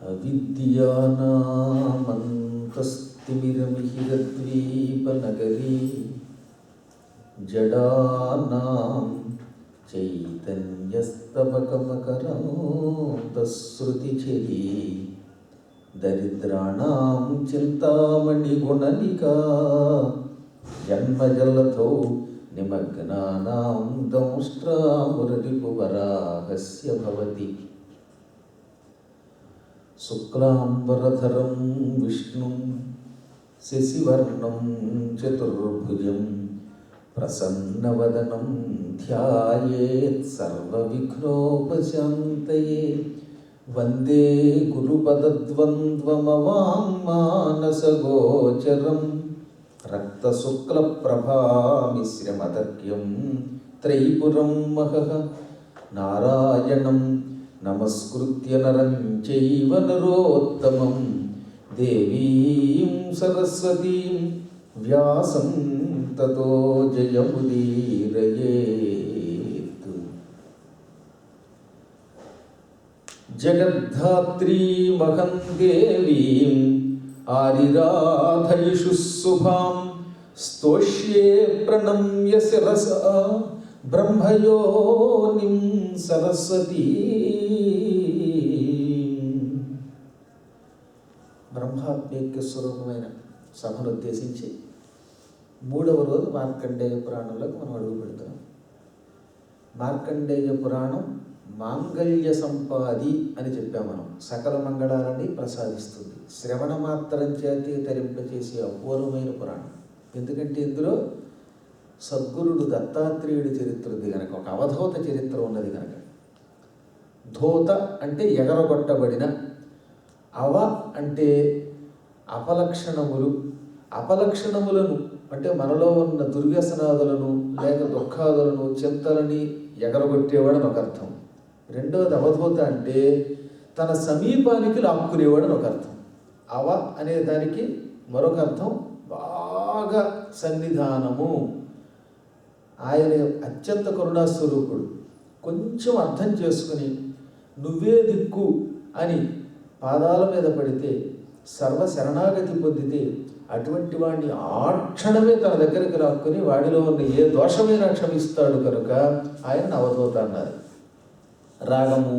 అవిద్యానామంతస్తిమిరమిహిరద్వీపనగరీ జడానాం చైతన్యస్తవకమకరాంతశ్రుతిఝరీ దరిద్రాణాం చింతామణిగుణనికా జన్మజలధౌ నిమగ్నానాం దంష్ట్రామురరిపువరాహస్య భవతి. శుక్లాంబరధరం విష్ణుం శశివర్ణం చతుర్భుజం ప్రసన్నవదనం ధ్యాయేత్ సర్వవిఘ్నోపశాంతయే. వందే గురుపదద్వంద్వమవాంమానసగోచరం రక్తశుక్లప్రభామిశ్రమతర్క్యం త్రైపురం మహః. నారాయణం నమస్కృత్య నరం చైవ నరోత్తమం దేవీం సరస్వతీం వ్యాసం తతో జయముదీరయేత్. జగద్ధాత్రీమహం దేవీం ఆరిరాధయిషు శుభాం స్తోష్యే ప్రణమ్య శిరసా బ్రహ్మయోనిం సరస్వతీ. బ్రహ్మాత్మీయ స్వరూపమైన సభను ఉద్దేశించి 3వ రోజు మార్కండేయ పురాణంలోకి మనం అడుగు పెడతాం. మార్కండేయ పురాణం మాంగళ్య సంపాది అని చెప్పాం మనం. సకల మంగళాలని ప్రసాదిస్తుంది. శ్రవణ మాత్రం చేతే తరింపచేసే అపూర్వమైన పురాణం. ఎందుకంటే ఇందులో సద్గురుడు దత్తాత్రేయుడి చరిత్ర ఉంది కనుక, ఒక అవధూత చరిత్ర ఉన్నది కనుక. ధూత అంటే ఎగరగొట్టబడిన, అవ అంటే అపలక్షణములు, అపలక్షణములను అంటే మనలో ఉన్న దుర్వ్యసనాదులను లేక దుఃఖాదులను చింతలని ఎగరగొట్టేవాడని ఒక అర్థం. రెండవది అవధూత అంటే తన సమీపానికి లాక్కునేవాడని ఒక అర్థం. అవ అనే దానికి మరొక అర్థం బాగా సన్నిధానము. ఆయన అత్యంత కరుణాస్వరూపుడు. కొంచెం అర్థం చేసుకుని నువ్వే దిక్కు అని పాదాల మీద పడితే సర్వ శరణాగతి పొందితే అటువంటి వాడిని ఆ క్షణమే తన దగ్గరికి లాక్కుని వాడిలో ఉన్న ఏ దోషమైనా క్షమిస్తాడు కనుక ఆయన అవధూత అన్నారు. రాగము,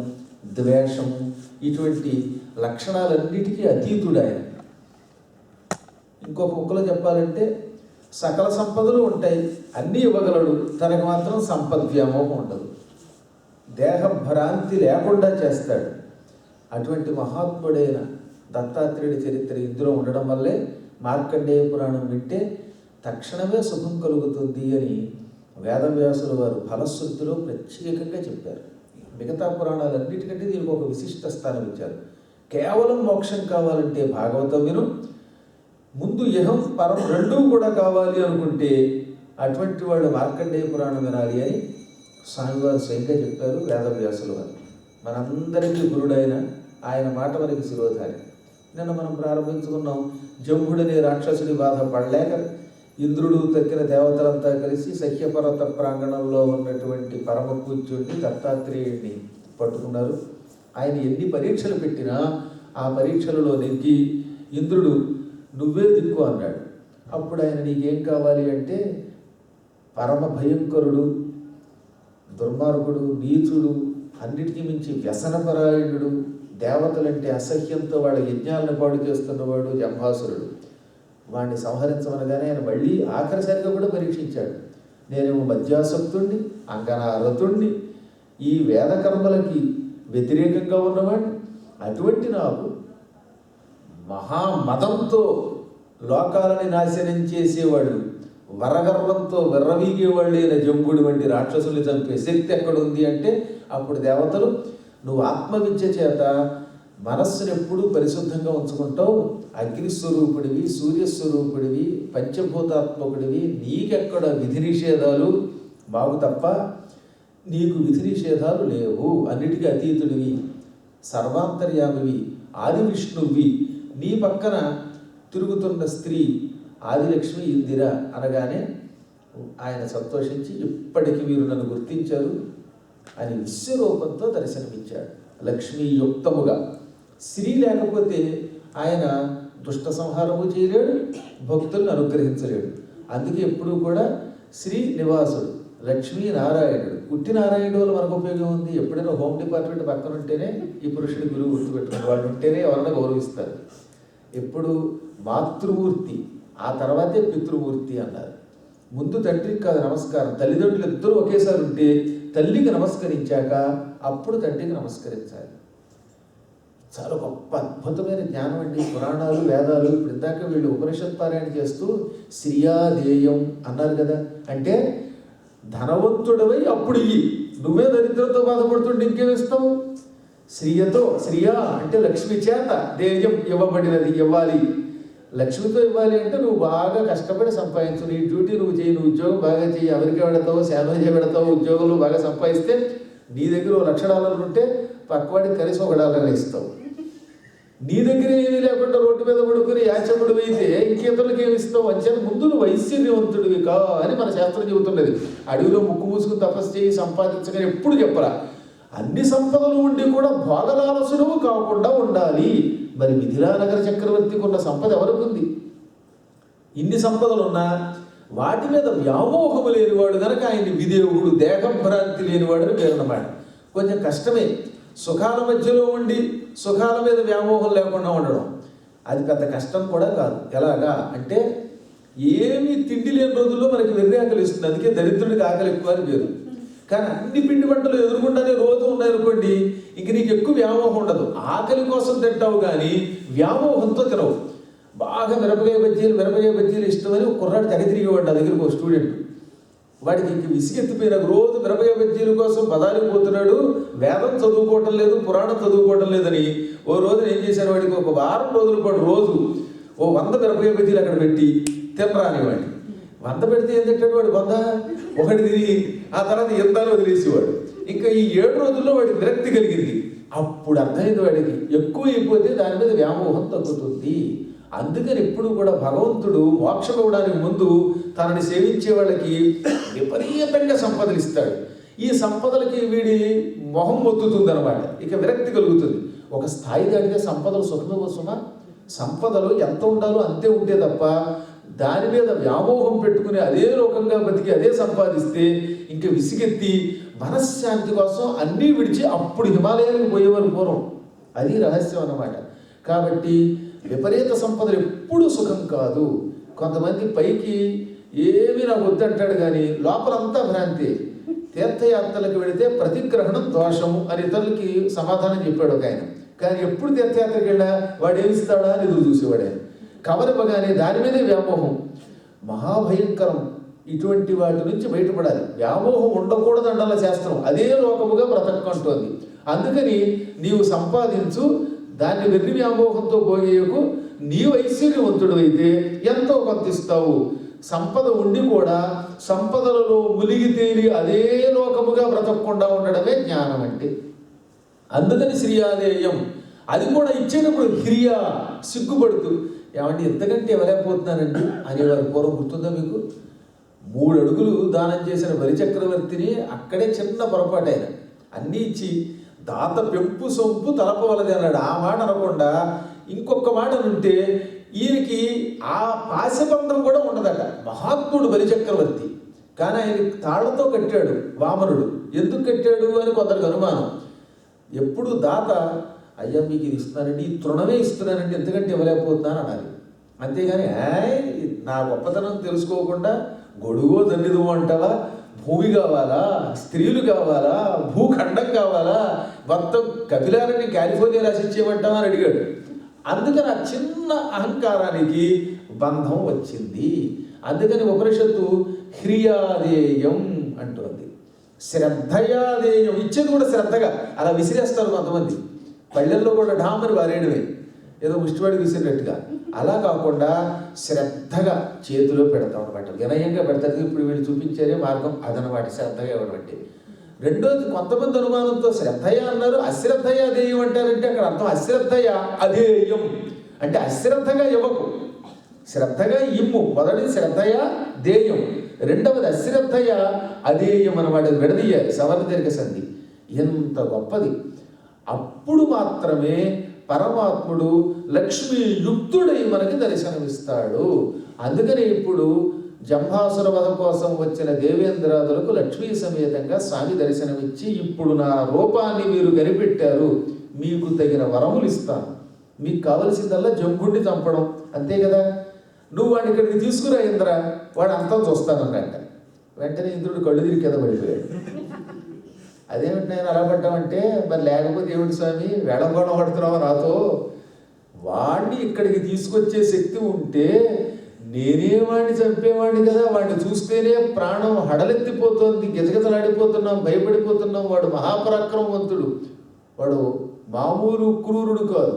ద్వేషము ఇటువంటి లక్షణాలన్నిటికీ అతీతుడు ఆయన. ఇంకో కుక్కలో చెప్పాలంటే సకల సంపదలు ఉంటాయి, అన్నీ ఇవ్వగలడు, తనకు మాత్రం సంపద్వ్యామోహం ఉండదు. దేహ భ్రాంతి లేకుండా చేస్తాడు. అటువంటి మహాత్ముడైన దత్తాత్రేయుడి చరిత్ర ఇందులో ఉండడం వల్లే మార్కండేయ పురాణం వింటే తక్షణమే శుభం కలుగుతుంది అని వేదవ్యాసుల వారు ఫలశ్రుతిలో ప్రత్యేకంగా చెప్పారు. మిగతా పురాణాలన్నిటికంటే దీనికి ఒక విశిష్ట స్థానం ఇచ్చారు. కేవలం మోక్షం కావాలంటే భాగవతం విను, ముందు ఇహం పరం రెండూ కూడా కావాలి అనుకుంటే అటువంటి వాళ్ళు మార్కండేయ పురాణం వినాలి అని స్వామివారు స్వయంగా చెప్పారు వేదవ్యాసుల వారు. మనందరికీ గురుడైన ఆయన మాట మనకి శిరోధారి. నిన్న మనం ప్రారంభించుకున్నాం. జంభుడనే రాక్షసుడి బాధ పడలేక ఇంద్రుడు తక్కిన దేవతలంతా కలిసి సహ్యపర్వత ప్రాంగణంలో ఉన్నటువంటి పరమ పూజ్యుడిని దత్తాత్రేయుడిని పట్టుకున్నారు. ఆయన ఎన్ని పరీక్షలు పెట్టినా ఆ పరీక్షలలో నెగ్గి ఇంద్రుడు నువ్వే దిక్కు అన్నాడు. అప్పుడు ఆయన నీకేం కావాలి అంటే పరమ భయంకరుడు, దుర్మార్గుడు, నీచుడు, అన్నిటికీ మించి వ్యసనపరాయణుడు, దేవతలంటే అసహ్యంతో వాళ్ళ యజ్ఞాలను పాడు చేస్తున్నవాడు జంభాసురుడు. వాడిని సంహరించమనగానే ఆయన మళ్ళీ ఆఖరిసారిగా కూడా పరీక్షించాడు. నేనేమో మద్యాసక్తుణ్ణి, అంగనారతుణ్ణి, ఈ వేదకర్మలకి వ్యతిరేకంగా ఉన్నవాడిని. అటువంటి నాకు మహామదంతో లోకాలని నాశనం చేసేవాళ్ళు, వరగర్వంతో విర్రవీగేవాళ్ళైన జంబుడి వంటి రాక్షసుల్ని చంపే శక్తి ఎక్కడుంది అంటే అప్పుడు దేవతలు నువ్వు ఆత్మవిద్య చేత మనస్సును ఎప్పుడూ పరిశుద్ధంగా ఉంచుకుంటావు, అగ్నిస్వరూపుడివి, సూర్యస్వరూపుడివి, పంచభూతాత్మకుడివి, నీకెక్కడ విధి నిషేధాలు బాగు తప్ప నీకు విధి నిషేధాలు లేవు, అన్నిటికీ అతీతుడివి, సర్వాంతర్యామివి, ఆది విష్ణువి, నీ పక్కన తిరుగుతున్న స్త్రీ ఆదిలక్ష్మి ఇందిర అనగానే ఆయన సంతోషించి ఇప్పటికి మీరు నన్ను గుర్తించారు అని విశ్వరూపంతో దర్శనమిచ్చాడు. లక్ష్మీయుక్తముగా. శ్రీ లేకపోతే ఆయన దుష్ట సంహారము చేయలేడు, భక్తులను అనుగ్రహించలేడు. అందుకే ఎప్పుడూ కూడా శ్రీ నివాసుడు, లక్ష్మీ నారాయణుడు. ఉట్టి నారాయణుడు వల్ల మనకు ఉపయోగం ఉంది. ఎప్పుడైనా హోమ్ డిపార్ట్మెంట్ పక్కన ఉంటేనే ఈ పురుషుడి గురువు గుర్తుపెట్టుకుని వాళ్ళు ఉంటేనే ఎవరైనా గౌరవిస్తారు. ఎప్పుడు మాతృమూర్తి, ఆ తర్వాతే పితృమూర్తి అన్నారు. ముందు తండ్రికి కాదు నమస్కారం. తల్లిదండ్రులు ఇద్దరూ ఒకేసారి ఉంటే తల్లికి నమస్కరించాక అప్పుడు తండ్రికి నమస్కరించాలి. చాలా గొప్ప అద్భుతమైన జ్ఞానం అండి పురాణాలు, వేదాలు. ఇప్పుడు ఇందాక వీళ్ళు ఉపనిషత్ పారాయణ చేస్తూ శ్రియాదేయం అన్నారు కదా. అంటే ధనవంతుడవై అప్పుడు ఇయ్యి. నువ్వే దరిద్రంతో బాధపడుతుంటే ఇంకేమిస్తావు? శ్రీయతో, శ్రియా అంటే లక్ష్మి చేత, దేయం ఇవ్వబడినది, ఇవ్వాలి. లక్ష్మితో ఇవ్వాలి అంటే నువ్వు బాగా కష్టపడి సంపాదించు, నీ డ్యూటీ నువ్వు చేయి, నువ్వు ఉద్యోగం బాగా చేయి, అమెరికా పెడతావు, శానోజే పెడతావు, ఉద్యోగులు బాగా సంపాదిస్తే నీ దగ్గర $1,00,000 ఉంటే పక్కవాడికి కలిసి $1 ఇస్తావు. నీ దగ్గర ఏమీ లేకుండా రోడ్డు మీద పడుకుని యాచకుడు అయితే ఇంకేతరులకు ఏమి ఇస్తావు? అంచేత ముందు నువ్వు ఐశ్వర్యవంతుడివి కా అని మన శాస్త్రం చెబుతున్నది. అడవిలో ముక్కు మూసుకుని తపస్సు చేయి సంపాదించగానే ఎప్పుడు చెప్పరా. అన్ని సంపదలు ఉండి కూడా భోగలాలసుడు కాకుండా ఉండాలి. మరి మిథిలానగర చక్రవర్తికి ఉన్న సంపద ఎవరికి ఉంది? ఇన్ని సంపదలున్నా వాటి మీద వ్యామోహము లేనివాడు కనుక ఆయన్ని విదేవుడు, దేహభ్రాంతి లేనివాడు అని పేరున్నమాట. కొంచెం కష్టమే సుఖాల మధ్యలో ఉండి సుఖాల మీద వ్యామోహం లేకుండా ఉండడం. అది పెద్ద కష్టం కూడా కాదు. ఎలాగా అంటే ఏమీ తిండి లేని రోజుల్లో మనకి వెర్రి ఆకలి ఇస్తుంది. అందుకే దరిద్రుడికి ఆకలి ఎక్కువ అని పేరు. కానీ అన్ని పిండి వంటలు ఎదురుకుండానే రోజు ఉన్నాయనుకోండి, ఇంక నీకు ఎక్కువ వ్యామోహం ఉండదు. ఆకలి కోసం తింటావు కానీ వ్యామోహంతో తినవు. బాగా మిరపకాయ బజ్జీలు ఇష్టమని ఒక కుర్రాడు తెగ తిరిగేవాడు నా దగ్గరకు. ఒక స్టూడెంట్, వాడికి ఇంక విసిగెత్తిపోయిన రోజు మిరపకాయ బజ్జీల కోసం బదారికి పోతున్నాడు. వేదం చదువుకోవటం లేదు, పురాణం చదువుకోవటం లేదని ఓ రోజు ఏం చేశాడు, వాడికి ఒక వారం రోజుల పాటు రోజు 100 మిరపకాయ బజ్జీలు అక్కడ పెట్టి తినరాని వాడిని 100 పెడితే ఏం తింటాడు వాడు? 100 ఒకటి తిరిగి ఆ తర్వాత ఎంతాను వదిలేసేవాడు. ఇంకా ఈ 7 రోజుల్లో వాడికి విరక్తి కలిగింది. అప్పుడు అర్థమైంది వాడికి ఎక్కువ అయిపోతే దాని మీద వ్యామోహం తగ్గుతుంది. అందుకని ఎప్పుడు కూడా భగవంతుడు మోక్షం ఇవ్వడానికి ముందు తనని సేవించే వాళ్ళకి విపరీతంగా సంపదలు ఇస్తాడు. ఈ సంపదలకి వీడి మొహం మొత్తుతుంది అనమాట. ఇక విరక్తి కలుగుతుంది. ఒక స్థాయి దాటితే సంపదలు సుఖమే కోసమా? సంపదలు ఎంత ఉండాలో అంతే ఉంటే తప్ప దాని మీద వ్యామోహం పెట్టుకుని అదే లోకంగా బతికి అదే సంపాదిస్తే ఇంక విసిగెత్తి మనశ్శాంతి కోసం అన్నీ విడిచి అప్పుడు హిమాలయాలకు పోయేవారు పూర్వం. అది రహస్యం అన్నమాట. కాబట్టి విపరీత సంపదలు ఎప్పుడూ సుఖం కాదు. కొంతమంది పైకి ఏమీ నాకు వద్దంటాడు కానీ లోపలంతా భ్రాంతి. తీర్థయాత్రలకు వెళితే ప్రతిగ్రహణం దోషము అని ఇతరులకి సమాధానం చెప్పాడు ఒక ఆయన. కానీ ఎప్పుడు తీర్థయాత్రకు వెళ్ళా వాడు ఏమిస్తాడా అని ఎదురు చూసేవాడు ఆయన. కవరివ్వగానే దాని మీదే వ్యామోహం మహాభయంకరం. ఇటువంటి వాటి నుంచి బయటపడాలి. వ్యామోహం ఉండకూడదు అండాల శాస్త్రం. అదే లోకముగా బ్రతకంటోంది. అందుకని నీవు సంపాదించు, దాన్ని వెర్రి వ్యామోహంతో పోయేయకు. నీవు ఐశ్వర్యవంతుడు అయితే ఎంతో కొంత ఇస్తావు. సంపద ఉండి కూడా సంపదలలో మునిగి తేలి అదే లోకముగా బ్రతకకుండా ఉండడమే జ్ఞానం అంటే. అందుకని శ్రీయాదేయం. అది కూడా ఇచ్చేటప్పుడు హిరియా సిగ్గుపడుతూ, ఏమంటే ఎంతకంటే ఇవ్వలేకపోతున్నానండి అనేవారు పూర్వం. గుర్తుందా మీకు? 3 అడుగులు దానం చేసిన బలిచక్రవర్తిని అక్కడే చిన్న పొరపాటు అయిన అన్నీ ఇచ్చి దాత పెంపు సొంపు తలపవలది అన్నాడు. ఆ మాట అనకుండా ఇంకొక మాట ఉంటే ఈయనకి ఆ పాశబంధం కూడా ఉండదట. మహాత్ముడు బలిచక్రవర్తి, కానీ ఆయన తాళ్లతో కట్టాడు వామనుడు. ఎందుకు కట్టాడు అని కొందరికి అనుమానం. ఎప్పుడు దాత అయ్యా మీకు ఇది ఇస్తున్నానండి, ఈ తృణమే ఇస్తున్నానండి, ఎందుకంటే ఇవ్వలేకపోతున్నాను అనాలి. అంతేగాని నా గొప్పతనం తెలుసుకోకుండా గొడుగో దన్నిదు అంటావా? భూమి కావాలా, స్త్రీలు కావాలా, భూఖండం కావాలా, మొత్తం కపిలాలని కాలిఫోర్నియా రాసిచ్చేయమంటావా అని అడిగాడు. అందుకని ఆ చిన్న అహంకారానికి బంధం వచ్చింది. అందుకని ఉపనిషత్తు హ్రియాదేయం అంటుంది. శ్రద్ధయాదేయం. ఇచ్చేది కూడా శ్రద్ధగా. అలా విసిరేస్తారు కొంతమంది. పళ్ళెల్లో కూడా ఢామని వారేయడమే, ఏదో ముష్టివాడికి విసిరినట్టుగా. అలా కాకుండా శ్రద్ధగా చేతిలో పెడతాం అనమాట. వినయంగా పెడతారు. ఇప్పుడు వీళ్ళు చూపించారే మార్గం అదనమాట. శ్రద్ధగా ఇవ్వడం అంటే. రెండోది, కొంతమంది అనుమానంతో శ్రద్ధయ అన్నారు, అశ్రద్ధయ అధేయం అంటారంటే అక్కడ అర్థం అశ్రద్ధయ అధేయం అంటే అశ్రద్ధగా ఇవ్వకు. శ్రద్ధగా ఇమ్ము. మొదటి శ్రద్ధయా దేయం, రెండవది అశ్రద్ధయ అదేయం అన్నమాట. విడదీయాలి సవర్ణ దీర్ఘ సంధి. ఎంత గొప్పది! అప్పుడు మాత్రమే పరమాత్ముడు లక్ష్మీ యుక్తుడై మనకి దర్శనమిస్తాడు. అందుకని ఇప్పుడు జంభాసుర వధ కోసం వచ్చిన దేవేంద్రాదులకు లక్ష్మీ సమేతంగా స్వామి దర్శనమిచ్చి, ఇప్పుడు నా రూపాన్ని మీరు కనిపెట్టారు, మీకు తగిన వరములు ఇస్తాను, మీకు కావలసిందల్లా జంభుడిని చంపడం, అంతే కదా, నువ్వు వాడిని ఇక్కడికి తీసుకురా ఇంద్ర, వాడు అంతా చూస్తానన్నట్ట. వెంటనే ఇంద్రుడు కళ్ళు తిరిగి కింద పడిపోయాడు. అదేమిటి నేను అలా పడ్డామంటే, మరి లేకపోతే ఏమిటి స్వామి వేళకోళం పడుతున్నావా నాతో? వాడిని ఇక్కడికి తీసుకొచ్చే శక్తి ఉంటే నేనే వాడిని చంపేవాడిని కదా, వాడిని చూస్తేనే ప్రాణం హడలెత్తిపోతుంది, గిజగిజలాడిపోతున్నాం, భయపడిపోతున్నాం. వాడు మహాపరాక్రమవంతుడు, వాడు మామూలు క్రూరుడు కాదు.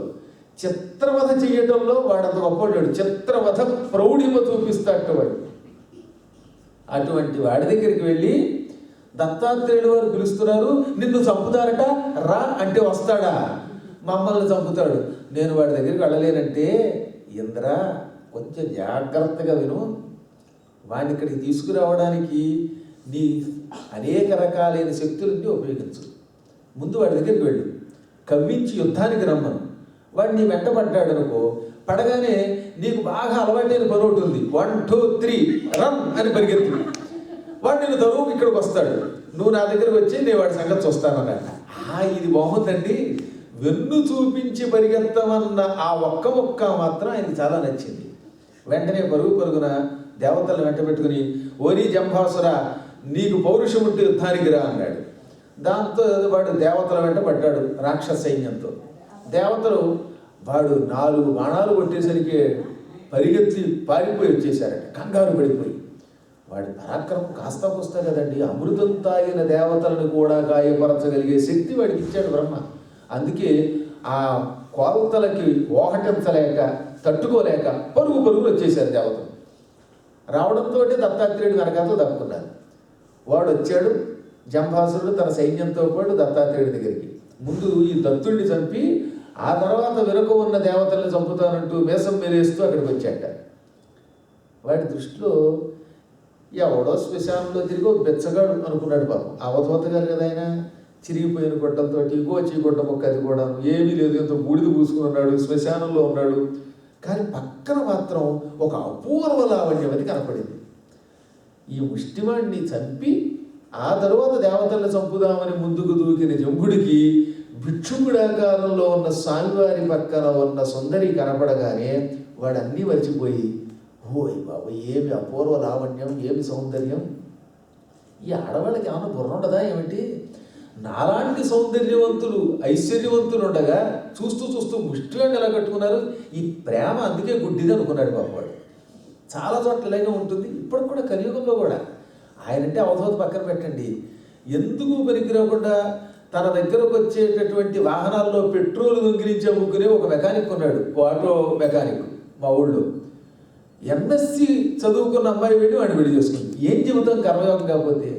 చిత్రవధ చేయటంలో వాడంత గొప్పవాడు, చిత్రవధ ప్రౌఢిమ చూపిస్తాట వాడు. అటువంటి వాడి దగ్గరికి వెళ్ళి దత్తాత్రేయుడు వారు పిలుస్తున్నారు, నిన్ను చంపుతారట, రా అంటే వస్తాడా? మమ్మల్ని చంపుతాడు. నేను వాడి దగ్గరికి వెళ్ళలేనంటే, ఇంద్ర కొంచెం జాగ్రత్తగా విను, వాడిని ఇక్కడికి తీసుకురావడానికి నీ అనేక రకాలైన శక్తులన్నీ ఉపయోగించు. ముందు వాడి దగ్గరికి వెళ్ళు, కవ్వించి యుద్ధానికి రమ్మను. వాడు నీ వెంట పడ్డాడు అనుకో, పడగానే నీకు బాగా అలవాటైన పని ఒకటి ఉంది, 1 2 3 రన్ అని పరిగెత్తు. వాడు నేను తరువు ఇక్కడికి వస్తాడు, నువ్వు నా దగ్గరికి వచ్చి నేను వాడి సంగతి చూస్తానన్నట. ఇది బాగుందండి. వెన్ను చూపించి పరిగెత్తమన్న ఆ ఒక్క మాత్రం ఆయనకి చాలా నచ్చింది. వెంటనే పరుగున దేవతలను వెంట పెట్టుకుని, ఓరి జంభాసుర, నీకు పౌరుషం ఉంటే యుద్ధానికి రా అన్నాడు. దాంతో వాడు దేవతల వెంట పడ్డాడు రాక్షస సైన్యంతో. దేవతలు వాడు 4 బాణాలు కొట్టేసరికి పరిగెత్తి పారిపోయి వచ్చేసారట, కంగారు పడిపోయి. వాడి పరాక్రమం కాస్త పుస్తా కదండి, అమృతం తాగిన దేవతలను కూడా గాయపరచగలిగే శక్తి వాడికి ఇచ్చాడు బ్రహ్మ. అందుకే ఆ కోల్తలకి ఓహటించలేక తట్టుకోలేక పరుగులు వచ్చేసారు దేవతలు. రావడంతో దత్తాత్రేయుడు వెనకాతలు తప్పుకున్నారు. వాడు వచ్చాడు, జంభాసురుడు తన సైన్యంతో పాటు దత్తాత్రేయుడి దగ్గరికి. ముందు ఈ దత్తుడిని చంపి ఆ తర్వాత వెనుక ఉన్న దేవతల్ని చంపుతానంటూ మేసం మేలేస్తూ అక్కడికి వచ్చాట. వాడి దృష్టిలో ఎవడో శ్మశానంలో తిరిగి ఒక బెచ్చగాడు అనుకున్నాడు పాపం. అవధూత గారు కదా ఆయన, చిరిగిపోయిన గొడ్డంతో గోచి గొడ్డ మొక్క, అది కూడా ఏమీ లేదు, ఎంతో బూడిద పూసుకుని ఉన్నాడు, శ్మశానంలో ఉన్నాడు. కానీ పక్కన మాత్రం ఒక అపూర్వ లావణ్యవతి కనపడింది. ఈ ముష్టివాడిని చంపి ఆ తరువాత దేవతలను చంపుదామని ముందుకు దూకిన జంభుడికి భిక్షుకుడాకారంలో ఉన్న స్వామివారి పక్కన ఉన్న సుందరి కనపడగానే వాడు అన్నీ మర్చిపోయి, ఓయ్ బాబు ఏమి అపూర్వ లావణ్యం, ఏమి సౌందర్యం, ఈ ఆడవాళ్ళకి ఏమైనా బుర్ర ఉండదా ఏమిటి? నాలాంటి సౌందర్యవంతులు ఐశ్వర్యవంతులు ఉండగా చూస్తూ ముష్టివాడిని ఎలా కట్టుకున్నారు? ఈ ప్రేమ అందుకే గుడ్డిది అనుకున్నాడు బాబువాడు. చాలా చోట్ల ఇలాగే ఉంటుంది, ఇప్పటికి కూడా కలియుగంలో కూడా. ఆయనంటే అవధూత పక్కన పెట్టండి, ఎందుకు పనికిరాకుండా తన దగ్గరకు వచ్చేటటువంటి వాహనాల్లో పెట్రోల్ దొంగిలించే ముగ్గురే ఒక మెకానిక్ ఉన్నాడు, ఆటో మెకానిక్ మా ఊళ్ళో. ఎంఎస్సి చదువుకున్న అమ్మాయి వెళ్ళి వాడిని పెళ్లి చేసుకుంది. ఏం చెబుతాం కర్మయోగం కాకపోతే?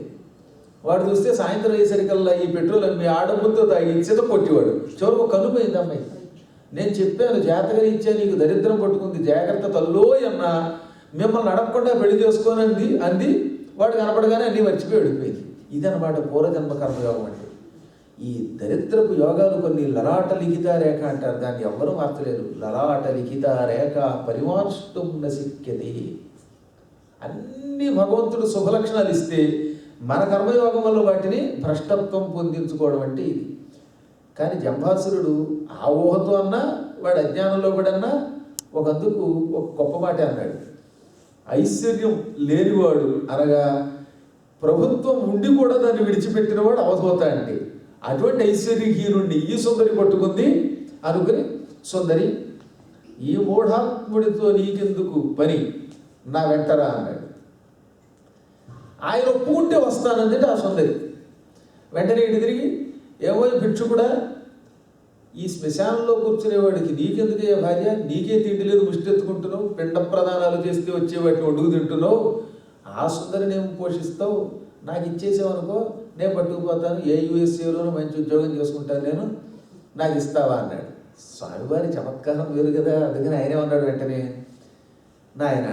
వాడు చూస్తే సాయంత్రం అయ్యేసరికల్లా ఈ పెట్రోల్ అమ్మి ఆడముతో తాగి చిత కొట్టేవాడు. చివరికి కనుపోయింది అమ్మాయి. నేను చెప్పాను, జాతకం ఇచ్చా, నీకు దరిద్రం పట్టుకుంది, జాగ్రత్త తల్లో అన్న, మిమ్మల్ని అడగకుండా పెళ్లి చేసుకోనంది అంది. వాడు కనపడగానే అన్నీ మర్చిపోయి వెళ్ళిపోయింది. ఇదన్నమాట పూర్వజన్మ కర్మయోగం అంటే. ఈ దరిద్రపు యోగాలు కొన్ని లలాట లిఖిత రేఖ అంటారు, దాన్ని ఎవ్వరూ మార్చలేరు. లలాట లిఖిత రేఖ పరిమార్ష్టం నశక్యతే. అన్ని భగవంతుడు శుభలక్షణాలు ఇస్తే మన కర్మయోగం వల్ల వాటిని భ్రష్టత్వం పొందించుకోవడం అంటే ఇది. కానీ జంభాసురుడు ఆ ఊహతో అన్నా, వాడు అజ్ఞానంలో పడన్నా ఒకందుకు ఒక గొప్ప మాట అన్నాడు. ఐశ్వర్యం లేనివాడు అనగా ప్రభుత్వం ఉండి కూడా దాన్ని విడిచిపెట్టినవాడు అవధూత అంటే. అటువంటి ఐశ్వర్యహీనుండి ఈ సుందరి పట్టుకుంది అనుకుని, సుందరి ఈ మూఢాత్ముడితో నీకెందుకు పని, నా వెంటరా అన్నాడు. ఆయన ఒప్పుకుంటే వస్తానంటే ఆ సుందరి. వెంటనే ఇటు తిరిగి, ఏమో భిక్షుకుడా, ఈ శ్మశానంలో కూర్చునేవాడికి నీకెందుకే భార్య, నీకే తిండి లేదు, ముష్టెత్తుకుంటున్నావు, పిండ ప్రదానాలు చేస్తే వచ్చేవాటిని ఒడుగు తింటున్నావు, ఆ సుందరిని ఏం పోషిస్తావు, నాకు ఇచ్చేసావనుకో నేను పట్టుకుపోతాను, ఏ యూఎస్ఏలోనూ మంచి ఉద్యోగం చేసుకుంటాను నేను, నాకు ఇస్తావా అన్నాడు. స్వామివారి చమత్కారం వేరు కదా, అందుకని ఆయనే ఉన్నాడు వెంటనే, నాయన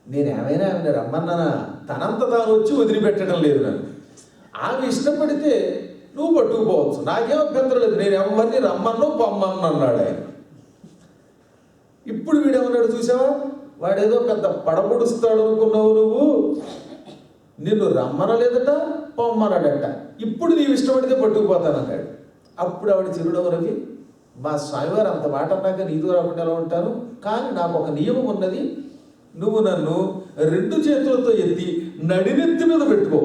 నేనేమైనా ఆమెను రమ్మన్నానా? తనంత తాను వచ్చి వదిలిపెట్టడం లేదు నన్ను. ఆమె ఇష్టపడితే నువ్వు పట్టుకుపోవచ్చు, నాకేం అభ్యంతరం లేదు, నేను ఎవరిని రమ్మను పొమ్మను అన్నాడు ఆయన. ఇప్పుడు వీడేమన్నాడు చూసావా, వాడేదో పెద్ద పడబొడుస్తాడు అనుకున్నావు నువ్వు, నిన్ను రమ్మనలేదట పొమ్మన్నాడట, ఇప్పుడు నీవు ఇష్టపడితే పట్టుకుపోతానన్నాడు. అప్పుడు ఆవిడ చిరునవ్వు రవి, మా స్వామివారు అంత మాట అన్నాక నీతో రాకుండా ఎలా ఉంటాను, కానీ నాకు ఒక నియమం ఉన్నది, నువ్వు నన్ను 2 చేతులతో ఎత్తి నడినెత్తి మీద పెట్టుకో,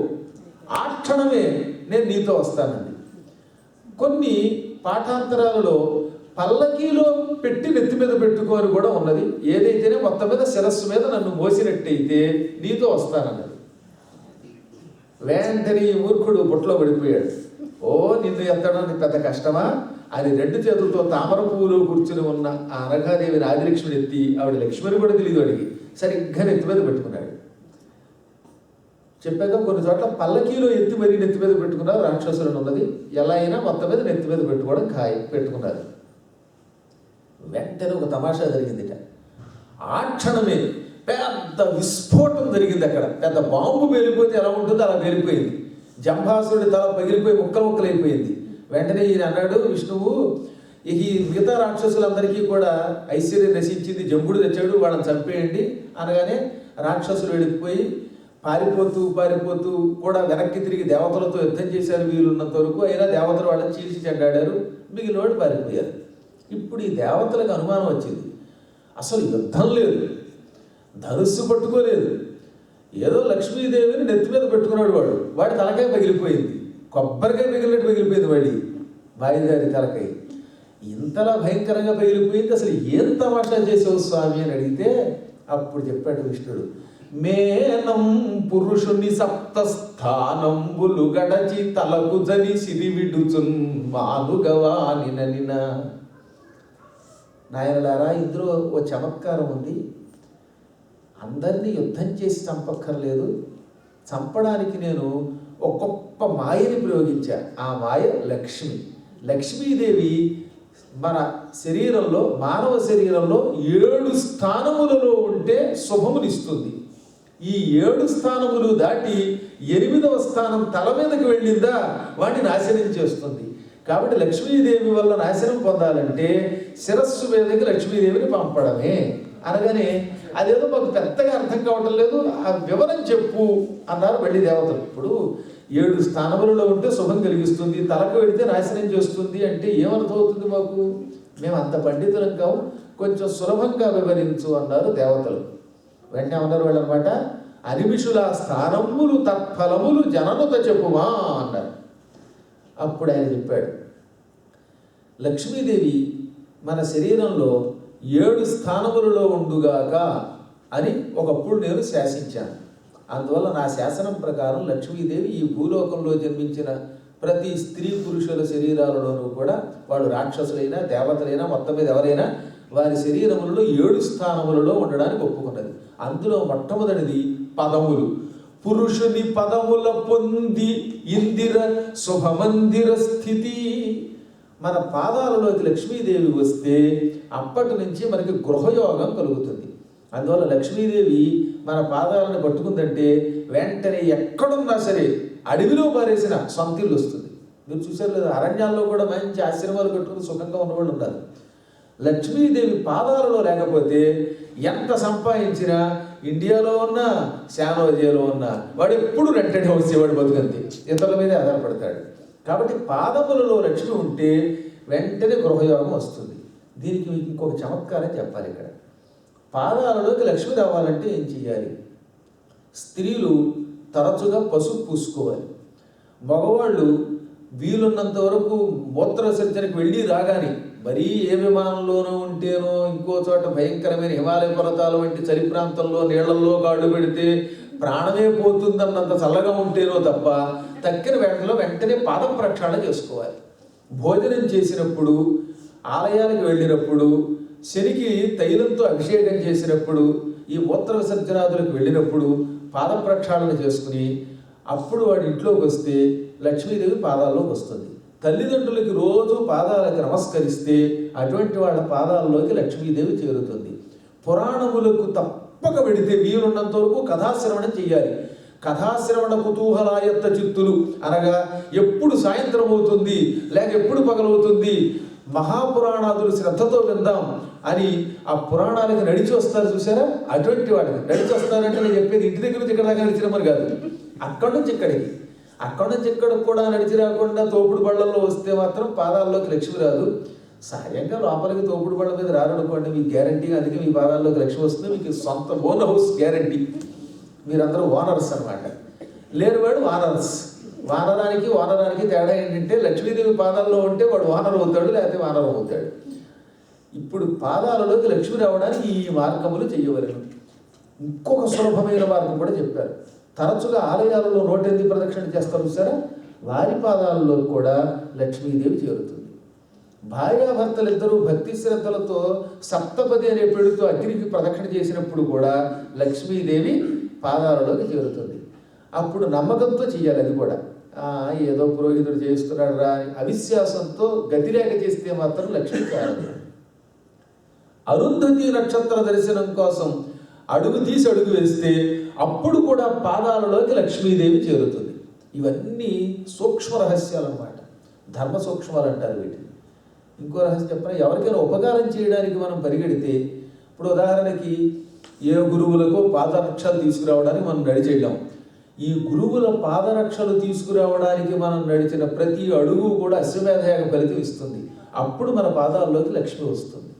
ఆ క్షణమే నేను నీతో వస్తానండి. కొన్ని పాఠాంతరాలలో పల్లకీలో పెట్టి నెత్తి మీద పెట్టుకోని కూడా ఉన్నది. ఏదైతేనే మొత్తం మీద శిరస్సు మీద నన్ను మోసినట్టయితే నీతో వస్తానన్నది. వెంటనే ఈ మూర్ఖుడు బుట్టలో పడిపోయాడు. ఓ నిన్ను ఎత్తడానికి పెద్ద కష్టమా అని 2 చేతులతో తామర పువ్వులో కూర్చుని ఉన్న ఆ అనఘాదేవిని ఆదిలక్ష్మిని ఎత్తి, ఆవిడ లక్ష్మిని కూడా తెలియదు అడిగి, సరిగ్గా నెత్తి మీద పెట్టుకున్నాడు. చెప్పాక కొన్ని చోట్ల పల్లకీలో ఎత్తి మరీ నెత్తి మీద పెట్టుకున్నారు రాక్షసులను ఉన్నది. ఎలా అయినా మొత్తం మీద నెత్తి మీద పెట్టుకోవడం పెట్టుకున్నారు. వెంటనే ఒక తమాషా జరిగిందిట. ఆ క్షణమే పెద్ద విస్ఫోటం జరిగింది. అక్కడ పెద్ద బాంబు పేలిపోతే ఎలా ఉంటుందో అలా పేలిపోయింది. జంభాసురుడి తల పగిలిపోయి ముక్కలైపోయింది. వెంటనే ఈయన అన్నాడు విష్ణువు, ఈ మిగతా రాక్షసులందరికీ కూడా ఐశ్వర్యం నశించింది, జంబుడు తెచ్చాడు, వాళ్ళని చంపేయండి అనగానే రాక్షసులు వెళ్ళిపోయి పారిపోతూ కూడా వెనక్కి తిరిగి దేవతలతో యుద్ధం చేశారు వీలున్నంత వరకు. అయినా దేవతలు వాళ్ళని చీల్చి చెడ్డాడారు, మిగిలినోడు పారిపోయారు. ఇప్పుడు ఈ దేవతలకు అనుమానం వచ్చింది, అసలు యుద్ధం లేదు, ధనుస్సు పట్టుకోలేదు, ఏదో లక్ష్మీదేవిని నెత్తి మీద పెట్టుకున్నాడు వాడి తలకాయ పగిలిపోయింది, కొబ్బరికాయ పగిలినట్టు పగిలిపోయింది వాడి వాయిదారి తలకాయ. ఇంతలా భయంకరంగా పగిలిపోయింది, అసలు ఏం తమాషా చేసావు స్వామి అని అడిగితే అప్పుడు చెప్పాడు విష్ణుడు, మేనం పురుషుని 7 స్థానంబులు గడచి తలకు జని సిరివిడుచున్ మానుగవానిన. నాయనలారా, ఇందులో ఓ చమత్కారం ఉంది. అందరినీ యుద్ధం చేసి చంపక్కర్లేదు, చంపడానికి నేను ఒక గొప్ప మాయని ప్రయోగించా. ఆ మాయ లక్ష్మి. లక్ష్మీదేవి మన శరీరంలో, మానవ శరీరంలో 7 స్థానములలో ఉంటే శుభమునిస్తుంది. ఈ 7 స్థానములు దాటి 8వ స్థానం తల మీదకి వెళ్ళిందా వాడిని నాశనం చేస్తుంది. కాబట్టి లక్ష్మీదేవి వల్ల నాశనం పొందాలంటే శిరస్సు మీదకి లక్ష్మీదేవిని పంపడమే అనగానే అదేదో మాకు పెద్దగా అర్థం కావటం లేదు, ఆ వివరం చెప్పు అన్నారు మళ్ళీ దేవతలు. ఇప్పుడు 7 స్థానములలో ఉంటే శుభం కలిగిస్తుంది, తలకు వెళితే నాశనం చేస్తుంది అంటే ఏమర్థమవుతుంది మాకు? మేము అంత పండితులం కావు, కొంచెం సులభంగా వివరించు అన్నారు దేవతలు. వెంటనే అన్నారు వాళ్ళు అనమాట, అనిమిషుల స్థానములు తత్ఫలములు జననుత చెప్పుమా అన్నారు. అప్పుడు ఆయన చెప్పాడు, లక్ష్మీదేవి మన శరీరంలో 7 స్థానములలో ఉండుగాక అని ఒకప్పుడు నేను శాసించాను. అందువల్ల నా శాసనం ప్రకారం లక్ష్మీదేవి ఈ భూలోకంలో జన్మించిన ప్రతి స్త్రీ పురుషుల శరీరాలలోనూ కూడా, వాళ్ళు రాక్షసులైనా దేవతలైనా మొత్తం మీద ఎవరైనా వారి శరీరములలో 7 స్థానములలో ఉండడానికి ఒప్పుకున్నది. అందులో మొట్టమొదటిది పదములు. పురుషుని పదముల పొంది ఇందిర శుభమందిర స్థితి. మన పాదాలలోకి లక్ష్మీదేవి వస్తే అప్పటి నుంచి మనకి గృహయోగం కలుగుతుంది. అందువల్ల లక్ష్మీదేవి మన పాదాలను పట్టుకుందంటే వెంటనే ఎక్కడున్నా సరే అడవిలో పారేసిన సొంతిల్లు వస్తుంది. మీరు చూసారు లేదా, అరణ్యాల్లో కూడా మంచి ఆశ్రమాలు కట్టుకుని సుఖంగా ఉన్నవాళ్ళు ఉన్నారు. లక్ష్మీదేవి పాదాలలో లేకపోతే ఎంత సంపాదించినా, ఇండియాలో ఉన్నా శానోజేలో ఉన్నా వాడు ఎప్పుడు రెంటెడ్ హౌస్ వాడు బతుకంతే, ఇతరుల మీదే ఆధారపడతాడు. కాబట్టి పాదములలో లక్ష్మి ఉంటే వెంటనే గృహయోగం వస్తుంది. దీనికి ఇంకొక చమత్కారం చెప్పాలి. ఇక్కడ పాదాలలోకి లక్ష్మి రావాలంటే ఏం చేయాలి? స్త్రీలు తరచుగా పసుపు పూసుకోవాలి. మగవాళ్ళు వీలున్నంత వరకు మూత్ర విసర్జనకు వెళ్ళి రాగానే, మరీ ఏ విమానంలోనూ ఉంటేనో, ఇంకో చోట భయంకరమైన హిమాలయ పర్వతాల వంటి చలి ప్రాంతంలో నీళ్లలో గాళ్ళు పెడితే ప్రాణమే పోతుందన్నంత చల్లగా ఉంటేనో తప్ప తక్కిన వేటలో వెంటనే పాదం ప్రక్షాళన చేసుకోవాలి. భోజనం చేసినప్పుడు, ఆలయాలకు వెళ్ళినప్పుడు, శనికి తైలంతో అభిషేకం చేసినప్పుడు, ఈ మూత్ర విసర్జనాదులకు వెళ్ళినప్పుడు పాద ప్రక్షాళన చేసుకుని అప్పుడు వాడి ఇంట్లోకి వస్తే లక్ష్మీదేవి పాదాల్లోకి వస్తుంది. తల్లిదండ్రులకి రోజు పాదాలకు నమస్కరిస్తే అటువంటి వాళ్ళ పాదాల్లోకి లక్ష్మీదేవి చేరుతుంది. పురాణములకు తప్పక వెడితే వీలున్నంత వరకు కథాశ్రవణం చెయ్యాలి. కథాశ్రవణ కుతూహలాయత్త చిత్తులు అనగా ఎప్పుడు సాయంత్రం అవుతుంది లేక ఎప్పుడు పగలవుతుంది, మహాపురాణాదులు శ్రద్ధతో విందాం అని ఆ పురాణాలకు నడిచి వస్తారు చూసారా, అటువంటి వాడికి నడిచి వస్తారంటే నేను చెప్పేది ఇంటి దగ్గర నుంచి ఇక్కడ దాకా నడిచిన మరి కాదు, అక్కడి నుంచి ఇక్కడికి, అక్కడి నుంచి ఇక్కడికి కూడా నడిచి రాకుండా తోపుడు బళ్ళల్లో వస్తే మాత్రం పాదాల్లోకి లక్ష్మి రాదు. సహజంగా లోపలికి తోపుడు బళ్ళ మీద రారనుకోండి, మీకు గ్యారంటీగా అందుకే మీ పాదాల్లోకి లక్ష్మి వస్తుంది. మీకు సొంత ఓన్ హౌస్ గ్యారంటీ, మీరందరూ ఓనర్స్ అనమాట. లేనివాడు వానర్స్. వానరానికి తేడా ఏంటంటే లక్ష్మీదేవి పాదాల్లో ఉంటే వాడు వానర్ అవుతాడు, లేకపోతే వానరం అవుతాడు. ఇప్పుడు పాదాలలోకి లక్ష్మి రావడానికి ఈ మార్గములు చెయ్యవలను. ఇంకొక సులభమైన మార్గం కూడా చెప్పారు. తరచుగా ఆలయాలలో 108 ప్రదక్షిణ చేస్తారు చూసారా, వారి పాదాలలో కూడా లక్ష్మీదేవి చేరుతుంది. భార్యాభర్తలు ఇద్దరూ భక్తి శ్రద్ధలతో సప్తపది అనే పేరుతో అగ్నికి ప్రదక్షిణ చేసినప్పుడు కూడా లక్ష్మీదేవి పాదాలలోకి చేరుతుంది. అప్పుడు నమ్మకంతో చెయ్యాలి. అది కూడా ఏదో పురోహితుడు చేస్తున్నాడు రా అని అవిశ్వాసంతో గతిరేక చేస్తే మాత్రం లక్ష్మి కారదు. అరుంధతి నక్షత్ర దర్శనం కోసం అడుగు తీసి అడుగు వేస్తే అప్పుడు కూడా పాదాలలోకి లక్ష్మీదేవి చేరుతుంది. ఇవన్నీ సూక్ష్మ రహస్యాలు అన్నమాట, ధర్మ సూక్ష్మాలు అంటారు వీటిని. ఇంకో రహస్యం చెప్పిన, ఎవరికైనా ఉపకారం చేయడానికి మనం పరిగెడితే, ఇప్పుడు ఉదాహరణకి ఏ గురువులకు పాదరక్షలు తీసుకురావడానికి మనం నడిచేయడం, ఈ గురువుల పాదరక్షలు తీసుకురావడానికి మనం నడిచిన ప్రతి అడుగు కూడా అశ్వమేధయాగ ఫలితం ఇస్తుంది. అప్పుడు మన పాదాల్లోకి లక్ష్మి వస్తుంది.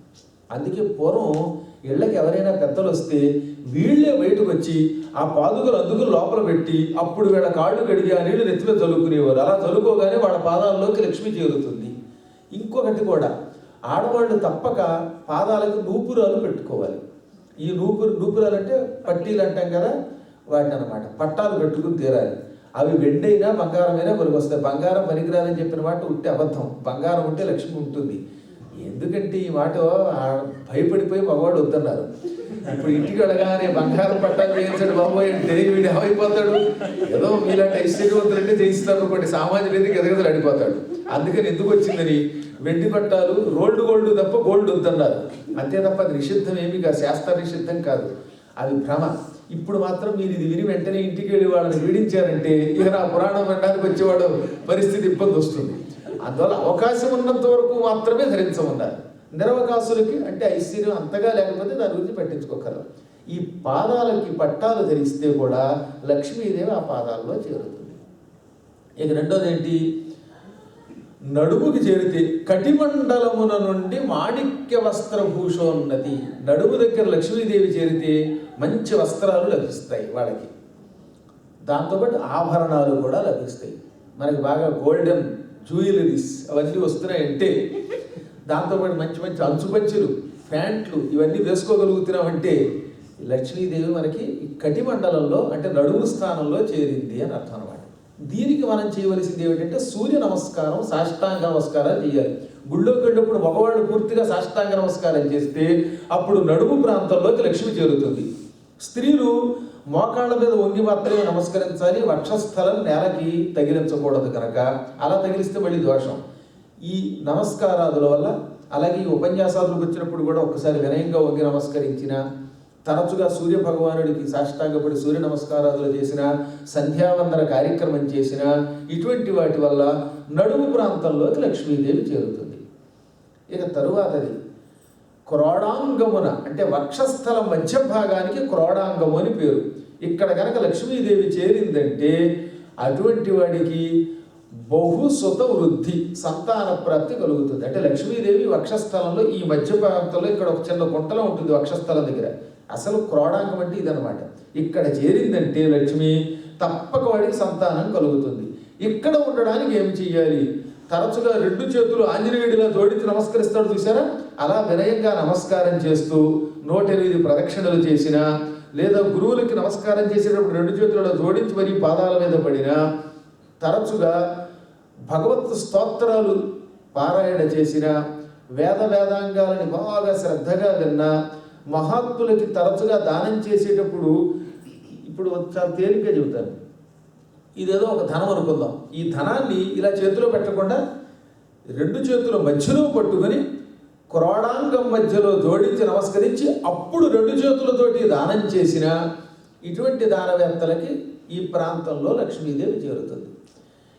అందుకే పూర్వం ఇళ్ళకి ఎవరైనా పెద్దలు వస్తే వీళ్ళే బయటకు వచ్చి ఆ పాదుకలు అందుకు లోపల పెట్టి అప్పుడు వీళ్ళ కాళ్ళు కడిగి ఆ నీళ్లు నెత్తిలో చల్లుకునేవారు. అలా చల్లుకోగానే వాళ్ళ పాదాల్లోకి లక్ష్మి చేరుతుంది. ఇంకొకటి కూడా, ఆడవాళ్ళు తప్పక పాదాలకు నూపురాలు పెట్టుకోవాలి. ఈ నూపురాలు అంటే పట్టీలు అంటాం కదా, వాటిని అనమాట పట్టాలు పెట్టుకుని తీరాలి. అవి వెండైనా బంగారమైనా మనకు వస్తాయి. బంగారం పనికిరాదని చెప్పిన మాట ఉంటే అబద్ధం. బంగారం ఉంటే లక్ష్మి ఉంటుంది. ఎందుకంటే ఈ మాట భయపడిపోయి మగవాడు వద్దన్నారు. ఇప్పుడు ఇంటికి వెళ్ళగానే బంగారం పట్టాలు చేయించాడు బాబోయ్ అంటే వీడు ఏమైపోతాడు, ఏదో మీలాంటి ఐశ్వర్యవంతులంటే చేయిస్తారు అనుకోండి, సామాన్యులు ఎందుకు ఎదగదలు అడిపోతాడు. అందుకని ఎందుకు వచ్చిందని వెండి పట్టాలు రోల్డ్ గోల్డ్ తప్ప గోల్డ్ వద్దన్నారు. అంతే తప్ప అది నిషిద్ధం ఏమి కాదు, శాస్త్ర నిషిద్ధం కాదు, అవి భ్రమ. ఇప్పుడు మాత్రం మీరు ఇది విని వెంటనే ఇంటికి వెళ్ళి వాళ్ళని వీడించారంటే ఇక నా పురాణం వినడానికి వచ్చేవాడు పరిస్థితి ఇబ్బంది వస్తుంది. అందువల్ల అవకాశం ఉన్నంత వరకు మాత్రమే ధరించమన్నారు. నిరవకాశులకి అంటే ఐశ్వర్యం అంతగా లేకపోతే దాని గురించి పట్టించుకోగలరు. ఈ పాదాలకి పట్టాలు ధరిస్తే కూడా లక్ష్మీదేవి ఆ పాదాల్లో చేరుతుంది. ఇక రెండోది ఏంటి, నడుముకి చేరితే కటిమండలమున నుండి మాణిక్య వస్త్రభూషోన్నతి. నడుము దగ్గర లక్ష్మీదేవి చేరితే మంచి వస్త్రాలు లభిస్తాయి వాళ్ళకి, దాంతోపాటు ఆభరణాలు కూడా లభిస్తాయి. మనకి బాగా గోల్డెన్ జ్యువెలరీస్ అవన్నీ వస్తున్నాయంటే, దాంతోపాటు మంచి మంచి అంచుపంచులు, ప్యాంట్లు ఇవన్నీ వేసుకోగలుగుతున్నామంటే లక్ష్మీదేవి మనకి ఈ కటిమండలంలో అంటే నడుము స్థానంలో చేరింది అని అర్థం అనమాట. దీనికి మనం చేయవలసింది ఏమిటంటే సూర్య నమస్కారం, సాష్టాంగ నమస్కారాలు చేయాలి. గుళ్ళోకి వెళ్ళినప్పుడు మగవాళ్ళు పూర్తిగా సాష్టాంగ నమస్కారం చేస్తే అప్పుడు నడుము ప్రాంతంలోకి లక్ష్మి చేరుతుంది. స్త్రీలు మోకాళ్ళ మీద వంగి మాత్రమే నమస్కరించాలి, వక్షస్థలం నేలకి తగిలించకూడదు కనుక. అలా తగిలిస్తే మళ్ళీ దోషం. ఈ నమస్కారాదుల వల్ల, అలాగే ఈ ఉపన్యాసాలకు వచ్చినప్పుడు కూడా ఒక్కసారి వినయంగా వంగి నమస్కరించిన, తరచుగా సూర్య భగవానుడికి సాష్టాంగపడి సూర్య నమస్కారాలు చేసిన, సంధ్యావందన కార్యక్రమం చేసిన, ఇటువంటి వాటి వల్ల నడుము ప్రాంతంలోకి లక్ష్మీదేవి చేరుతుంది. ఇక తరువాతది క్రోడాంగమున అంటే వక్షస్థలం మధ్య భాగానికి క్రోడాంగము అని పేరు. ఇక్కడ కనుక లక్ష్మీదేవి చేరిందంటే అటువంటి వాడికి బహుసుత వృద్ధి, సంతాన ప్రాప్తి కలుగుతుంది. అంటే లక్ష్మీదేవి వక్షస్థలంలో ఈ మధ్య ప్రాంతంలో ఇక్కడ ఒక చిన్న గుంటలో ఉంటుంది వక్షస్థలం దగ్గర. అసలు క్రోడాంగం అంటే ఇదనమాట. ఇక్కడ చేరిందంటే లక్ష్మి తప్పక వాడికి సంతానం కలుగుతుంది. ఇక్కడ ఉండడానికి ఏమి చెయ్యాలి, తరచుగా 2 చేతులు ఆంజనేయుడిలా జోడించి నమస్కరిస్తాడు చూసారా, అలా వినయంగా నమస్కారం చేస్తూ 108 ప్రదక్షిణలు చేసినా, లేదా గురువులకి నమస్కారం చేసేటప్పుడు 2 చేతులలో జోడించి మరీ పాదాల మీద పడినా, తరచుగా భగవత్ స్తోత్రాలు పారాయణ చేసిన, వేదాంగాలని బాగా శ్రద్ధగా విన్నా, మహాత్ములకి తరచుగా దానం చేసేటప్పుడు, ఇప్పుడు చాలా తేలిగ్గా చెబుతాను, ఇదేదో ఒక ధనం అనుకుందాం. ఈ ధనాన్ని ఇలా చేతిలో పెట్టకుండా 2 చేతుల మధ్యలో పట్టుకొని క్రోడాంగం మధ్యలో జోడించి నమస్కరించి అప్పుడు 2 చేతులతోటి దానం చేసిన ఇటువంటి దానవేత్తలకి ఈ ప్రాంతంలో లక్ష్మీదేవి చేరుతుంది.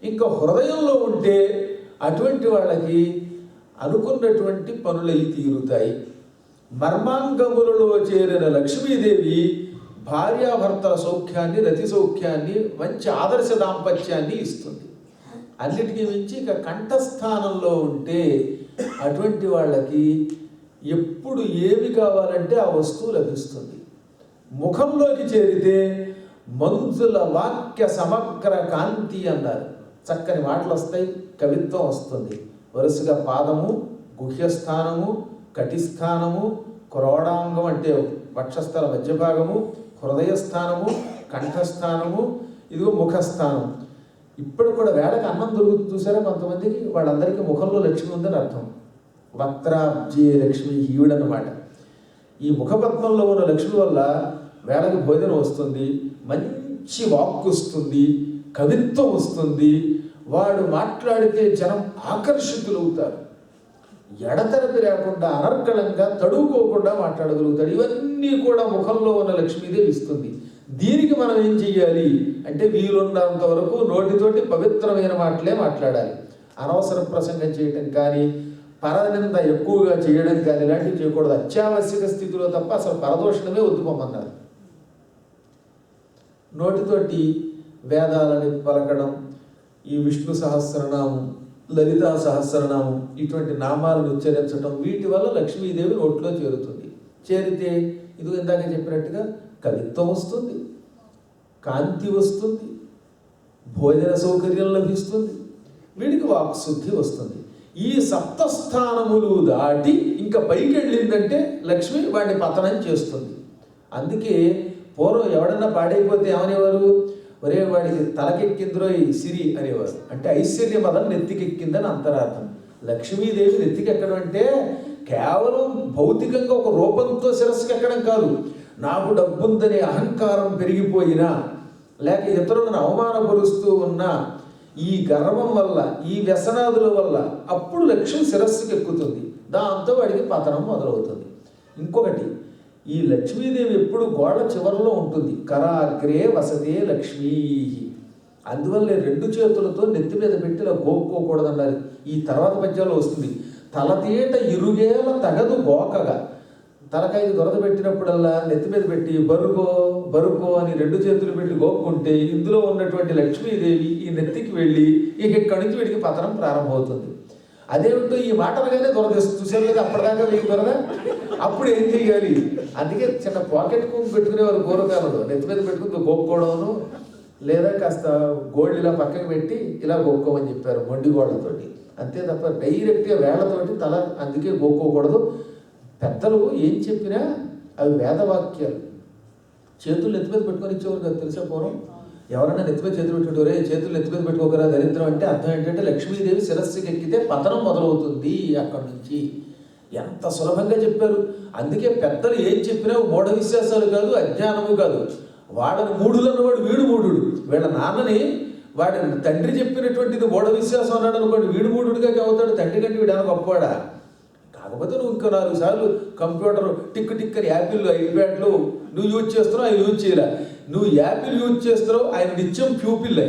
ఇంకా హృదయంలో ఉంటే అటువంటి వాళ్ళకి అనుకున్నటువంటి పనులవి తీరుతాయి. మర్మాంగములలో చేరిన లక్ష్మీదేవి భార్యాభర్తల సౌఖ్యాన్ని, రతి సౌఖ్యాన్ని, మంచి ఆదర్శ దాంపత్యాన్ని ఇస్తుంది. అన్నిటికీ మించి ఇక కంఠస్థానంలో ఉంటే అటువంటి వాళ్ళకి ఎప్పుడు ఏమి కావాలంటే ఆ వస్తువు లభిస్తుంది. ముఖంలోకి చేరితే మంజుల వాక్య సమగ్ర కాంతి అన్నారు. చక్కని మాటలు వస్తాయి, కవిత్వం వస్తుంది. వరుసగా పాదము, గుహ్యస్థానము, కటిస్థానము, క్రోడాంగం అంటే వక్షస్థల మధ్యభాగము, హృదయస్థానము, కంఠస్థానము, ఇదిగో ముఖస్థానం. ఇప్పుడు కూడా వేళకి అన్నం దొరుకుతుంది చూసారా కొంతమందికి, వాళ్ళందరికీ ముఖంలో లక్ష్మి ఉందని అర్థం. వక్త్రాబ్జే లక్ష్మి ఈవిడన్నమాట. ఈ ముఖపద్మంలో ఉన్న లక్ష్మి వల్ల వేళకి భోజనం వస్తుంది, మంచి వాక్కు వస్తుంది, కవిత్వం వస్తుంది. వాడు మాట్లాడితే జనం ఆకర్షితులవుతారు. ఎడతెరపి లేకుండా అనర్గళంగా తడువుకోకుండా మాట్లాడగలుగుతాడు. ఇవన్నీ కూడా ముఖంలో ఉన్న లక్ష్మీదేవి ఇస్తుంది. దీనికి మనం ఏం చెయ్యాలి అంటే వీలున్నంత వరకు నోటితోటి పవిత్రమైన మాటలే మాట్లాడాలి. అనవసర ప్రసంగం చేయటం కానీ, పరనింద ఎక్కువగా చేయడం కానీ ఇలాంటివి చేయకూడదు. అత్యావశ్యక స్థితిలో తప్ప అసలు పరదోషణమే వద్దుకోమన్నారు. నోటితోటి వేదాలని పలకడం, ఈ విష్ణు సహస్రనామం, లలితా సహస్రనామం, ఇటువంటి నామాలను ఉచ్చరించడం, వీటి వల్ల లక్ష్మీదేవి నోట్లో చేరుతుంది. చేరితే ఇది ఇందాక చెప్పినట్టుగా కవిత్వం వస్తుంది, కాంతి వస్తుంది, భోజన సౌకర్యం లభిస్తుంది, వీడికి వాక్శుద్ధి వస్తుంది. ఈ సప్తస్థానములు దాటి ఇంకా పైకి వెళ్ళిందంటే లక్ష్మి వాడిని పతనం చేస్తుంది. అందుకే పూర్వం ఎవడన్నా పాడైపోతే ఏమనేవారు, ఒరే వాడికి తలకెక్కిందిరో ఈ సిరి అనేవారు. అంటే ఐశ్వర్య పదం నెత్తికెక్కిందని అంతరార్థం. లక్ష్మీదేవి నెత్తికెక్కడం అంటే కేవలం భౌతికంగా ఒక రూపంతో శిరస్సుకి ఎక్కడం కాదు. నాకు డబ్బుందనే అహంకారం పెరిగిపోయినా, లేక ఇతరులను అవమానపరుస్తూ ఉన్న ఈ గర్వం వల్ల, ఈ వ్యసనాదుల వల్ల అప్పుడు లక్ష్మి శిరస్సుకి ఎక్కుతుంది. దాంతో వాడికి పతనం మొదలవుతుంది. ఇంకొకటి, ఈ లక్ష్మీదేవి ఎప్పుడు గోడ చివరిలో ఉంటుంది. కరాగ్రే వసతే లక్ష్మీ. అందువల్ల 2 చేతులతో నెత్తి మీద పెట్టి ఇలా గోక్కోకూడదన్నారు. ఈ తర్వాత పద్యాల్లో వస్తుంది. తలతీట ఇరుగేల తగదు గోకగా. తలకాయకి దొరద పెట్టినప్పుడల్లా నెత్తి మీద పెట్టి బరుకో బరుకో అని 2 చేతులు పెట్టి గోక్కుంటే ఇందులో ఉన్నటువంటి లక్ష్మీదేవి ఈ నెత్తికి వెళ్ళి ఇక ఇక్కడి నుంచి వీడికి పతనం ప్రారంభమవుతుంది. అదేమిటో ఈ మాట అనగానే దొరదేస్తుంది. చూసారు లేదా, అప్పటిదాకా వీడికి దొరద. అప్పుడు ఏం చెయ్యాలి? అందుకే చిన్న పాకెట్ కుంకు పెట్టుకునేవారు పూర్వకాలంలో. నెత్తి మీద పెట్టుకుని గోక్కోవడమును, లేదా కాస్త గోల్డ్ ఇలా పక్కకి పెట్టి ఇలా గోక్కోమని చెప్పారు మొండి గోళ్ళతోటి. అంతే తప్ప డైరెక్ట్గా వేళ్లతోటి తల అందుకే గోక్కోకూడదు. పెద్దలు ఏం చెప్పినా అవి వేదవాక్యాలు. చేతులు నెత్తి మీద పెట్టుకొని ఇచ్చేవారు కదా, తెలిసే పూర్వం. ఎవరైనా నెత్తి మీద చేతులు పెట్టుకుంటారే, చేతులు నెత్తి మీద పెట్టుకోకరా దరిద్రం అంటే అర్థం ఏంటంటే లక్ష్మీదేవి శిరస్సుకి ఎక్కితే పతనం మొదలవుతుంది అక్కడి నుంచి. ఎంత సులభంగా చెప్పారు. అందుకే పెద్దలు ఏం చెప్పినా మూఢ విశ్వాసాలు కాదు, అజ్ఞానము కాదు. వాడని మూఢులన్నవాడు వీడు మూఢుడు. వీళ్ళ నాన్నని వాడి తండ్రి చెప్పినటువంటిది మూఢ విశ్వాసం అన్నాడు అనుకోండి, వీడు మూఢుడిగా అవుతాడు. తండ్రి కంటే వీడని గొప్పవాడా? కాకపోతే నువ్వు ఇంకో 4 సార్లు కంప్యూటర్ టిక్ టిక్ అని యాపిల్ ఐప్యాడ్లు నువ్వు యూజ్ చేస్తున్నావు, ఆయన యూజ్ చేయలే. నువ్వు యాపిల్ యూజ్ చేస్తున్నావు, ఆయన నిత్యం ప్యూపిల్.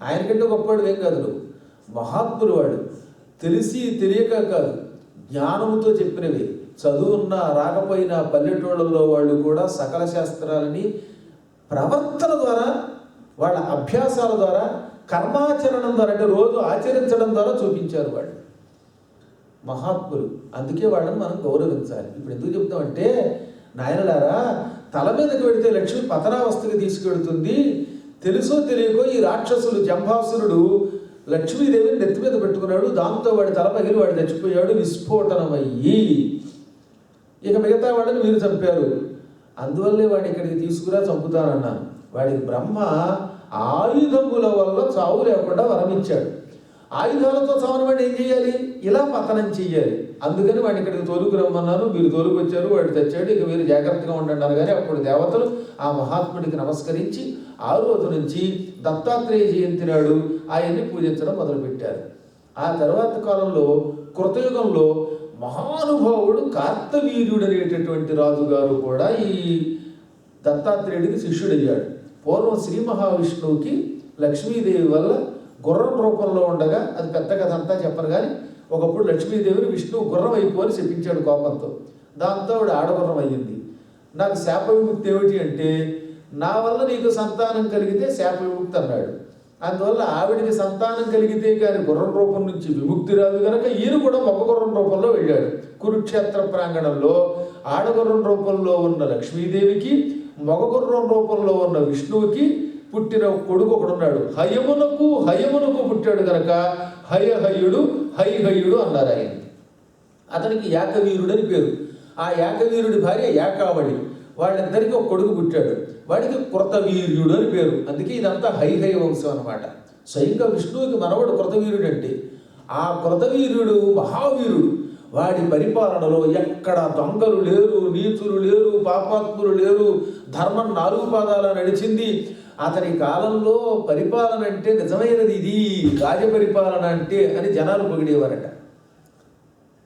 ఆయనకంటే గొప్పవాడు ఏం కాదు. నువ్వు మహాత్ముడు. వాడు తెలిసి తెలియక కాదు, జ్ఞానముతో చెప్పినవి. చదువున్నా రాకపోయినా పల్లెటూళ్ళల్లో వాళ్ళు కూడా సకల శాస్త్రాలని ప్రవర్తన ద్వారా, వాళ్ళ అభ్యాసాల ద్వారా, కర్మాచరణం ద్వారా, అంటే రోజు ఆచరించడం ద్వారా చూపించారు వాళ్ళు మహాత్ములు. అందుకే వాళ్ళని మనం గౌరవించాలి. ఇప్పుడు ఎందుకు చెప్తామంటే, నాయనలారా, తల మీదకి పెడితే లక్ష్మి పతనావస్థకి తీసుకెడుతుంది. తెలుసో తెలియకో ఈ రాక్షసులు, జంభాసురుడు లక్ష్మీదేవిని నెత్తి మీద పెట్టుకున్నాడు. దాంతో వాడి తల పగిలి వాడు చచ్చిపోయాడు, విస్ఫోటనమయ్యి. ఇక మిగతా వాళ్ళని మీరు చంపారు. అందువల్లే వాడిని ఇక్కడికి తీసుకురా, చంపుతానన్నాను. వాడికి బ్రహ్మ ఆయుధముల వల్ల చావు లేకుండా వరమిచ్చాడు. ఆయుధాలతో చావుని వాడు ఏం చేయాలి? ఇలా పతనం చెయ్యాలి. అందుకని వాడిని ఇక్కడికి తోలుకురమ్మన్నాను. మీరు తోలుకొచ్చారు, వాడు తెచ్చాడు. ఇక మీరు జాగ్రత్తగా ఉండండి అనగానే అప్పుడు దేవతలు ఆ మహాత్ముడికి నమస్కరించి ఆ రోజు నుంచి దత్తాత్రేయ జయంతి నాడు ఆయన్ని పూజించడం మొదలుపెట్టారు. ఆ తర్వాత కాలంలో కృతయుగంలో మహానుభావుడు కార్తవీర్యుడు అనేటటువంటి రాజుగారు కూడా ఈ దత్తాత్రేయుడికి శిష్యుడయ్యాడు. పూర్వం శ్రీ మహావిష్ణువుకి లక్ష్మీదేవి వల్ల గుర్రం రూపంలో ఉండగా, అది పెద్ద కథ అంతా చెప్పను కానీ, ఒకప్పుడు లక్ష్మీదేవిని విష్ణువు గుర్రం అయిపోని చెప్పించాడు కోపంతో. దాంతో ఆవిడ ఆడగుర్రం అయ్యింది. నాకు శాప విముక్తి ఏమిటి అంటే, నా వల్ల నీకు సంతానం కలిగితే శాప విముక్తి అన్నాడు. అందువల్ల ఆవిడికి సంతానం కలిగితే కానీ గుర్రం రూపం నుంచి విముక్తి రాదు కనుక ఈయన కూడా మగ గుర్రం రూపంలో వెళ్ళాడు. కురుక్షేత్ర ప్రాంగణంలో ఆడగుర్రం రూపంలో ఉన్న లక్ష్మీదేవికి, మగ గుర్రం రూపంలో ఉన్న విష్ణువుకి పుట్టిన కొడుకు ఒకడున్నాడు. హయమునకు పుట్టాడు కనుక హయహయుడు హైహయుడు అన్నారు ఆయన. అతనికి ఏకవీరుడు అని పేరు. ఆ ఏకవీరుడి భార్య ఏకావళి. వాళ్ళిద్దరికీ ఒక కొడుకు పుట్టాడు. వాడికి కృతవీర్యుడు అని పేరు. అందుకే ఇదంతా హైహయ వంశం అనమాట. స్వయంగా విష్ణువుకి మనవడు కృతవీర్యుడు అంటే. ఆ కృతవీర్యుడు మహావీరుడు. వాడి పరిపాలనలో ఎక్కడ దొంగలు లేరు, నీచులు లేరు, పాపాత్ములు లేరు. ధర్మం 4 పాదాల నడిచింది. అతని కాలంలో పరిపాలన అంటే నిజమైనది ఇది, రాజపరిపాలన అంటే అని జనాలు పొగిడేవారట.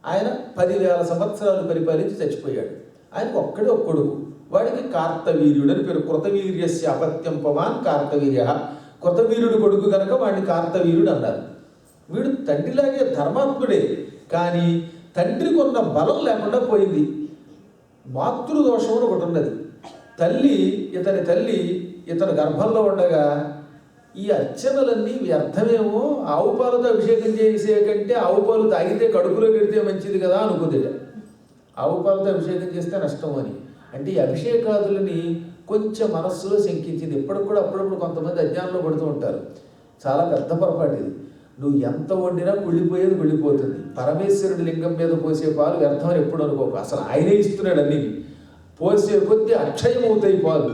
ఆయన 10,000 సంవత్సరాలు పరిపాలించి చచ్చిపోయాడు. ఆయనకు ఒక్కడే ఒక కొడుకు. వాడికి కార్తవీర్యుడు అని పేరు. కృతవీర్యస్య అపత్యం పవాన్ కార్తవీర్య. కృతవీర్యుడు కొడుకు కనుక వాడిని కార్తవీర్యుడు అన్నారు. వీడు తండ్రిలాగే ధర్మాత్ముడే, కానీ తండ్రికి ఉన్న బలం లేకుండా పోయింది. మాతృదోషం అని ఒకటి ఉన్నది. ఇతని తల్లి ఇతని గర్భంలో ఉండగా ఈ అర్చనలన్నీ వ్యర్థమేమో, ఆవు పాలతో అభిషేకం చేసే కంటే ఆవు పాలు తాగితే కడుపులో పెడితే మంచిది కదా అనుకుంది. ఆవు పాలతో అభిషేకం చేస్తే నష్టం అని. అంటే ఈ అభిషేకాదులని కొంచెం మనస్సులో శంకించింది. ఇప్పటికి కూడా అప్పుడప్పుడు కొంతమంది అజ్ఞానంలో పడుతూ ఉంటారు. చాలా పెద్ద పొరపాటు ఇది. నువ్వు ఎంత వండినా కుళ్ళిపోయేది కుళ్ళిపోతుంది. పరమేశ్వరుడి లింగం మీద పోసే పాలు వ్యర్థమని ఎప్పుడు అనుకోకు. అసలు ఆయనే ఇస్తున్నాడు అన్నీ. పోసే కొద్దీ అక్షయమవుతాయి పాలు.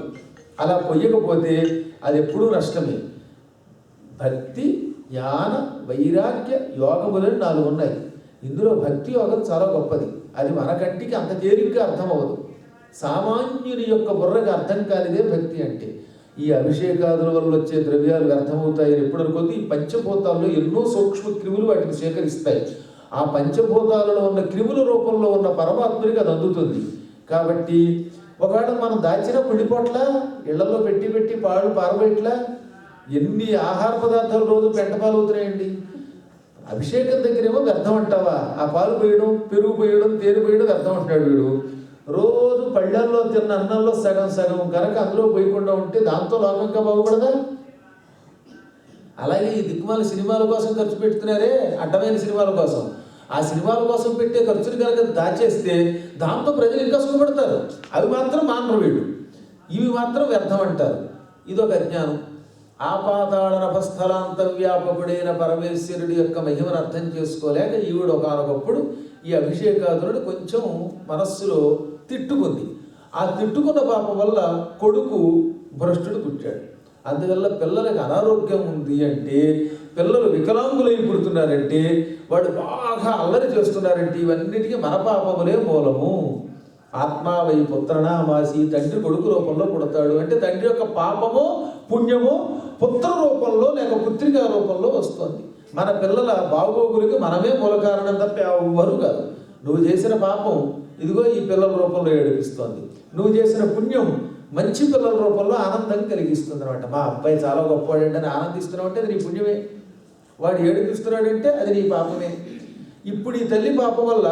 అలా పొయ్యకపోతే అది ఎప్పుడూ నష్టమే. భక్తి, జ్ఞాన, వైరాగ్య యోగములని 4 ఉన్నాయి. ఇందులో భక్తి యోగం చాలా గొప్పది. అది మన కంటికి అంత తేలిగ్గా అర్థం అవ్వదు. సామాన్యుని యొక్క బుర్రకు అర్థం కానిదే భక్తి అంటే. ఈ అభిషేకాదుల వల్ల వచ్చే ద్రవ్యాలు వ్యర్థమవుతాయని ఎప్పుడు అనుకోద్ది. ఈ పంచభూతాల్లో ఎన్నో సూక్ష్మ క్రిములు వాటిని సేకరిస్తాయి. ఆ పంచభూతాలలో ఉన్న క్రిముల రూపంలో ఉన్న పరమాత్ముడికి అది అందుతుంది. కాబట్టి ఒకవేళ మనం దాచిన పుండిపోట్ల ఇళ్లలో పెట్టి పాలు పారబెట్లా ఎన్ని ఆహార పదార్థాలు రోజు పెంటపాలు అవుతున్నాయండి. అభిషేకం దగ్గరేమో వ్యర్థం అంటావా? ఆ పాలు పోయడం, పెరుగు పోయడం, తేనె పోయడం వ్యర్థం అంటాడు వీడు. రోజు పళ్ళల్లో తిన్న అన్నంలో సగం కనుక అందులో పోయకుండా ఉంటే దాంతో లోకంగా బాగుపడదా? అలాగే ఈ దిక్కుమాల సినిమాల కోసం ఖర్చు పెడుతున్నారే, అడ్డమైన సినిమాల కోసం. ఆ సినిమాల కోసం పెట్టే ఖర్చులు కనుక దాచేస్తే దాంతో ప్రజలు ఇంకా సుఖపడతారు. అవి మాత్రం మానరు వీళ్ళు. ఇవి మాత్రం వ్యర్థం అంటారు. ఇదొక అజ్ఞానం. ఆపాతాళ నభస్థలాంత వ్యాపకుడైన పరమేశ్వరుడి యొక్క మహిమను అర్థం చేసుకోలేక ఈవిడ ఒకనొకప్పుడు ఈ అభిషేకాదులను కొంచెం మనస్సులో తిట్టుకుంది. ఆ తిట్టుకున్న పాపం వల్ల కొడుకు భ్రష్టుడు పుట్టాడు. అందువల్ల పిల్లలకు అనారోగ్యం ఉంది అంటే, పిల్లలు వికలాంగులై పుడుతున్నారంటే, వాడు బాగా అల్లరి చేస్తున్నారంటే, ఇవన్నిటికీ మన పాపములే మూలము. ఆత్మావై పుత్రనామాసి, తండ్రి కొడుకు రూపంలో పుడతాడు అంటే తండ్రి యొక్క పాపమో పుణ్యమో పుత్ర రూపంలో లేక పుత్రికా రూపంలో వస్తుంది. మన పిల్లల బాగోగులకి మనమే మూల కారణం తప్ప ఎవ్వరూ కాదు. నువ్వు చేసిన పాపం ఇదిగో ఈ పిల్లల రూపంలో ఏడిపిస్తోంది. నువ్వు చేసిన పుణ్యం మంచి పిల్లల రూపంలో ఆనందం కలిగిస్తుంది అనమాట. మా అబ్బాయి చాలా గొప్పవాడంటే అని ఆనందిస్తున్నావు అంటే అది నీ పుణ్యమే. వాడు ఏడిపిస్తున్నాడంటే అది నీ పాపమే. ఇప్పుడు ఈ తల్లి పాపం వల్ల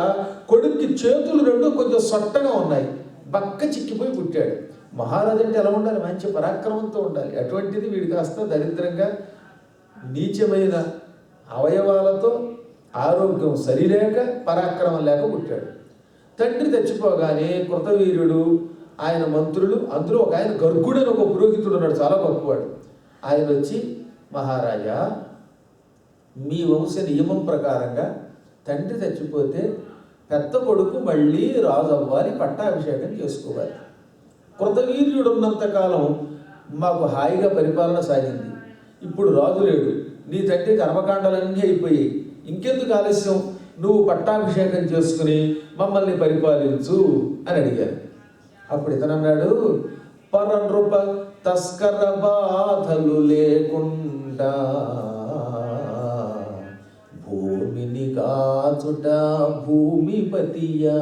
కొడుక్కి చేతులు 2 కొంచెం సొట్టగా ఉన్నాయి. బక్క చిక్కిపోయి పుట్టాడు. మహారాజు అంటే ఎలా ఉండాలి? మంచి పరాక్రమంతో ఉండాలి. అటువంటిది వీడి కాస్త దరిద్రంగా నీచమైన అవయవాలతో, ఆరోగ్యం సరిలేక, పరాక్రమం లేక పుట్టాడు. తండ్రి తెచ్చిపోగానే కృతవీర్యుడు, ఆయన మంత్రులు, అందులో ఒక ఆయన గర్గుడు అని ఒక పురోహితుడు ఉన్నాడు, చాలా గొప్పవాడు. ఆయన వచ్చి, మహారాజా, మీ వంశ నియమం ప్రకారంగా తండ్రి చచ్చిపోతే పెద్ద కొడుకు మళ్ళీ రాజు అవ్వాలి, పట్టాభిషేకం చేసుకోవాలి. కృతవీర్యుడు ఉన్నంతకాలం మాకు హాయిగా పరిపాలన సాగింది. ఇప్పుడు రాజు లేడు, నీ తండ్రి కర్మకాండాలన్నీ అయిపోయాయి, ఇంకెందుకు ఆలస్యం, నువ్వు పట్టాభిషేకం చేసుకుని మమ్మల్ని పరిపాలించు అని అడిగారు. అప్పుడు ఇతనన్నాడు, పరనృప తస్కర బాధలు లేకుండా భూమిని కాచుట భూమిపతియా.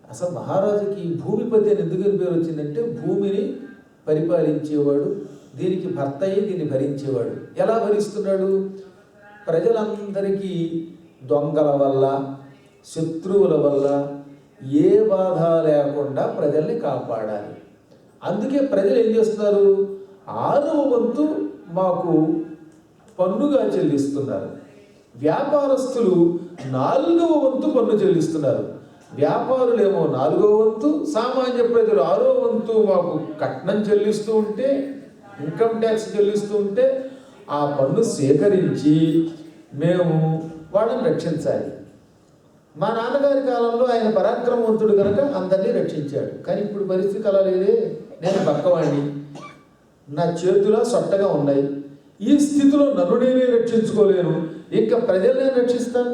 అసలు మహారాజుకి భూమిపతి అని ఎందుకు పేరు వచ్చిందంటే భూమిని పరిపాలించేవాడు, దీనికి భర్త అయ్యి దీన్ని భరించేవాడు. ఎలా భరిస్తున్నాడు? ప్రజలందరికీ దొంగల వల్ల, శత్రువుల వల్ల ఏ బాధ లేకుండా ప్రజల్ని కాపాడాలి. అందుకే ప్రజలు ఏం చేస్తున్నారు? 6వ వంతు మాకు పన్నుగా చెల్లిస్తున్నారు. వ్యాపారస్తులు 4వ వంతు పన్ను చెల్లిస్తున్నారు. వ్యాపారులేమో 4వ వంతు, సామాన్య ప్రజలు 6వ వంతు మాకు కట్నం చెల్లిస్తూ ఉంటే, ఇన్కమ్ ట్యాక్స్ చెల్లిస్తూ ఉంటే ఆ పన్ను సేకరించి మేము వాళ్ళని రక్షించాలి. మా నాన్నగారి కాలంలో ఆయన పరాక్రమవంతుడు కనుక అందరినీ రక్షించాడు. కానీ ఇప్పుడు పరిస్థితి అలా లేదే. నేను పక్కవాడిని, నా చేతుల సొట్టగా ఉన్నాయి. ఈ స్థితిలో నన్ను నేనే రక్షించుకోలేను, ఇంకా ప్రజల్ని రక్షిస్తాను.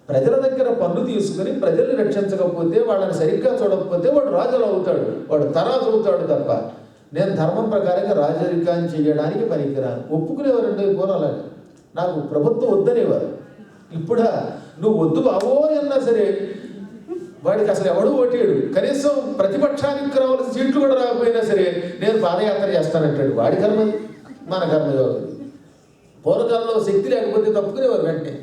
ప్రజల దగ్గర పన్ను తీసుకుని ప్రజల్ని రక్షించకపోతే, వాళ్ళని సరిగ్గా చూడకపోతే వాడు రాజులు అవుతాడు, వాడు తరాజు అవుతాడు తప్ప నేను ధర్మం ప్రకారంగా రాజరికాన్ని చేయడానికి పనికిరాను. ఒప్పుకునేవారండి పూర్వం అలాగే. నాకు ప్రభుత్వం వద్దనేవారు. ఇప్పుడా నువ్వు వద్దు బావో అన్నా సరే వాడికి అసలు ఎవడు ఓటేడు. కనీసం ప్రతిపక్షానికి రావాల్సిన సీట్లు కూడా రాకపోయినా సరే నేను పాదయాత్ర చేస్తానంటాడు. వాడి కర్మ, మన కర్మయోగం. పూర్వకాలంలో శక్తి లేకపోతే తప్పుకునేవారు వెంటనే.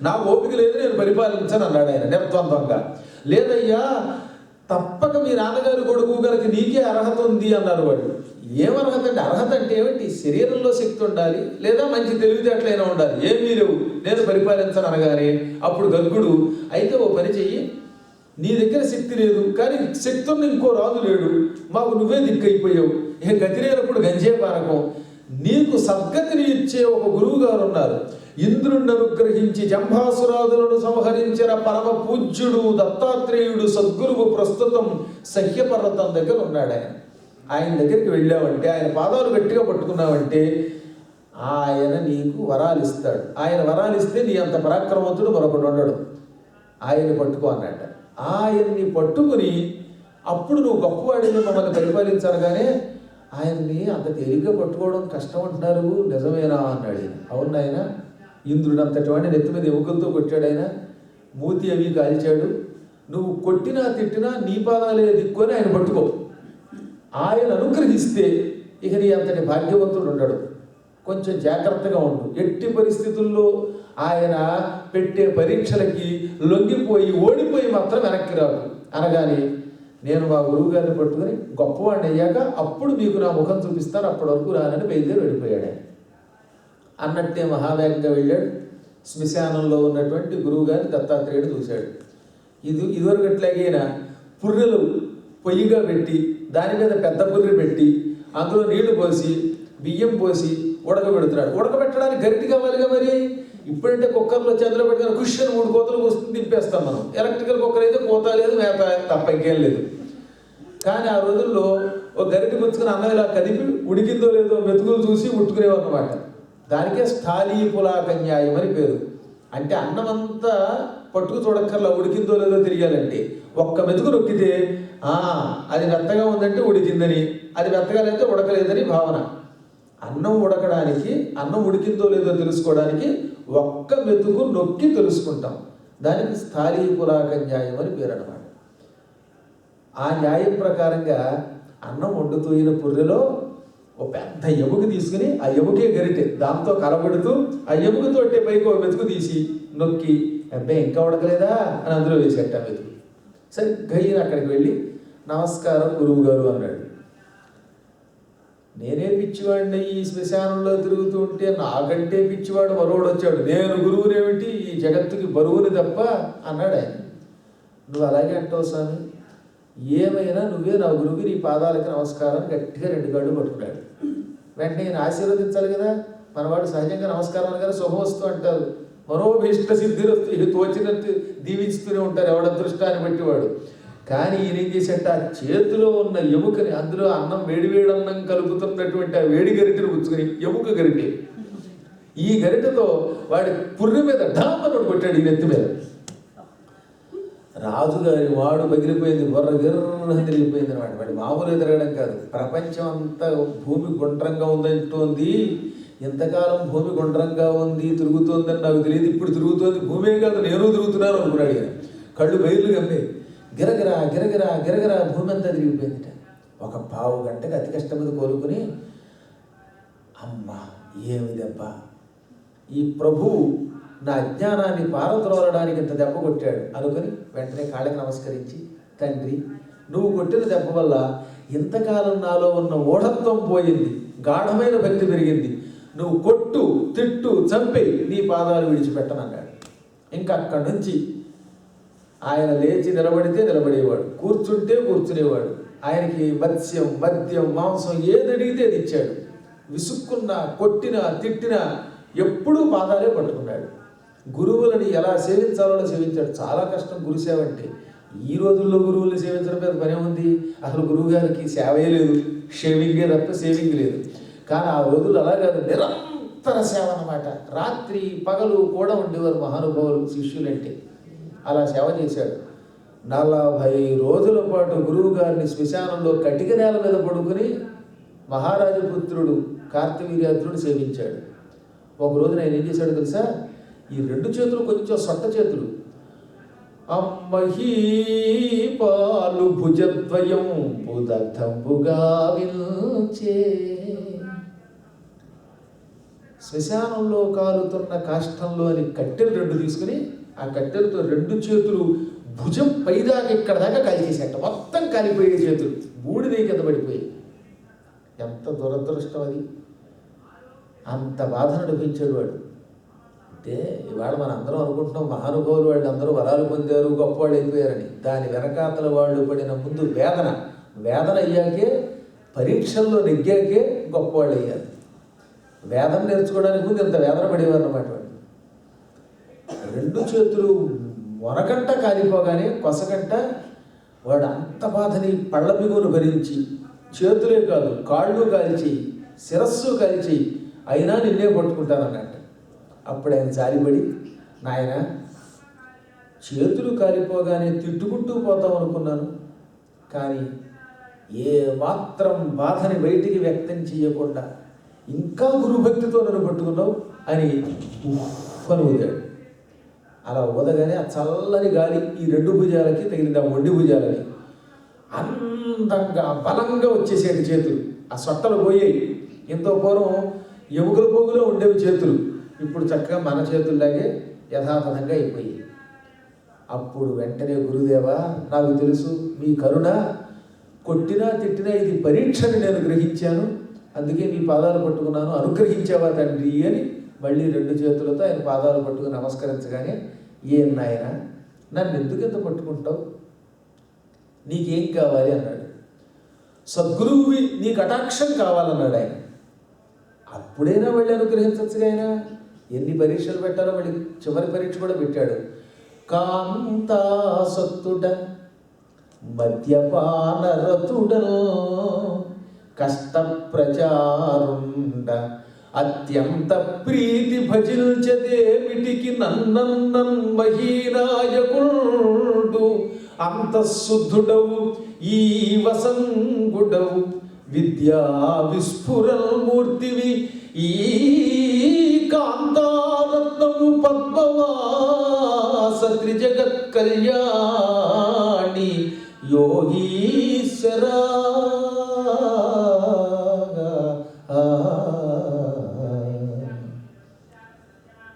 నా ఓపిక లేదు, నేను పరిపాలించను అన్నాడు ఆయన నిర్ద్వంద్వంగా. లేదయ్యా, తప్పక మీ నాన్నగారి కొడుకు గారికి నీకే అర్హత ఉంది అన్నారు వాడు. ఏమర్హత అంటే? అర్హత అంటే ఏమిటి? శరీరంలో శక్తి ఉండాలి, లేదా మంచి తెలివితేటలైనా ఉండాలి. ఏమీ లేవు, నేను పరిపాలించను అనగానే అప్పుడు గర్గుడు, అయితే ఓ పని చెయ్యి, నీ దగ్గర శక్తి లేదు కానీ శక్తి ఉన్న ఇంకో రాజు లేడు, మాకు నువ్వే దిక్కైపోయావు, ఏ గతి లేనప్పుడు గంజే పానకం, నీకు సద్గతిని ఇచ్చే ఒక గురువు గారు ఉన్నారు. ఇంద్రుణ్ణి అనుగ్రహించి జంభాసురాదులను సంహరించిన పరమ పూజ్యుడు దత్తాత్రేయుడు సద్గురువు ప్రస్తుతం సహ్యపర్వతం దగ్గర ఉన్నాడు. ఆయన దగ్గరికి వెళ్ళావంటే, ఆయన పాదాలు గట్టిగా పట్టుకున్నావంటే ఆయన నీకు వరాలు ఇస్తాడు. ఆయన వరాలు ఇస్తే నీ అంత పరాక్రమవంతుడు మరొకడు ఉండడు. ఆయన్ని పట్టుకో అన్నట్ట. ఆయన్ని పట్టుకుని అప్పుడు నువ్వు గొప్పవాడిని మమ్మల్ని పరిపాలించగానే ఆయన్ని అంత తేలిగ్గా పట్టుకోవడం కష్టం అంటున్నారు, నిజమేనా అన్నాడు. అవును ఆయన, ఇంద్రుడు అంతటి వాడిని నెత్తి మీద ఎముకలతో కొట్టాడు, ఆయన మూతి అవి కాల్చాడు. నువ్వు కొట్టినా తిట్టినా నీ పాదాలే దిక్కుని ఆయన పట్టుకో. ఆయన అనుగ్రహిస్తే ఇక నీ అంతటి భాగ్యవంతుడు ఉండడు. కొంచెం జాగ్రత్తగా ఉండు. ఎట్టి పరిస్థితుల్లో ఆయన పెట్టే పరీక్షలకి లొంగిపోయి ఓడిపోయి మాత్రం వెనక్కి రాదు అనగానే, నేను మా గురువు గారిని పట్టుకుని గొప్పవాడిని అయ్యాక అప్పుడు మీకు నా ముఖం చూపిస్తాను, అప్పటి వరకు రానని బయలుదేరి వెళ్ళిపోయాడు. అన్నట్టే మహావేగంగా వెళ్ళాడు. శ్మశానంలో ఉన్నటువంటి గురువు గారిని దత్తాత్రేయుడు చూశాడు. ఇదివరకు ఎట్లాగైనా పుర్రెలు పొయ్యిగా పెట్టి దాని మీద పెద్ద పుర్రె పెట్టి అందులో నీళ్లు పోసి బియ్యం పోసి ఉడకబెడుతున్నాడు. ఉడకబెట్టడానికి గరిటి కావాలిగా మరి. ఇప్పుడంటే కుక్కర్లో చేతిలో పెడితే కుషన్ 3 కోతలు వస్తుంది, దింపేస్తాం మనం. ఎలక్ట్రికల్ కుక్కర్ అయితే కోత లేదు, మేత తప్ప ఇంకేం లేదు. కానీ ఆ రోజుల్లో ఒక గరిటి పుచ్చుకుని అన్నం ఇలా కదిపి ఉడికిందో లేదో మెతుకులు చూసి ఉట్టుకునేవారు అన్నమాట. దానికే స్థాళీపులాకన్యాయం అని పేరు. అంటే అన్నమంతా పట్టుకు చూడక్కర్లా, ఉడికిందో లేదో తెలియాలంటే ఒక్క మెతుకు నొక్కితే అది మెత్తగా ఉందంటే ఉడికిందని, అది మెత్తగా లేకపోతే ఉడకలేదని భావన. అన్నం ఉడకడానికి, అన్నం ఉడికిందో లేదో తెలుసుకోవడానికి ఒక్క మెతుకు నొక్కి తెలుసుకుంటాం. దానికి స్థాళీపులాకన్యాయం అని పేరు అన్నమాట. ఆ న్యాయం ప్రకారంగా అన్నం వండుతూయిన పుర్రెలో ఒక పెద్ద ఎముక తీసుకుని ఆ ఎముకే గరిటె దాంతో కలబడుతూ ఆ ఎముకతోటే పైకి ఒక మెతుకు తీసి నొక్కి, అబ్బాయి ఇంకా ఉడకలేదా అని అందులో వేసేట మెతుకు. సరే గయ్యని అక్కడికి వెళ్ళి నమస్కారం గురువు గారు అన్నాడు. నేనే పిచ్చివాడిని, ఈ శ్మశానంలో తిరుగుతూ ఉంటే నాకంటే పిచ్చివాడు మరోడు వచ్చాడు, నేను గురువునేమిటి, ఈ జగత్తుకి బరువుని తప్ప అన్నాడు ఆయన. నువ్వు అలాగే అంటావు స్వామి, ఏమైనా నువ్వే నా గురువు, నీ పాదాలకి నమస్కారం గట్టిగా 2 కాళ్ళు పట్టుకున్నాడు. వెంటనే నేను ఆశీర్వదించాలి కదా, మనవాడు సహజంగా నమస్కారం అనగానే శుభవస్తు అంటారు. మనోభీష్ట సిద్ధిరస్తు, ఇక తోచినట్టు దీవిస్తూనే ఉంటారు ఎవడ దృష్టాన్ని బట్టి వాడు. కానీ ఈయన ఏం చేసేట, చేతిలో ఉన్న ఎముకని, అందులో అన్నం వేడివేడి అన్నం కలుపుతున్నటువంటి ఆ వేడి గరిటెను పుచ్చుకొని, ఎముక గరిటె, ఈ గరిటెతో వాడి పుర్రె మీద ఢామను కొట్టాడు, ఈ నెత్తి మీద. రాజుగారి వాడు పగిలిపోయింది, బొర్ర గిర్ర తిరిగిపోయింది అనమాట. వాడి మామూలు తిరగడం కాదు, ప్రపంచం అంతా భూమి గుండ్రంగా ఉందంటోంది, ఇంతకాలం భూమి గుండ్రంగా ఉంది తిరుగుతోందని నాకు తెలియదు, ఇప్పుడు తిరుగుతోంది, భూమే కాదు నేను తిరుగుతున్నాను అనుకున్నాడు ఆయన. కళ్ళు బయలు గమ్మే గిరగిరా గిరగిరా గిరగిరా భూమి అంతా తిరిగిపోయిందిట. ఒక పావు గంటకి అతి కష్టం మీద కోలుకుని అమ్మ ఏమి దెబ్బ, ఈ ప్రభువు నా అజ్ఞానాన్ని పారద్రోలడానికి ఇంత దెబ్బ కొట్టాడు అనుకుని వెంటనే కాళ్ళకి నమస్కరించి, తండ్రి నువ్వు కొట్టిన దెబ్బ వల్ల ఇంతకాలం నాలో ఉన్న ఓఢత్వం పోయింది, గాఢమైన భక్తి పెరిగింది, నువ్వు కొట్టు తిట్టు చంపి నీ పాదాలు విడిచిపెట్టనన్నాడు. ఇంకా అక్కడి నుంచి ఆయన లేచి నిలబడితే నిలబడేవాడు, కూర్చుంటే కూర్చునేవాడు. ఆయనకి మత్స్యం మద్యం మాంసం ఏది అడిగితే అది ఇచ్చాడు. విసుక్కున్నా కొట్టినా తిట్టినా ఎప్పుడూ పాదాలే పట్టుకున్నాడు. గురువులని ఎలా సేవించాలో సేవించాడు. చాలా కష్టం గురుసేవ అంటే. ఈ రోజుల్లో గురువుల్ని సేవించడం మీద పనే ఉంది. అసలు గురువు గారికి సేవే లేదు, షేవింగే తప్ప సేవింగ్ లేదు. కానీ ఆ రోజులు అలా కాదు, నిరంతర సేవ అన్నమాట. రాత్రి పగలు కూడా ఉండేవారు మహానుభావులు శిష్యులంటే. అలా సేవ చేశాడు. 40 రోజుల పాటు గురువు గారిని శ్మశానంలో కటిక నేల మీద పడుకుని మహారాజపుత్రుడు కార్తవీర్యార్జునుడు సేవించాడు. ఒక రోజున ఆయన ఏం చేశాడు తెలుసా? ఈ 2 చేతులు కొంచెం సొట్ట చేతులు, అమ్మహీపాలు భుజద్వయం పుదర్థంబుగా విల్చే. శ్మశానంలో కాలుతున్న కాష్టంలోని కట్టెలు 2 తీసుకుని ఆ కట్టెలతో 2 చేతులు భుజం పైదాకా ఇక్కడ దాకా కాల్చేసేట. మొత్తం కాలిపోయే చేతులు బూడిద కింద పడిపోయి. ఎంత దురదృష్టం అది! అంత బాధను అనిపించాడు వాడు. అంటే ఇవాళ మన అందరం అనుకుంటున్నాం మహానుభావులు వాళ్ళు అందరూ వరాలు పొందారు, గొప్పవాళ్ళు అయిపోయారని. దాని వెనకాతల వాళ్ళు పడిన ముందు వేదన అయ్యాకే, పరీక్షల్లో నెగ్గాకే గొప్పవాళ్ళు అయ్యారు. వేదన నేర్చుకోవడానికి ముందు ఇంత వేదన పడేవారు అన్నమాట వాడు. 2 చేతులు మొనకంట కాలిపోగానే కొసకంట వాడు అంత బాధని పళ్ళ బిగును భరించి, చేతులే కాదు కాళ్ళు కాల్చి శిరస్సు కాల్చి అయినా నిన్నే పట్టుకుంటానన్నట్టు. అప్పుడు ఆయన జాలిపడి, నాయన చేతులు కాలిపోగానే తిట్టుకుంటూ పోతాం అనుకున్నాను, కానీ ఏ మాత్రం బాధని బయటికి వ్యక్తం చేయకుండా ఇంకా గురుభక్తితో నన్ను పట్టుకున్నావు అని ఉఫ్ఫను ఊదాడు. అలా ఊదగానే ఆ చల్లని గాలి ఈ 2 భుజాలకి తగిలింది, ఆ మొండి భుజాలకి. అందంగా బలంగా వచ్చేసేటి చేతులు. ఆ సొట్టలు పోయాయి. ఎంతో పూర్వం ఎముకల పోగులో ఉండేవి చేతులు, ఇప్పుడు చక్కగా మన చేతుల్లాగే యథాతథంగా అయిపోయాయి. అప్పుడు వెంటనే గురుదేవా, నాకు తెలుసు మీ కరుణ, కొట్టినా తిట్టినా ఇది పరీక్షని నేను గ్రహించాను, అందుకే మీ పాదాలు పట్టుకున్నాను, అనుగ్రహించావా తండ్రి అని మళ్ళీ 2 చేతులతో ఆయన పాదాలు పట్టుకుని నమస్కరించగానే, ఏం నాయన నన్ను ఎందుకు ఎంత పట్టుకుంటావు, నీకేం కావాలి అన్నాడు. సద్గురువువి నీ కటాక్షం కావాలన్నాడు ఆయన. అప్పుడైనా మళ్ళీ అనుగ్రహించచ్చుగా ఆయన. ఎన్ని పరీక్షలు పెట్టారో మళ్ళీ చివరి పరీక్ష కూడా పెట్టాడు. కాంతాసత్తుడ మద్యపానరతుడ కష్ట ప్రచారుండ అత్యంత ప్రీతి భజించదేమిటికి నన్నన్నన్ మహీనాయకుడు అంతఃశుద్ధుడవు ఈ వసంగుడవు విద్యా విస్ఫురన్మూర్తివి ఈ కాంతారత్నము పద్మవాస త్రిజగత్ కళ్యాణి యోగీశ్వరా.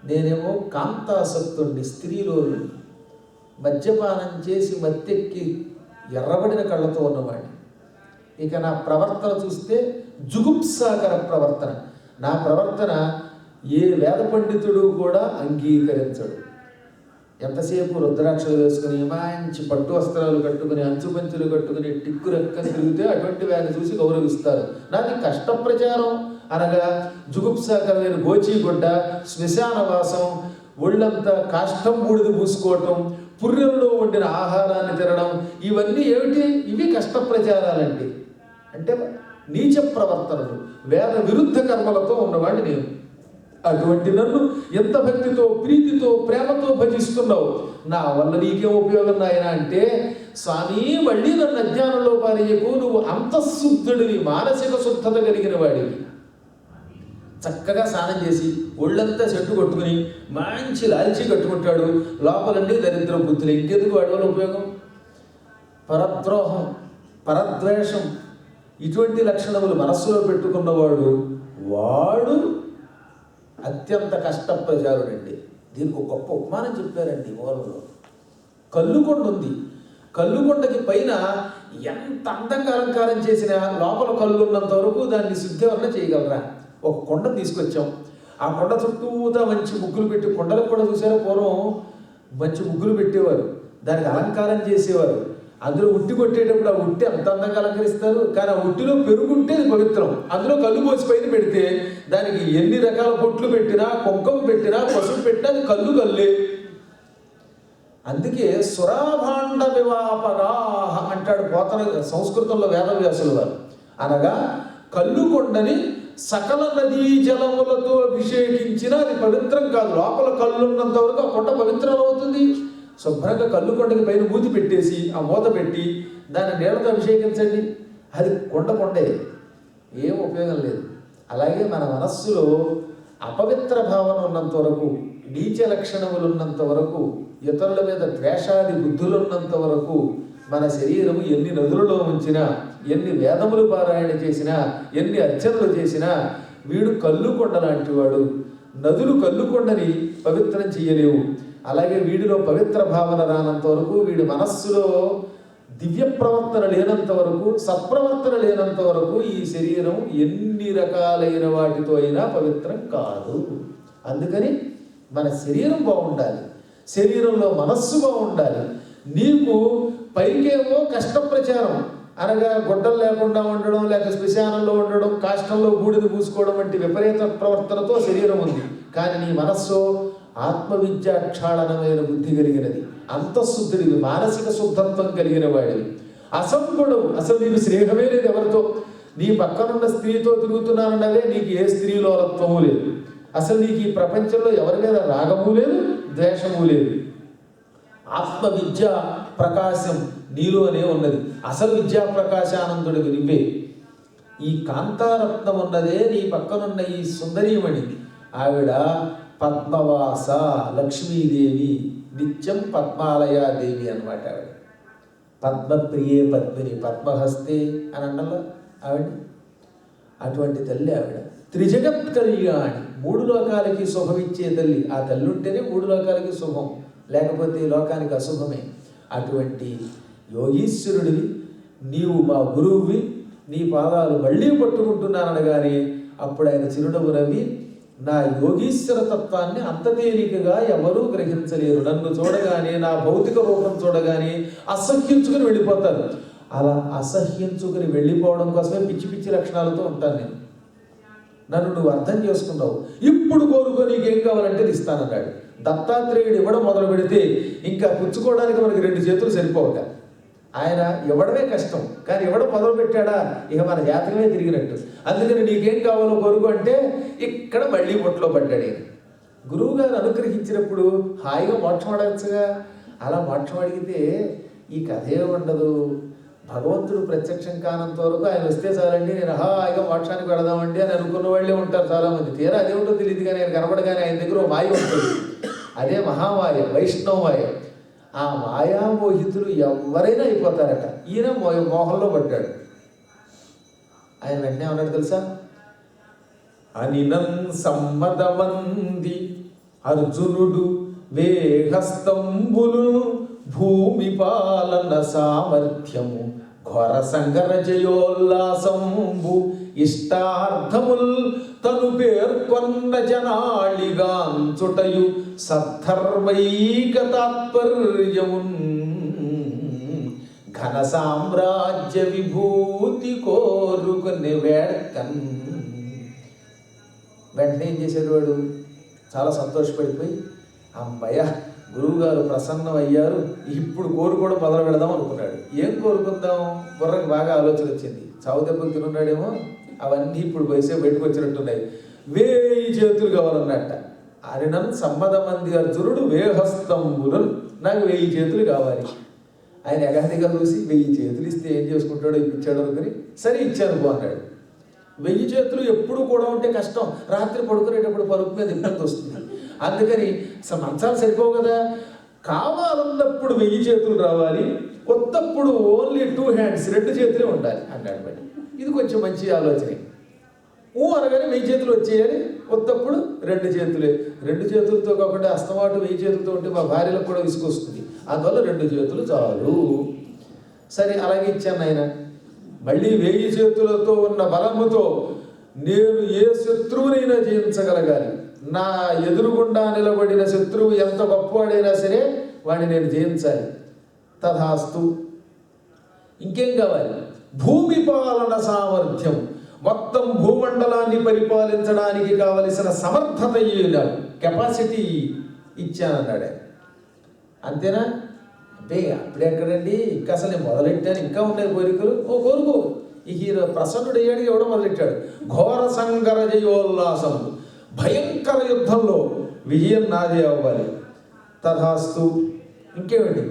నేనేమో కాంతాసక్తుణ్ణి, స్త్రీలో మద్యపానం చేసి మత్తెక్కి ఎర్రబడిన కళ్ళతో ఉన్నవాడిని. ఇక నా ప్రవర్తన చూస్తే జుగుప్సాకర ప్రవర్తన. నా ప్రవర్తన ఏ వేద పండితుడు కూడా అంగీకరించడు. ఎంతసేపు రుద్రాక్షలు వేసుకుని మంచి పట్టు వస్త్రాలు కట్టుకుని అంచు పంచులు కట్టుకుని టిక్కు రెక్కని తిరిగితే అటువంటి వారిని చూసి గౌరవిస్తారు. నాది కష్ట ప్రచారం అనగా జుగుప్సాకరమైన గోచీగుడ్డ, శ్మశానవాసం, ఒళ్ళంతా కాష్టం బూడిద పూసుకోవటం, పుర్రెల్లో వండిన ఆహారాన్ని తినడం, ఇవన్నీ ఏమిటి? ఇవి కష్ట ప్రచారాలండి. అంటే నీచ ప్రవర్తనలు, వేద విరుద్ధ కర్మలతో ఉన్నవాడిని నేను. అటువంటి నన్ను ఎంత భక్తితో ప్రీతితో ప్రేమతో భజిస్తున్నావు, నా వల్ల నీకేం ఉపయోగం నాయన అంటే, స్వామి మళ్ళీ నన్ను అజ్ఞానంలో పారేయకు, నువ్వు అంతఃశుద్ధుడివి, మానసిక శుద్ధత కలిగిన వాడివి. చక్కగా స్నానం చేసి ఒళ్ళంతా చెట్టు కొట్టుకుని మంచి లాల్చి కట్టుకుంటాడు. లోపలండి దరిద్రం బుద్ధులు. ఇంకెందుకు వాడి వల్ల ఉపయోగం? పరద్రోహం, పరద్వేషం, ఇటువంటి లక్షణములు మనస్సులో పెట్టుకున్నవాడు వాడు అత్యంత కష్టప్రచారుడండి. దీనికి ఒక గొప్ప ఉపమానం చెప్పారండి మూలంలో. కల్లుకొండ ఉంది. కల్లుకొండకి పైన ఎంత అందంగా అలంకారం చేసినా లోపల కళ్ళు ఉన్నంత వరకు దాన్ని శుద్ధీకరణ చేయగలరా? ఒక కొండ తీసుకొచ్చాం. ఆ కొండ చుట్టూతా మంచి ముగ్గులు పెట్టి, కొండలకు కూడా చూసారా పూర్వం మంచి ముగ్గులు పెట్టేవారు, దానికి అలంకారం చేసేవారు. అందులో ఉట్టి కొట్టేటప్పుడు ఆ ఉట్టి అంత అందంగా అలంకరిస్తారు. కానీ ఆ ఉట్టిలో పెరుగుంటే అది పవిత్రం. అందులో కళ్ళు పోసి పైన పెడితే దానికి ఎన్ని రకాల పొట్లు పెట్టినా, కుంకుమ పెట్టినా, పసుపు పెట్టినా అది కళ్ళు కల్లే. అందుకే సురాభాండ వివాపరాహ అంటాడు పోతన సంస్కృతంలో వేదవ్యాసుల వారు. అనగా కల్లుకొండని సకల నదీ జలములతో అభిషేకించిన అది పవిత్రం కాదు. లోపల కళ్ళు ఉన్నంత వరకు ఆ కొండ పవిత్రం అవుతుంది. శుభ్రంగా కల్లుకొండకి పైన మూతి పెట్టేసి ఆ మూత పెట్టి దాన్ని నీళ్ళతో అభిషేకించండి, అది కొండే, ఏం ఉపయోగం లేదు. అలాగే మన మనస్సులో అపవిత్ర భావన ఉన్నంత వరకు, నీచ లక్షణములు ఉన్నంత వరకు, ఇతరుల మీద ద్వేషాది బుద్ధులు ఉన్నంత వరకు మన శరీరము ఎన్ని నదులలో ఉంచినా, ఎన్ని వేదములు పారాయణ చేసినా, ఎన్ని అర్చనలు చేసినా వీడు కల్లుకొండ లాంటి వాడు. నదులు కల్లుకొండని పవిత్రం చెయ్యలేవు. అలాగే వీడిలో పవిత్ర భావన రానంత వరకు, వీడి మనస్సులో దివ్య ప్రవర్తన లేనంత వరకు, సత్ప్రవర్తన లేనంత వరకు ఈ శరీరం ఎన్ని రకాలైన వాటితో అయినా పవిత్రం కాదు. అందుకని మన శరీరం బాగుండాలి, శరీరంలో మనస్సు బాగుండాలి. నీకు పైకేమో కష్టప్రచారం అనగా గొడ్డలు లేకుండా ఉండడం, లేక శ్మశానంలో ఉండడం, కాష్టంలో బూడిద పూసుకోవడం వంటి విపరీత ప్రవర్తనతో శరీరం ఉంది. కానీ నీ మనస్సు ఆత్మవిద్యాక్షాళనమైన బుద్ధి కలిగినది, అంతఃశుద్ధుడివి, మానసిక శుద్ధత్వం కలిగిన వాడివి, అసంగుణం. అసలు నీకు స్నేహమే లేదు ఎవరితో. నీ పక్కనున్న స్త్రీతో తిరుగుతున్నానన్నదే నీకు ఏ స్త్రీలోలత్వము లేదు. అసలు నీకు ఈ ప్రపంచంలో ఎవరి మీద రాగము లేదు, ద్వేషము లేదు. ఆత్మ విద్యా ప్రకాశం నీలోనే ఉన్నది. అసలు విద్యా ప్రకాశానందుడికి నువ్వే. ఈ కాంతారత్నం ఉన్నదే నీ పక్కనున్న ఈ సుందరీమణి. ఆవిడ పద్మవాస లక్ష్మీదేవి, నిత్యం పద్మాలయాదేవి అన్నమాట. ఆవిడ పద్మప్రియే పద్మిని పద్మహస్తే అని అన్నలా ఆవిడ. అటువంటి తల్లి ఆవిడ. త్రిజగత్ కళ్యాణి, మూడు లోకాలకి శుభమిచ్చే తల్లి. ఆ తల్లి ఉంటేనే మూడు లోకాలకి శుభం, లేకపోతే లోకానికి అశుభమే. అటువంటి యోగీశ్వరుడివి నీవు, మా గురువువి, నీ పాదాలు మళ్ళీ పట్టుకుంటున్నాననగానే అప్పుడు ఆయన చిరునవ్వు నవ్వి, నా యోగీశ్వర తత్వాన్ని అంత తేలికగా ఎవరూ గ్రహించలేరు. నన్ను చూడగానే, నా భౌతిక రూపం చూడగానే అసహ్యించుకుని వెళ్ళిపోతారు. అలా అసహ్యించుకుని వెళ్ళిపోవడం కోసమే పిచ్చి పిచ్చి లక్షణాలతో ఉంటాను నేను. నన్ను నువ్వు అర్థం చేసుకున్నావు, ఇప్పుడు కోరుకో, నీకేం కావాలంటే ఇస్తానన్నాడు. దత్తాత్రేయుడు ఇవ్వడం మొదలు పెడితే ఇంకా పుచ్చుకోవడానికి మనకి 2 చేతులు సరిపోవట. ఆయన ఇవ్వడమే కష్టం, కానీ ఇవ్వడం మొదలు పెట్టాడా ఇక మన జాతకమే తిరిగినట్టు. అందుకని నీకేం కావాలో కోరుకో అంటే ఇక్కడ మళ్ళీ పొట్లో పడ్డాడు. గురువు గారు అనుగ్రహించినప్పుడు హాయిగా మోక్షం అడగచ్చుగా. అలా మోక్షం అడిగితే ఈ కథే ఉండదు. భగవంతుడు ప్రత్యక్షం కానంత వరకు ఆయన వస్తే చాలండి, నేను హాయిగా మోక్షానికి వెళదామండి అని అనుకున్న వాళ్ళే ఉంటారు చాలామంది. తీరా అదేమిటో తెలియదు, కానీ ఆయన కనబడగానే ఆయన దగ్గర మాయ ఉంటుంది. అదే మహామాయ, వైష్ణవమాయ. ఆ మాయామోహితులు ఎవరైనా అయిపోతారట. ఈయన మోహంలో పడ్డాడు. ఆయన వెంటనే అన్నాడు తెలుసా, అనినం సమ్మదమంది అర్జునుడు వేహస్తంబులు భూమి పాలన సామర్థ్యము ఘోర సంగర జయోల్లాసంబు ఇష్టార్థముల్ తను పేర్కొన్న జనాళిగాంచుటయు సద్ధర్మైక తాత్పర్యమున్ ఘన సామ్రాజ్య విభూతి కోరుకునే వేడకన్. వెంటనే ఏం చేశాడు వాడు, చాలా సంతోషపడిపోయి, అమ్మయ్య గురువుగారు ప్రసన్నమయ్యారు, ఇప్పుడు కోరుకోవడం మొదలు పెడదాం అనుకున్నాడు. ఏం కోరుకుందాం, బుర్రకు బాగా ఆలోచన వచ్చింది. చావు దెబ్బలు తినున్నాడేమో, అవన్నీ ఇప్పుడు బయటకు వచ్చినట్టున్నాయి. 1000 చేతులు కావాలన్నట్ట. అరినన్ సమ్మదమంది అర్జునుడు వేహస్తంబులను, నాకు 1000 చేతులు కావాలి. ఆయన ఎగాదిగా చూసి 1000 చేతులు ఇస్తే ఏం చేసుకుంటాడో ఇప్పించాడు అనుకుని, సరే ఇచ్చాను పో అన్నాడు. 1000 చేతులు ఎప్పుడు కూడా ఉంటే కష్టం, రాత్రి పడుకునేటప్పుడు పరుపు మీద ఇబ్బంది వస్తుంది. అందుకని మంచాలు సరిపోవు కదా, కావాలన్నప్పుడు 1000 చేతులు రావాలి, కొత్తప్పుడు ఓన్లీ 2 హ్యాండ్స్ 2 చేతులే ఉండాలి అన్నాడు. మరి ఇది కొంచెం మంచి ఆలోచనే. అనగానే 1000 చేతులు వచ్చేయాలి, కొత్తప్పుడు 2 చేతులే. 2 చేతులతో కాకుండా అస్తమాటు 1000 చేతులతో ఉంటే మా భార్యలకు కూడా విసుకొస్తుంది, అందువల్ల 2 చేతులు చాలు. సరే అలాగే ఇచ్చాను ఆయన. మళ్ళీ 1000 చేతులతో ఉన్న బలముతో నేను ఏ శత్రువునైనా జయించగలగాలి. నా ఎదురుగుండా నిలబడిన శత్రువు ఎంత గొప్పవాడైనా సరే వాడిని నేను జయించాలి. తథాస్తు. ఇంకేం కావాలి? భూమి పాలన సామర్థ్యం, మొత్తం భూమండలాన్ని పరిపాలించడానికి కావలసిన సమర్థత కెపాసిటీ ఇచ్చానన్నాడు. అంతేనా? అంటే అప్పుడెక్కడండి, ఇంకా అసలు నేను మొదలెట్టాను, ఇంకా ఉన్నాయి కోరికలు. కోరుకో. ఈ హీరో ప్రసన్నుడు అయ్యాడు, ఎవడో మొదలెట్టాడు. ఘోర సంకర జయోల్లాసం, భయంకర యుద్ధంలో విజయం నాదే అవ్వాలి. తథాస్తు. ఇంకేమిటి?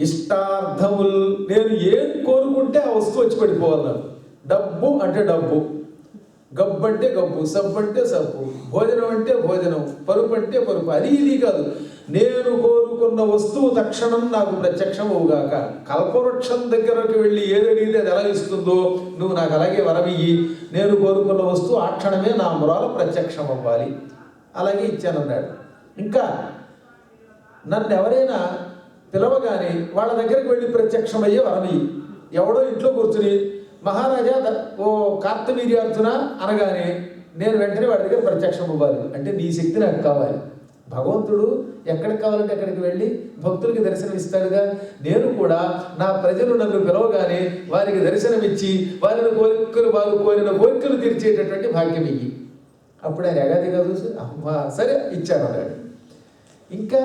ఇష్టార్థములు, నేను ఏం కోరుకుంటే ఆ వస్తువు వచ్చి పడిపోవాలి నాకు. డబ్బు అంటే డబ్బు, గబ్బు అంటే గబ్బు, సబ్బు అంటే సబ్బు, భోజనం అంటే భోజనం, పరుపు అంటే పరుపు. అది ఇది కాదు, నేను కోరుకున్న వస్తువు తక్షణం నాకు ప్రత్యక్షం అవుగాక. కల్పవృక్షం దగ్గరకు వెళ్ళి ఏదడిగితే అది ఎలా ఇస్తుందో నువ్వు నాకు అలాగే వరమియ్యి. నేను కోరుకున్న వస్తువు ఆ క్షణమే నా మొరాల ప్రత్యక్షం అవ్వాలి. అలాగే ఇచ్చానన్నాడు. ఇంకా నన్ను ఎవరైనా పిలవగానే వాళ్ళ దగ్గరికి వెళ్ళి ప్రత్యక్షమయ్యే వరమియ్యి. ఎవడో ఇంట్లో కూర్చుని మహారాజా ఓ కార్తవీర్యార్జున అనగానే నేను వెంటనే వాడి దగ్గర ప్రత్యక్షం అవ్వాలి. అంటే నీ శక్తి నాకు కావాలి. భగవంతుడు ఎక్కడికి కావాలంటే అక్కడికి వెళ్ళి భక్తులకి దర్శనం ఇస్తాడుగా. నేను కూడా నా ప్రజలు నన్ను పిలవగానే వారికి దర్శనమిచ్చి వారిని వారు కోరిన కోరికలు తీర్చేటటువంటి భాగ్యం ఇయ్యి. అప్పుడు ఆయన ఎగాదిగా చూసి అమ్మా సరే ఇచ్చాను అన్నాడు. ఇంకా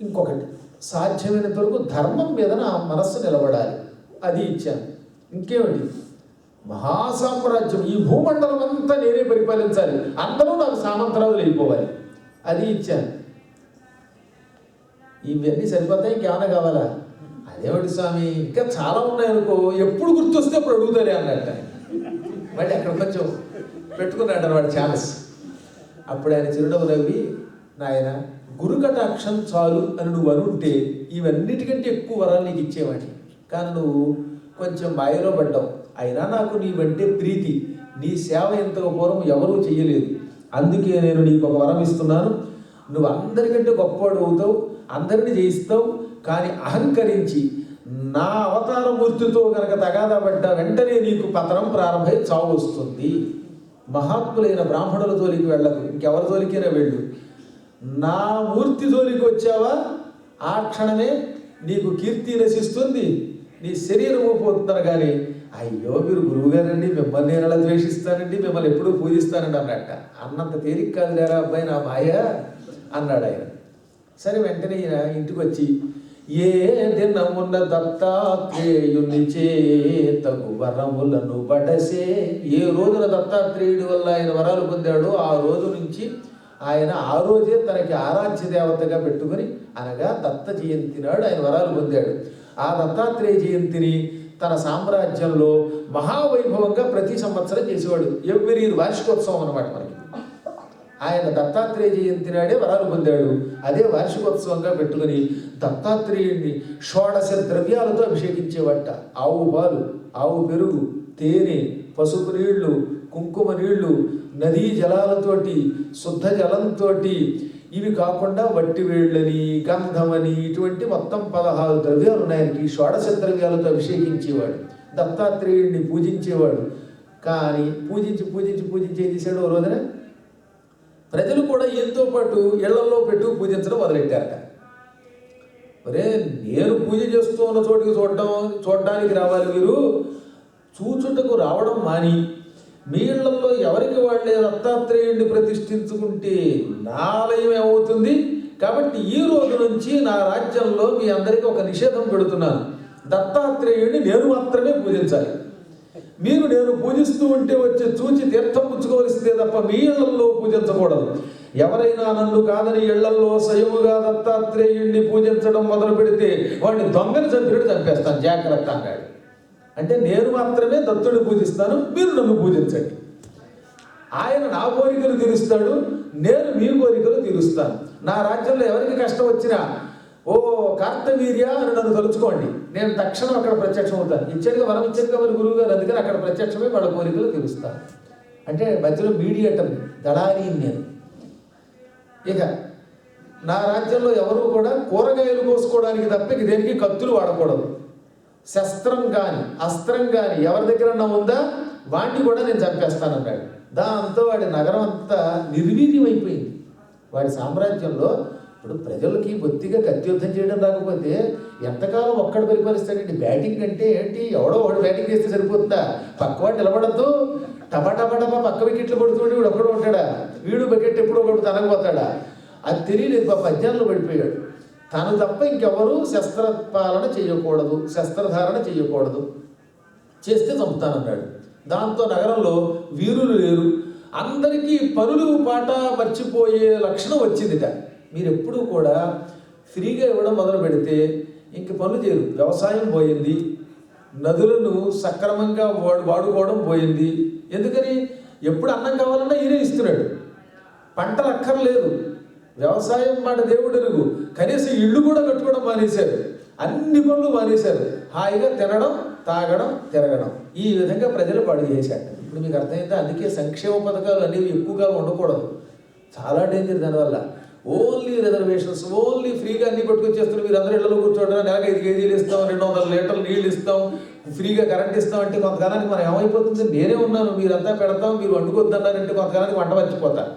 ఇంకొకటి, సాధ్యమైనంత వరకు ధర్మం మీద నా మనస్సు నిలబడాలి, అది ఇచ్చాను. ఇంకేమిటి? మహాసామ్రాజ్యం, ఈ భూమండలం అంతా నేనే పరిపాలించాలి, అందరూ నాకు సామంతరాజులు అయిపోవాలి, అది ఇచ్చాను. ఇవన్నీ సరిపోతాయి, ఇంకేమైనా కావాలా? అదేమిటి స్వామి ఇంకా చాలా ఉన్నాయనుకో, ఎప్పుడు గుర్తొస్తే అప్పుడు అడుగుతారే అన్నట్ట. మళ్ళీ అక్కడ కొంచెం పెట్టుకున్నాడు వాడు ఛాన్స్. అప్పుడు ఆయన చిరునవ్వు నవ్వి, నాయన గురుకటాక్షం చాలు అని నువ్వు అనుంటే ఇవన్నిటికంటే ఎక్కువ వరాలు నీకు ఇచ్చేవాడిని. కానీ నువ్వు కొంచెం మాయలో పడ్డావు. అయినా నాకు నీవంటే ప్రీతి, నీ సేవ ఇంతకు పూర్వం ఎవరూ చెయ్యలేదు, అందుకే నేను నీకు ఒక వరం ఇస్తున్నాను. నువ్వు అందరికంటే గొప్పవాడు అవుతావు, అందరిని జయిస్తావు. కానీ అహంకరించి నా అవతార మూర్తితో కనుక తగాదా పడ్డా వెంటనే నీకు పతనం ప్రారంభమై చావు వస్తుంది. మహాత్ములైన బ్రాహ్మణుల జోలికి వెళ్ళకు, ఇంకెవరి జోలికైనా వెళ్ళు. నా మూర్తి జోలికి వచ్చావా ఆ క్షణమే నీకు కీర్తి నశిస్తుంది, నీ శరీరము పోతున్నారు. కానీ అయ్యో మీరు గురువుగారండి, మిమ్మల్ని నేను అలా ద్వేషిస్తానండి, మిమ్మల్ని ఎప్పుడూ పూజిస్తానండి అన్నట్ట. అన్నంత తేలిక కాదు లేరా అబ్బాయి నా మాయ అన్నాడు ఆయన. సరే వెంటనే ఈయన ఇంటికి వచ్చి, ఏ దినమున్న దత్తాత్రేయుని చేతకు వరములను బడసే, ఏ రోజున దత్తాత్రేయుడి వల్ల ఆయన వరాలు పొందాడో ఆ రోజు నుంచి ఆయన ఆ రోజే తనకి ఆరాధ్య దేవతగా పెట్టుకుని, అనగా దత్త జయంతి నాడు ఆయన వరాలు పొందాడు. ఆ దత్తాత్రేయ జయంతిని తన సామ్రాజ్యంలో మహావైభవంగా ప్రతి సంవత్సరం చేసేవాడు. ఎవ్రీ వార్షికోత్సవం అన్నమాట మనకి. ఆయన దత్తాత్రేయ జయంతి నాడే వరాలు పొందాడు. అదే వార్షికోత్సవంగా పెట్టుకుని దత్తాత్రేయుడిని 16 ద్రవ్యాలతో అభిషేకించేవట. ఆవు పాలు, ఆవు పెరుగు, తేనె, పసుపు నీళ్లు, కుంకుమ నీళ్లు, నదీ జలాలతోటి, శుద్ధ జలంతో, ఇవి కాకుండా వట్టి వేళ్ళని, గంధమని, ఇటువంటి మొత్తం 16 ద్రవ్యాలు ఉన్నాయనికి 16 ద్రవ్యాలతో అభిషేకించేవాడు. దత్తాత్రేయుడిని పూజించేవాడు. కానీ పూజించి పూజించి పూజించి ఏం చేశాడు? ఓ రోజున ప్రజలు కూడా ఈయనతో పాటు ఇళ్లలో పెట్టు పూజించడం మొదలెట్టారట. ఒరే నేను పూజ చేస్తూ ఉన్న చోటికి చూడడానికి రావాలి, మీరు చూచుటకు రావడం మాని మీ ఇళ్లలో ఎవరికి వాళ్ళే దత్తాత్రేయుడిని ప్రతిష్ఠించుకుంటే నా ఆలయం ఏమవుతుంది. కాబట్టి ఈ రోజు నుంచి నా రాజ్యంలో మీ అందరికీ ఒక నిషేధం పెడుతున్నాను. దత్తాత్రేయుడిని నేను మాత్రమే పూజించాలి. మీరు నేను పూజిస్తూ ఉంటే వచ్చి చూచి తీర్థం పుచ్చుకోవలసిందే తప్ప మీ ఇళ్లలో పూజించకూడదు. ఎవరైనా నన్ను కాదని ఇళ్లలో స్వయముగా దత్తాత్రేయుడిని పూజించడం మొదలు పెడితే వాడిని దొంగని చంపినట్టు చంపేస్తాను, జాగ్రత్త అన్నాడు. అంటే నేను మాత్రమే దత్తుడిని పూజిస్తాను, మీరు నన్ను పూజించండి. ఆయన నా కోరికలు తీరుస్తాడు, నేను మీ కోరికలు తీరుస్తాను. నా రాజ్యంలో ఎవరికి కష్టం వచ్చినా ఓ కార్తవీర్య అని నన్ను తలుచుకోండి, నేను తక్షణం అక్కడ ప్రత్యక్షం అవుతాను. ఇచ్చాడుగా వరం ఇచ్చాడుగా మరి గురువు గారు, అందుకని అక్కడ ప్రత్యక్షమే వాళ్ళ కోరికలు తీరుస్తాను. అంటే మధ్యలో మీడియేటర్, దళారీ నేను. ఇక నా రాజ్యంలో ఎవరు కూడా కూరగాయలు కోసుకోవడానికి తప్ప ఇక దేనికి కత్తులు వాడకూడదు. శస్త్రం కానీ అస్త్రం కానీ ఎవరి దగ్గర ఉందా వాడిని కూడా నేను చంపేస్తానన్నాడు. దాంతో వాడి నగరం అంతా నిర్వీర్యం అయిపోయింది. వాడి సామ్రాజ్యంలో ఇప్పుడు ప్రజలకి బొత్తిగా కత్తియుద్ధం చేయడం రాకపోతే ఎంతకాలం ఒక్కడు పరిపాలిస్తాడండి? బ్యాటింగ్ అంటే ఏంటి? ఎవడో ఒకడు బ్యాటింగ్ చేస్తే సరిపోతుందా? పక్కవాడు నిలబడద్దు, టపా పక్క వికెట్లు కొడుతుంటే వీడు ఒక్కడు ఉంటాడా? వీడు బకెట్ ఎప్పుడో ఒకడు తనకపోతాడా? అది తెలియలేదు. పాప అజ్ఞానంలో పడిపోయాడు. తను తప్ప ఇంకెవరూ శస్త్రపాలన చేయకూడదు, శస్త్రధారణ చేయకూడదు, చేస్తే చంపుతానన్నాడు. దాంతో నగరంలో వీరులు లేరు, అందరికీ పనులు పాట మర్చిపోయే లక్షణం వచ్చిందిట. మీరు ఎప్పుడూ కూడా ఫ్రీగా ఇవ్వడం మొదలు పెడితే ఇంక పనులు చేయరు. వ్యవసాయం పోయింది, నదులను సక్రమంగా వాడుకోవడం పోయింది. ఎందుకని? ఎప్పుడు అన్నం కావాలన్నా ఈయనే ఇస్తున్నాడు, పంటలు అక్కర్లేదు. వ్యవసాయం మాట దేవుడు ఎరుగు. కనీసం ఇళ్ళు కూడా కట్టుకోవడం మానేశారు, అన్ని పనులు మానేశారు. హాయిగా తినడం, తాగడం, తిరగడం, ఈ విధంగా ప్రజలు పాడు చేశారు. ఇప్పుడు మీకు అర్థమైందా? అందుకే సంక్షేమ పథకాలు అనేవి ఎక్కువగా ఉండకూడదు, చాలా డేంజర్. దానివల్ల ఓన్లీ రిజర్వేషన్స్, ఓన్లీ ఫ్రీగా అన్ని పట్టుకొచ్చేస్తారు. మీరు అందరూ ఇళ్లలో కూర్చోవడం, నెలకు 5 కేజీలు ఇస్తాం, 200 లీటర్లు నీళ్ళు ఇస్తాం, ఫ్రీగా కరెంట్ ఇస్తాం అంటే కొంతకాలానికి మనం ఏమైపోతుంది? నేనే ఉన్నాను, మీరంతా పెడతాం, మీరు వండుకొద్దన్నారంటే కొంతకాలానికి వంట మర్చిపోతారు.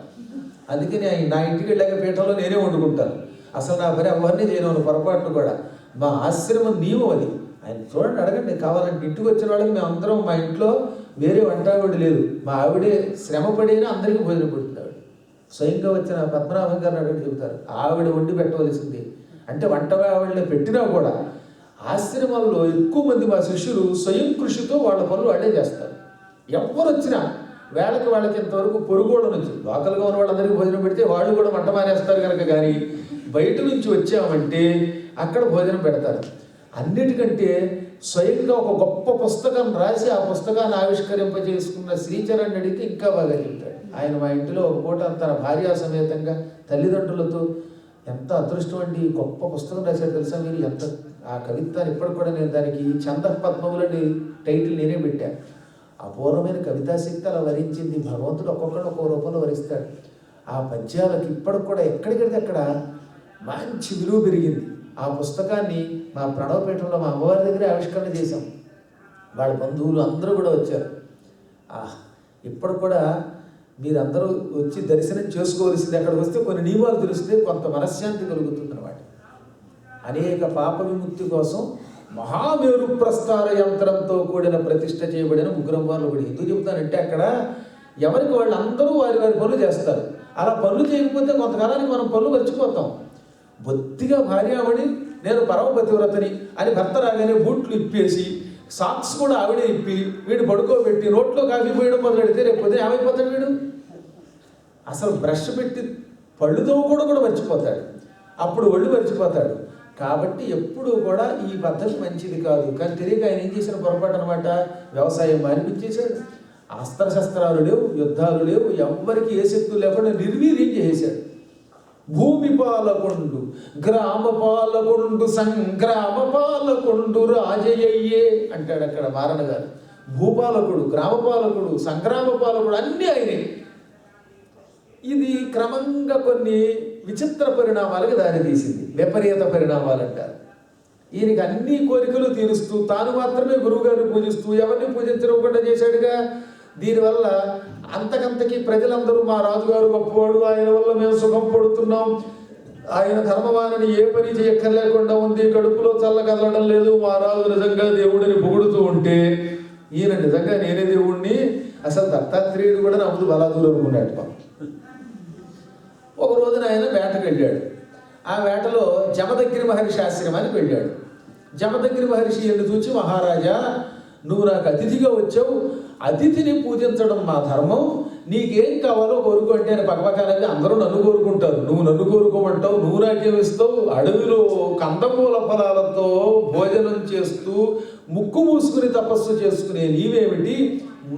అందుకని నా ఇంటికి వెళ్ళాక పీఠంలో నేనే వండుకుంటాను. అసలు నా పని అవన్నీ చేయను పొరపాటును కూడా. మా ఆశ్రమం నియమం అది. ఆయన చూడండి, అడగండి కావాలంటే. ఇంటికి వచ్చిన వాళ్ళకి మేము అందరం, మా ఇంట్లో వేరే వంటావిడ లేదు, మా ఆవిడే శ్రమపడినా అందరికీ భోజనం పెడుతుంది. ఆవిడ స్వయంగా వచ్చిన పద్మనాభం గారిని అడిగి చెబుతారు, ఆవిడ వండి పెట్టవలసింది. అంటే వంట ఆవిడని పెట్టినా కూడా ఆశ్రమంలో ఎక్కువ మంది మా శిష్యులు స్వయం కృషితో వాళ్ళ పనులు వాళ్ళే చేస్తారు. ఎవరు వచ్చినా వాళ్ళకి ఇంతవరకు పొరుగుళ్ళ నుంచి లోకల్గా ఉన్న వాళ్ళందరికీ భోజనం పెడితే వాళ్ళు కూడా వంట మానేస్తారు కనుక. కానీ బయట నుంచి వచ్చామంటే అక్కడ భోజనం పెడతారు. అన్నిటికంటే స్వయంగా ఒక గొప్ప పుస్తకం రాసి ఆ పుస్తకాన్ని ఆవిష్కరింపజేసుకున్న శ్రీచరణ్ అడిగితే ఇంకా బాగా చెప్తాడు. ఆయన మా ఇంటిలో ఒక పూట తన భార్యా సమేతంగా తల్లిదండ్రులతో, ఎంత అదృష్టం అండి, గొప్ప పుస్తకం రాశాడు తెలుసా మీరు? ఎంత ఆ కవిత్వాన్ని ఇప్పటికి కూడా నేను దానికి ఛందః పద్మములని టైటిల్ నేనే పెట్టాను. అపూర్వమైన కవితాశక్తి అలా వరించింది. భగవంతుడు ఒక్కొక్కడు ఒక్కో రూపంలో వరిస్తాడు. ఆ పద్యాలకు ఇప్పటికి కూడా ఎక్కడికడితే అక్కడ మంచి విలువ పెరిగింది. ఆ పుస్తకాన్ని మా ప్రణవపీఠంలో మా అమ్మవారి దగ్గరే ఆవిష్కరణ చేశాం. వాళ్ళ బంధువులు అందరూ కూడా వచ్చారు. ఇప్పటికి కూడా మీరందరూ వచ్చి దర్శనం చేసుకోవలసింది. అక్కడికి వస్తే కొన్ని నియమాలు తెలిస్తే కొంత మనశ్శాంతి కలుగుతుంది అన్నమాట. అనేక పాప విముక్తి కోసం మహామేరు ప్రస్తార యంత్రంతో కూడిన ప్రతిష్ఠ చేయబడిన ముగ్గురమ్మవార్ల గుడి. ఎందుకు చెబుతానంటే అక్కడ ఎవరికి వాళ్ళు అందరూ వారి పనులు చేస్తారు. అలా పనులు చేయకపోతే కొంతకాలానికి మనం పనులు మర్చిపోతాం. బొత్తిగా భార్యామణి నేను పరమపతివ్రతని అని భర్త రాగానే బూట్లు ఇప్పేసి సాక్స్ కూడా ఆవిడే ఇప్పి వీడు పడుకోబెట్టి నోట్లో కాఫీ పోయడం మొదలెడితే రేపు పొద్దున ఏమైపోతాడు వీడు? అసలు బ్రష్ పెట్టి పళ్ళుతో కూడా మర్చిపోతాడు, అప్పుడు ఒళ్ళు మర్చిపోతాడు. కాబట్టి ఎప్పుడూ కూడా ఈ పద్ధతి మంచిది కాదు. కానీ తెలియక ఆయన ఏం చేసిన పొరపాటు అనమాట, వ్యవసాయం మానిపించేశాడు. అస్త్రశస్త్రాలు లేవు, యుద్ధాలు లేవు, ఎవ్వరికి ఏ శక్తులు లేకుండా నిర్వీర్యం చేసేశాడు. భూమి పాలకొండు, గ్రామ పాలకొండు, సంగ్రామ పాలకొండు రాజయ్యే అంటాడు అక్కడ మారణ గారు. భూపాలకుడు, గ్రామ పాలకుడు, సంగ్రామ పాలకుడు అన్నీ ఆయనే. ఇది క్రమంగా కొన్ని విచిత్ర పరిణామాలకు దారితీసింది, విపరీత పరిణామాలు అంటారు. ఈయనకి అన్ని కోరికలు తీరుస్తూ తాను మాత్రమే గురువుగారిని పూజిస్తూ ఎవరిని పూజించకుండా చేశాడుగా. దీనివల్ల అంతకంతకి ప్రజలందరూ మా రాజుగారు గొప్పవాడు, ఆయన వల్ల మేము సుఖం పడుతున్నాం, ఆయన ధర్మవాణిని ఏ పని చేయక్కర్లేకుండా ఉంది, కడుపులో చల్ల కదలడం లేదు, మా రాజు నిజంగా దేవుడిని పొగుడుతూ ఉంటే ఈయన నిజంగా నేనే దేవుణ్ణి, అసలు దత్తాత్రేయుడు కూడా నా ముందు బలాదూరు అనుకున్నాడు. ఒక రోజున ఆయన వేటకు వెళ్ళాడు. ఆ వేటలో జమదగ్ని మహర్షి ఆశ్రమానికి వెళ్ళాడు. జమదగ్ని మహర్షి ఎన్ను చూచి, మహారాజా నువ్వు నాకు అతిథిగా వచ్చావు, అతిథిని పూజించడం మా ధర్మం, నీకేం కావాలో కోరుకో అంటే ఆయన పక్కపక్కనవి అందరూ నన్ను కోరుకుంటారు, నువ్వు నన్ను కోరుకోమంటావు, నువ్వు నాకేమిస్తావు? అడవిలో కందమూల ఫలాలతో భోజనం చేస్తూ ముక్కు మూసుకుని తపస్సు చేసుకునే నీవేమిటి,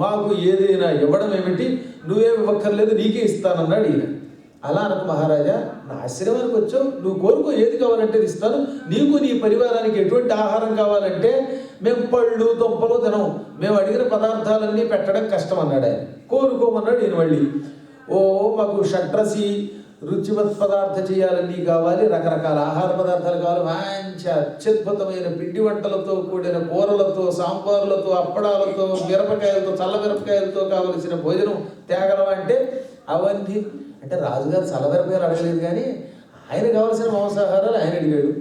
మాకు ఏదైనా ఇవ్వడం ఏమిటి, నువ్వేమి ఇవ్వక్కర్లేదు నీకే ఇస్తానన్నాడు ఈయన. అలా అనకు మహారాజా, నా ఆశ్రమానికి వచ్చావు, నువ్వు కోరుకో, ఏది కావాలంటే ఇస్తాను. నీకు నీ పరివారానికి ఎటువంటి ఆహారం కావాలంటే మేము పళ్ళు దుంపలు తినం, మేము అడిగిన పదార్థాలన్నీ పెట్టడం కష్టం అన్నాడు ఆయన. కోరుకోమన్నాడు ఈయన మళ్ళీ. ఓ మాకు షడ్రసి రుచివత్ పదార్థ చేయాలన్నీ కావాలి, రకరకాల ఆహార పదార్థాలు కావాలి, మంచి అత్యద్భుతమైన పిండి వంటలతో కూడిన కూరలతో, సాంబార్లతో, అప్పడాలతో, మిరపకాయలతో, చల్ల మిరపకాయలతో కావలసిన భోజనం తేగలమంటే అవన్నీ అంటే రాజుగారు చల్లమిరపకాయలు అడగలేదు, కానీ ఆయన కావలసిన మాంసాహారాలు ఆయన అడిగాడు.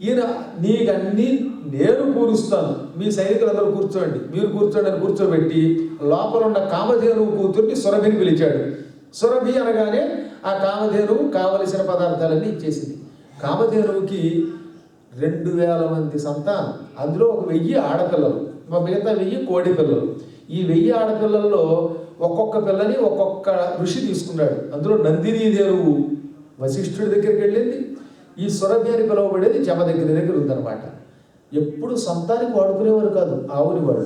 ఈయన నీకన్నీ నేను కూరుస్తాను, మీ సైనికులందరూ కూర్చోండి, మీరు కూర్చోండి అని కూర్చోబెట్టి లోపల ఉన్న కామధేనువు కూతుర్ని సురభిని పిలిచాడు. సురభి అనగానే ఆ కామధేనువు కావలసిన పదార్థాలన్నీ ఇచ్చేసింది. కామధేనువుకి 2000 మంది సంతానం, అందులో 1000 ఆడపిల్లలు, మిగతా 1000 కోడి పిల్లలు. ఈ 1000 ఆడపిల్లల్లో ఒక్కొక్క పిల్లని ఒక్కొక్క ఋషి తీసుకున్నాడు. అందులో నందినీదేవువు వశిష్ఠుడి దగ్గరికి వెళ్ళింది. ఈ సురభి అని పిలువబడేది జమ దగ్గర ఉందన్నమాట. ఎప్పుడు సొంతానికి వాడుకునేవారు కాదు ఆవుని వాడు.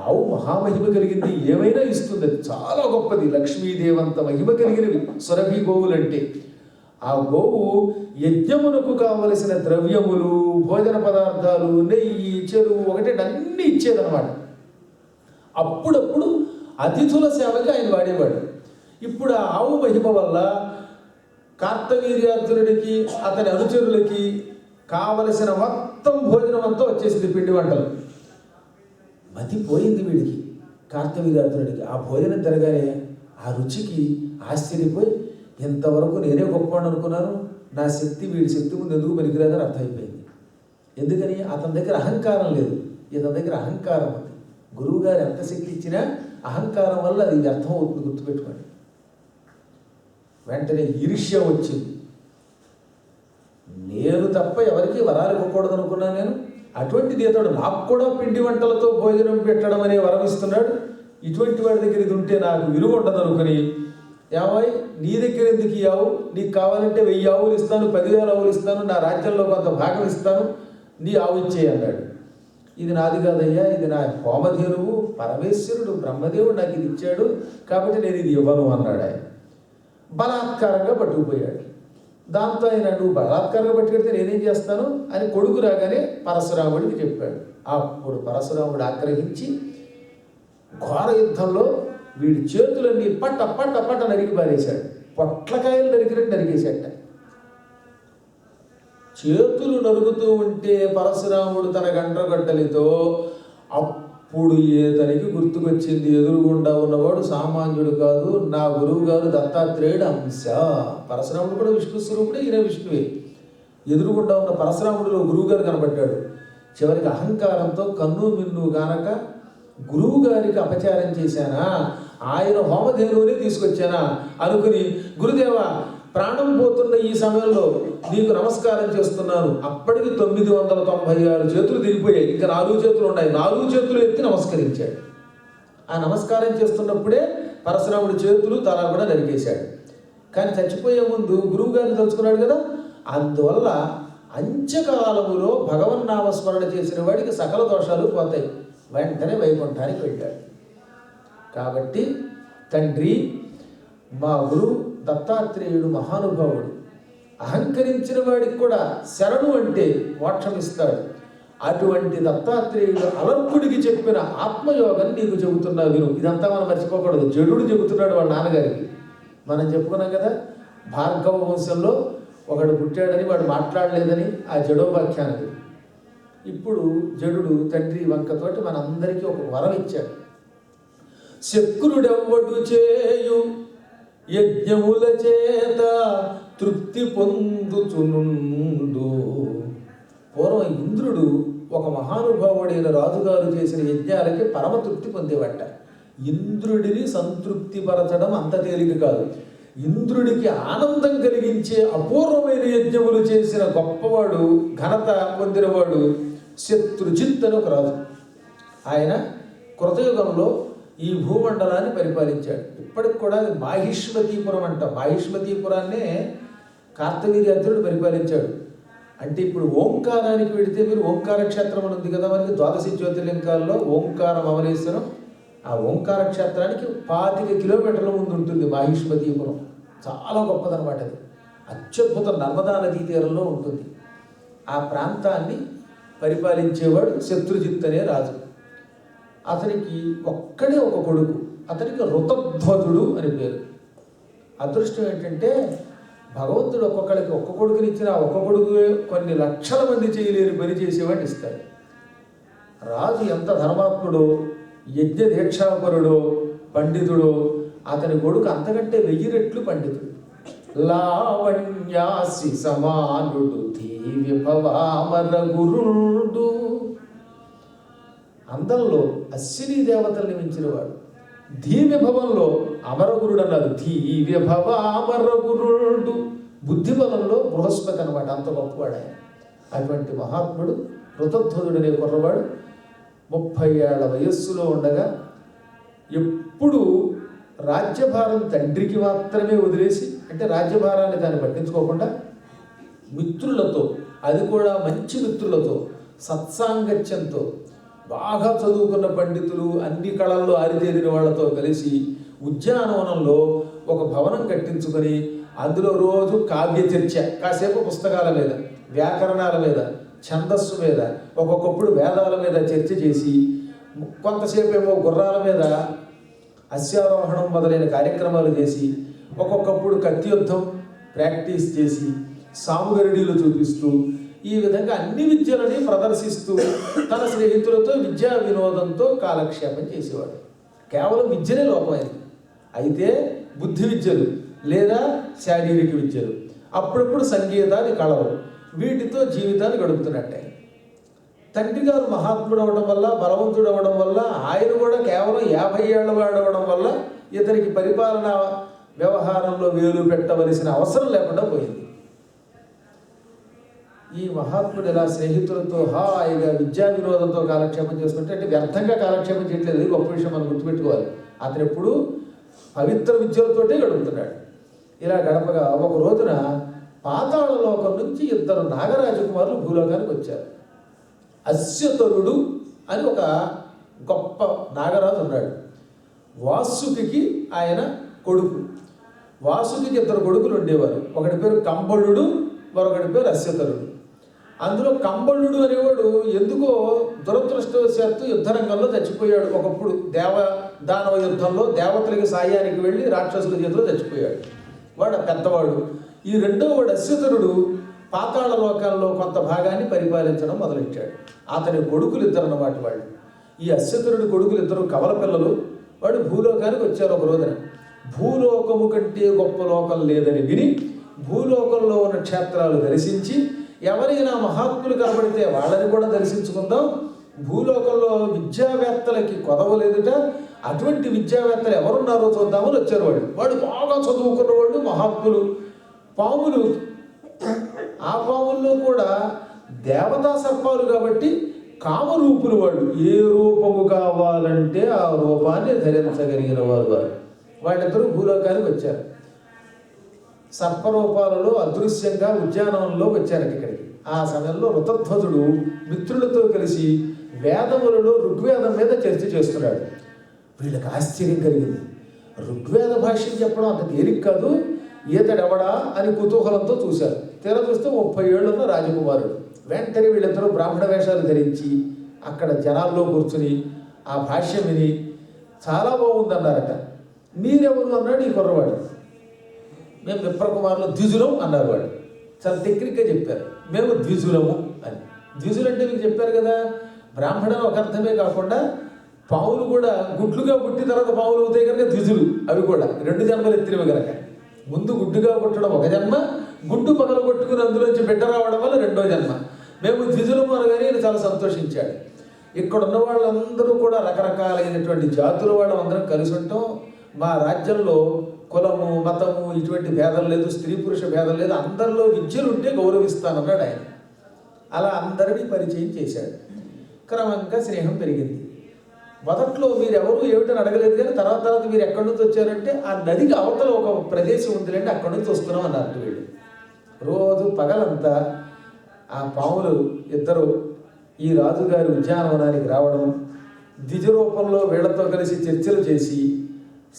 ఆవు మహామహిమ కలిగింది, ఏమైనా ఇస్తుంది, అది చాలా గొప్పది, లక్ష్మీదేవంత మహిమ కలిగినవి సురభి గోవులంటే. ఆ గోవు యజ్ఞమునకు కావలసిన ద్రవ్యములు, భోజన పదార్థాలు, నెయ్యి, చెరువు ఒకటే అన్నీ ఇచ్చేదన్నమాట. అప్పుడప్పుడు అతిథుల సేవకి ఆయన వాడేవాడు. ఇప్పుడు ఆ ఆవు మహిమ వల్ల కార్తవీర్యార్జునుడికి అతని అనుచరులకి కావలసిన మొత్తం భోజనం అంతా వచ్చేసింది, పిండి వంటలు. మతిపోయింది వీడికి, కార్తవీర్యార్జునుడికి. ఆ భోజనం తిరగానే ఆ రుచికి ఆశ్చర్యపోయి, ఇంతవరకు నేనే గొప్పవాడు అనుకున్నాను, నా శక్తి వీడి శక్తి ముందు ఎందుకు పనికిరాదని అర్థమైపోయింది. ఎందుకని అతని దగ్గర అహంకారం లేదు, ఇతని దగ్గర అహంకారం ఉంది. గురువుగారు ఎంత శక్తి ఇచ్చినా అహంకారం వల్ల అది వ్యర్థం అవుతుంది, గుర్తుపెట్టుకోండి. వెంటనే ఈర్ష్య వచ్చింది. నేను తప్ప ఎవరికి వరాలు ఇవ్వకూడదు అనుకున్నాను నేను, అటువంటిది ఇతడు నాకు కూడా పిండి వంటలతో భోజనం పెట్టడం అనే వరం ఇస్తున్నాడు, ఇటువంటి వాడి దగ్గర ఇది ఉంటే నాకు విలువ ఉండదు అనుకుని, ఏమాయి నీ దగ్గర ఎందుకు ఈ ఆవు, నీకు కావాలంటే 1000 ఆవులు ఇస్తాను, 10,000 ఆవులు ఇస్తాను, నా రాజ్యంలో కొంత భాగం ఇస్తాను, నీ ఆవు ఇచ్చేయి అన్నాడు. ఇది నాది కాదయ్యా, ఇది నా హోమధేనువు, పరమేశ్వరుడు బ్రహ్మదేవుడు నాకు ఇది ఇచ్చాడు, కాబట్టి నేను ఇది ఇవ్వను అన్నాడు ఆయన. బలాత్కారంగా పట్టుకుపోయాడు. దాంతో ఆయన, నువ్వు బలాత్కారంగా పట్టుకెడితే నేనేం చేస్తాను అని కొడుకు రాగానే పరశురాముడికి చెప్పాడు. అప్పుడు పరశురాముడు ఆగ్రహించి ఘోర యుద్ధంలో వీడి చేతులన్నీ పట్ట పట్ట పట్ట నరికి పారేశాడు. పొట్లకాయలు నరికినట్టు నరికేశాట. చేతులు నరుగుతూ ఉంటే పరశురాముడు తన గండ్రగడ్డలితో అప్పుడు ఏతనికి గుర్తుకొచ్చింది, ఎదురుగుండా ఉన్నవాడు సామాన్యుడు కాదు, నా గురువు గారు దత్తాత్రేయుడు అంశ. పరశురాముడు కూడా విష్ణు స్వరూపుడే, ఈయన విష్ణువే. ఎదురుగుండా ఉన్న పరశురాముడిలో గురువు గారు కనబడ్డాడు. చివరికి అహంకారంతో కన్ను మిన్ను గానక గురువు గారికి అపచారం చేశానా, ఆయన హోమధేనువుని తీసుకొచ్చానా అనుకుని, గురుదేవ ప్రాణం పోతున్న ఈ సమయంలో నీకు నమస్కారం చేస్తున్నాను. అప్పటికి 996 చేతులు తిరిగిపోయాయి, ఇంకా 4 చేతులు ఉన్నాయి. 4 చేతులు ఎత్తి నమస్కరించాడు. ఆ నమస్కారం చేస్తున్నప్పుడే పరశురాముడి చేతులు తల కూడా నరికేశాడు. కానీ చచ్చిపోయే ముందు గురువు గారిని తలుచుకున్నాడు కదా, అందువల్ల అంత్యకాలములో భగవన్నామస్మరణ చేసిన వాడికి సకల దోషాలు పోతాయి, వెంటనే వైకుంఠానికి వెళ్ళాడు. కాబట్టి తండ్రి, మా గురువు దత్తాత్రేయుడు మహానుభావుడు, అహంకరించిన వాడికి కూడా శరణు అంటే మోక్షం ఇస్తాడు. అటువంటి దత్తాత్రేయుడు అలర్కుడికి చెప్పిన ఆత్మయోగం నీకు చెబుతున్నా విను. ఇదంతా మనం మర్చిపోకూడదు. జడుడు చెబుతున్నాడు వాళ్ళ నాన్నగారికి. మనం చెప్పుకున్నాం కదా, భార్గవ వంశంలో ఒకడు పుట్టాడని వాడు మాట్లాడలేదని ఆ జడోపాఖ్యానది. ఇప్పుడు జడుడు తండ్రి వంకతోటి మనందరికీ ఒక వరం ఇచ్చాడు. శక్రుడెవ్వడు చేయు యజ్ఞముల చేత తృప్తి పొందుచునుండు. పూర్వం ఇంద్రుడు ఒక మహానుభావుడైన రాజుగారు చేసిన యజ్ఞాలకి పరమ తృప్తి పొందేవట. ఇంద్రుడిని సంతృప్తిపరచడం అంత తేలిక కాదు. ఇంద్రుడికి ఆనందం కలిగించే అపూర్వమైన యజ్ఞములు చేసిన గొప్పవాడు, ఘనత పొందినవాడు శత్రుజిత్ అని ఒక రాజు. ఆయన కృతయుగంలో ఈ భూమండలాన్ని పరిపాలించాడు. ఇప్పటికి కూడా మాహిష్మతీపురం అంట. మాహిష్మతీపురాన్నే కార్తవీర్యార్జునుడు పరిపాలించాడు. అంటే ఇప్పుడు ఓంకారానికి వెళితే మీరు ఓంకార క్షేత్రం అని ఉంది కదా, మనకి ద్వాదశ జ్యోతిర్లింగాల్లో ఓంకారం అమలేశ్వరం. ఆ ఓంకార క్షేత్రానికి 25 కిలోమీటర్ల ముందు ఉంటుంది మాహిష్మతీపురం. చాలా గొప్పదనమాట అది. అత్యద్భుత నర్మదా నదీ తీరంలో ఉంటుంది. ఆ ప్రాంతాన్ని పరిపాలించేవాడు శత్రుజిత్ అనే రాజు. అతనికి ఒక్కడే ఒక కొడుకు, అతనికి ఋతధ్వజుడు అని పేరు. అదృష్టం ఏంటంటే భగవంతుడు ఒక్కొక్కడికి ఒక్క కొడుకుని ఇచ్చిన ఒక్క కొడుకు కొన్ని లక్షల మంది చేయలేని పని చేసేవాడిని ఇస్తాడు. రాజు ఎంత ధర్మాత్ముడో, యజ్ఞ దీక్షాపరుడో, పండితుడో, అతని కొడుకు అంతకంటే 1000 రెట్లు పండితుడు. లావణ్యాసి సమానుడు ధీవిభవామర గురుడు. అందంలో అశ్విని దేవతల్ని మించినవాడు. ధీవిభవంలో అమరగురుడు అన్నారు. ధీవిభవ అమరగురుడు. బుద్ధిబలంలో బృహస్పతి అనమాట, అంత గొప్పవాడు ఆయన. అటువంటి మహాత్ముడు ఋతధ్వజుడు అనే కుర్రవాడు 30 ఏళ్ల వయస్సులో ఉండగా ఎప్పుడు రాజ్యభారం తండ్రికి మాత్రమే వదిలేసి, అంటే రాజ్యభారాన్ని దాన్ని పట్టించుకోకుండా మిత్రులతో, అది కూడా మంచి మిత్రులతో, సత్సాంగత్యంతో, బాగా చదువుకున్న పండితులు, అన్ని కళల్లో ఆరితేరిన వాళ్ళతో కలిసి ఉద్యానవనంలో ఒక భవనం కట్టించుకొని అందులో రోజు కావ్య చర్చ, కాసేపు పుస్తకాల మీద, వ్యాకరణాల మీద, ఛందస్సు మీద, ఒక్కొక్కప్పుడు వేదాల మీద చర్చ చేసి, కొంతసేపు ఏమో గుర్రాల మీద అశ్వారోహణం మొదలైన కార్యక్రమాలు చేసి, ఒక్కొక్కప్పుడు కత్తి యుద్ధం ప్రాక్టీస్ చేసి, సాముగరిడీలు చూపిస్తూ, ఈ విధంగా అన్ని విద్యలని ప్రదర్శిస్తూ తన స్నేహితులతో విద్యా వినోదంతో కాలక్షేపం చేసేవాడు. కేవలం విద్యనే లోపమైంది. అయితే బుద్ధి విద్యలు లేదా శారీరక విద్యలు, అప్పుడప్పుడు సంగీతాన్ని, కళలు, వీటితో జీవితాన్ని గడుపుతున్నట్టే. తండ్రి గారు మహాత్ముడు అవ్వడం వల్ల, బలవంతుడు అవ్వడం వల్ల, ఆయన కూడా కేవలం 50 ఏళ్ల వాడు అవ్వడం వల్ల ఇతనికి పరిపాలన వ్యవహారంలో వేలు పెట్టవలసిన అవసరం లేకుండా పోయింది. ఈ మహాత్ముడు ఇలా స్నేహితులతో హాయిగా విద్యా వినోదంతో కాలక్షేపం చేసుకుంటే, అంటే వ్యర్థంగా కాలక్షేపం చేయట్లేదు, అది గొప్ప విషయం మనం గుర్తుపెట్టుకోవాలి. అతను ఎప్పుడు పవిత్ర విద్యలతోటే గడుపుతున్నాడు. ఇలా గడపగా ఒక రోజున పాతాళ లోకం నుంచి 2 నాగరాజకుమారులు భూలోకానికి వచ్చారు. అశ్వతరుడు అని ఒక గొప్ప నాగరాజు ఉన్నాడు. వాసుకి ఆయన కొడుకు. వాసుకి 2 కొడుకులు ఉండేవారు. ఒకటి పేరు కంబళుడు, మరొకటి పేరు అశ్వతరుడు. అందులో కంబళుడు అనేవాడు ఎందుకో దురదృష్టవశాత్తు యుద్ధరంగంలో చచ్చిపోయాడు. ఒకప్పుడు దానవ యుద్ధంలో దేవతలకి సాయానికి వెళ్ళి రాక్షసుల చేతిలో చచ్చిపోయాడు. వాడు పెద్దవాడు. ఈ రెండో వాడు అశ్వతరుడు పాతాళ లోకాల్లో కొంత భాగాన్ని పరిపాలించడం మొదలెట్టాడు. అతని కొడుకులు 2 అన్నమాట వాళ్ళు. ఈ అశ్వతరుడి కొడుకులు 2 కవల పిల్లలు. వాడు భూలోకానికి వచ్చారు ఒక రోజున. భూలోకము కంటే గొప్ప లోకం లేదని విని భూలోకంలో ఉన్న క్షేత్రాలు దర్శించి, ఎవరైనా మహాత్ములు కనబడితే వాళ్ళని కూడా దర్శించుకుందాం, భూలోకంలో విద్యావేత్తలకి కొదవలేదుట, అటువంటి విద్యావేత్తలు ఎవరున్నారో చూద్దామని వచ్చారు వాళ్ళు. వాడు బాగా చదువుకున్నవాళ్ళు, మహాత్ములు. పాములు, ఆ పాముల్లో కూడా దేవతా సర్పాలు కాబట్టి కామరూపులు వాళ్ళు. ఏ రూపము కావాలంటే ఆ రూపాన్ని ధరించగలిగిన వారు. వాళ్ళిద్దరూ భూలోకానికి వచ్చారు. సర్పరూపాలలో అదృశ్యంగా ఉద్యానవనంలో వచ్చారట ఇక్కడికి. ఆ సమయంలో ఋతధ్వజుడు మిత్రులతో కలిసి వేదములలో ఋగ్వేదం మీద చర్చ చేస్తున్నాడు. వీళ్ళకి ఆశ్చర్యం కలిగింది. ఋగ్వేద భాష్యం చెప్పడం అంత తేలిక కాదు, ఈతడెవడా అని కుతూహలంతో చూశారు. తీరా చూస్తే 30 ఏళ్ళున్న రాజకుమారుడు. వెంటనే వీళ్ళిద్దరూ బ్రాహ్మణ వేషాలు ధరించి అక్కడ జనాల్లో కూర్చుని ఆ భాష్యం విని చాలా బాగుందన్నారట. మీరెవరు అన్నాడు ఈ కుర్రవాడు. మేము విప్రకుమారులు ద్విజులం అన్నారు వాడు. చాలా టెక్నిక్గా చెప్పారు, మేము ద్విజులము అని. ద్విజులు అంటే మీకు చెప్పారు కదా, బ్రాహ్మణులు ఒక అర్థమే కాకుండా పావులు కూడా గుడ్లుగా పుట్టి తర్వాత పావులు అవుతాయి కనుక ద్విజులు. అవి కూడా 2 జన్మలు ఎత్తినవి కనుక, ముందు గుడ్డుగా పుట్టడం ఒక జన్మ, గుడ్డు పగల కొట్టుకుని అందులోంచి బిడ్డ రావడం వల్ల 2వ జన్మ. మేము ద్విజులము అనగానే ఆయన చాలా సంతోషించాడు. ఇక్కడ ఉన్న వాళ్ళందరూ కూడా రకరకాలైనటువంటి జాతుల వాళ్ళం అందరం కలిసి ఉంటాం. మా రాజ్యంలో కులము, మతము ఇటువంటి భేదం లేదు, స్త్రీ పురుష భేదం లేదు, అందరిలో విద్యలు ఉంటే గౌరవిస్తానన్నాడు ఆయన. అలా అందరినీ పరిచయం చేశాడు. క్రమంగా స్నేహం పెరిగింది. మొదట్లో మీరెవరు ఏమిటని అడగలేదు, కానీ తర్వాత మీరు ఎక్కడి నుంచి వచ్చారంటే ఆ నదికి అవతల ఒక ప్రదేశం ఉందిలేండి, అక్కడి నుంచి వస్తున్నాం అన్నారు వీళ్ళు. రోజు పగలంతా ఆ పాములు ఇద్దరు ఈ రాజుగారి ఉద్యానవనానికి రావడం, ద్విజ రూపంలో వీళ్లతో కలిసి చర్చలు చేసి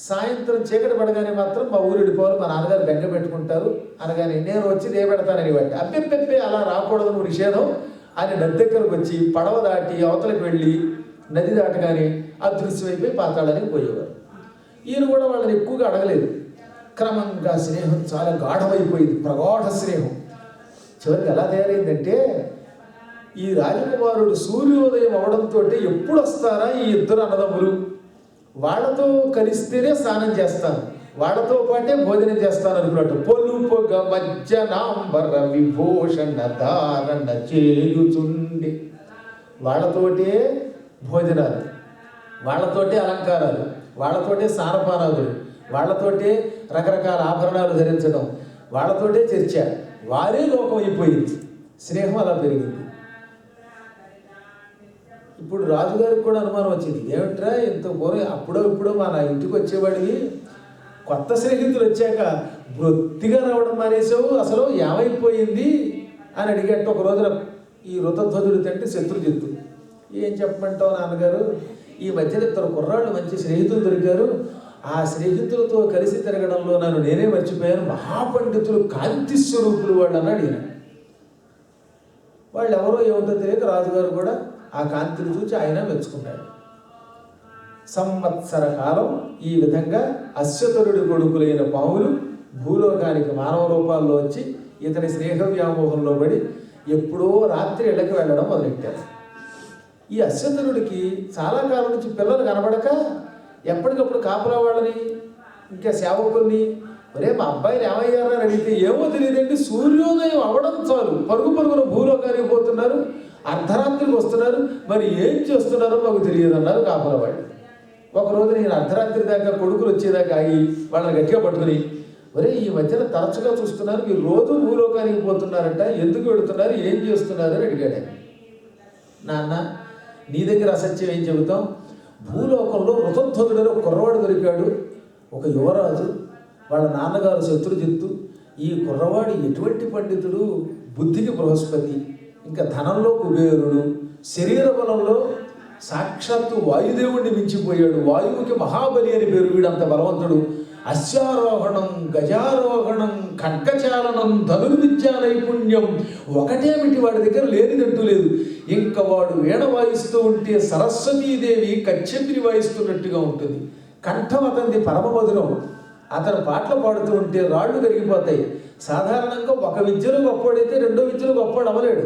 సాయంత్రం చీకటి పడగానే మాత్రం మా ఊరు వెళ్ళిపోవాలి, మా నాన్నగారు బెంగ పెట్టుకుంటారు అనగానే నేను వచ్చి పెడతానని బట్టి అబ్బెబ్బెబ్బే అలా రాకూడదు నువ్వు నిషేధం అని నది దగ్గరకు వచ్చి పడవ దాటి అవతలకు వెళ్ళి నది దాటగానే అదృశ్యమైపోయి పాతాళానికి పోయేవారు. ఈయన కూడా వాళ్ళని ఎక్కువగా అడగలేదు. క్రమంగా స్నేహం చాలా గాఢమైపోయింది, ప్రగాఢ స్నేహం. చివరికి ఎలా తయారైందంటే ఈ రాజకుమారుడు సూర్యోదయం అవడంతో ఎప్పుడు వస్తారా ఈ ఇద్దరు అన్నదమ్ములు, వాళ్ళతో కలిస్తేనే స్నానం చేస్తాను, వాళ్ళతో పాటే భోజనం చేస్తాను అనుకున్నట్టు పొలుపొగ మధ్యనాంబర విభూషణ ధారణ చేయుచుండి వాళ్ళతోటే భోజనాలు, వాళ్ళతోటే అలంకారాలు, వాళ్ళతోటే స్నానపానాదులు, వాళ్ళతోటే రకరకాల ఆభరణాలు ధరించడం, వాళ్ళతోటే చర్చ, వారే లోకం అయిపోయింది. స్నేహం అలా పెరిగింది. ఇప్పుడు రాజుగారికి కూడా అనుమానం వచ్చింది, ఏమిట్రా ఇంత పూర్వం అప్పుడో ఇప్పుడో మన ఇంటికి వచ్చేవాడివి, కొత్త స్నేహితులు వచ్చాక వృత్తిగా రావడం మానేసావు, అసలు ఏమైపోయింది అని అడిగట్టు. ఒక రోజున ఈ ఋతధ్వజుడు తండ్రి శత్రుజిత్తు, ఏం చెప్పమంటావు నాన్నగారు, ఈ మధ్యన ఇద్దరు కుర్రాళ్ళు మంచి స్నేహితులు దొరికారు, ఆ స్నేహితులతో కలిసి తిరగడంలో నన్ను నేనే మర్చిపోయాను, మహాపండితులు కాంతి స్వరూపులు వాళ్ళు అన్నాడు ఈయన. వాళ్ళు ఎవరో ఏమిటో తెలియక రాజుగారు కూడా ఆ కాంతిని చూసి ఆయన మెచ్చుకున్నాడు. సంవత్సర కాలం ఈ విధంగా అశ్వతరుడి కొడుకులైన పాములు భూలోకానికి మానవ రూపాల్లో వచ్చి ఇతని స్నేహ వ్యామోహంలో పడి ఎప్పుడో రాత్రి ఇళ్ళకి వెళ్ళడం మొదలెట్టారు. ఈ అశ్వతరుడికి చాలా కాలం నుంచి పిల్లలు కనబడక ఎప్పటికప్పుడు కాపలా వాళ్ళని ఇంకా సేవకుల్ని, ఒరే మా అబ్బాయిని ఏమయ్యారని అడిగితే ఏమో తెలియదండి, సూర్యోదయం అవడం చాలు పరుగు పరుగున భూలోకానికి పోతున్నారు, అర్ధరాత్రికి వస్తున్నారు, మరి ఏం చేస్తున్నారో మాకు తెలియదన్నారు కాపలా వాళ్ళు. ఒకరోజు నేను అర్ధరాత్రి దాకా కొడుకులు వచ్చేదాకా ఆగి వాళ్ళని గట్టిగా పట్టుకుని, ఒరే ఈ మధ్యన తరచుగా చూస్తున్నారు, మీరు రోజు భూలోకానికి పోతున్నారంట, ఎందుకు వెళుతున్నారు, ఏం చేస్తున్నారు అని అడిగాడు. నాన్న నీ దగ్గర అసత్యం ఏం చెబుతాం, భూలోకంలో ఋతధ్వజుడని ఒక కుర్రవాడు దొరికాడు, ఒక యువరాజు, వాళ్ళ నాన్నగారు శత్రుజిత్తు. ఈ కుర్రవాడు ఎటువంటి పండితుడు, బుద్ధికి బృహస్పతి, ఇంకా ధనంలో కుబేరుడు, శరీర బలంలో సాక్షాత్తు వాయుదేవుణ్ణి మించిపోయాడు, వాయువుకి మహాబలి అని పేరు, వీడంత బలవంతుడు. అశ్వారోహణం, గజారోహణం, ఖడ్గచాలనం, ధనుర్విద్యా నైపుణ్యం ఒకటేమిటి వాడి దగ్గర లేనిదంటూ లేదు. ఇంకా వాడు వీణ వాయిస్తూ ఉంటే సరస్వతీదేవి కచ్చెపిరి వాయిస్తున్నట్టుగా ఉంటుంది. కంఠం అతనిది పరమమధురం. అతను పాటలు పాడుతూ ఉంటే రాళ్ళు కరిగిపోతాయి. సాధారణంగా ఒక విద్యలో గొప్పవాడైతే రెండో విద్యలో గొప్పవాడు అవ్వలేడు.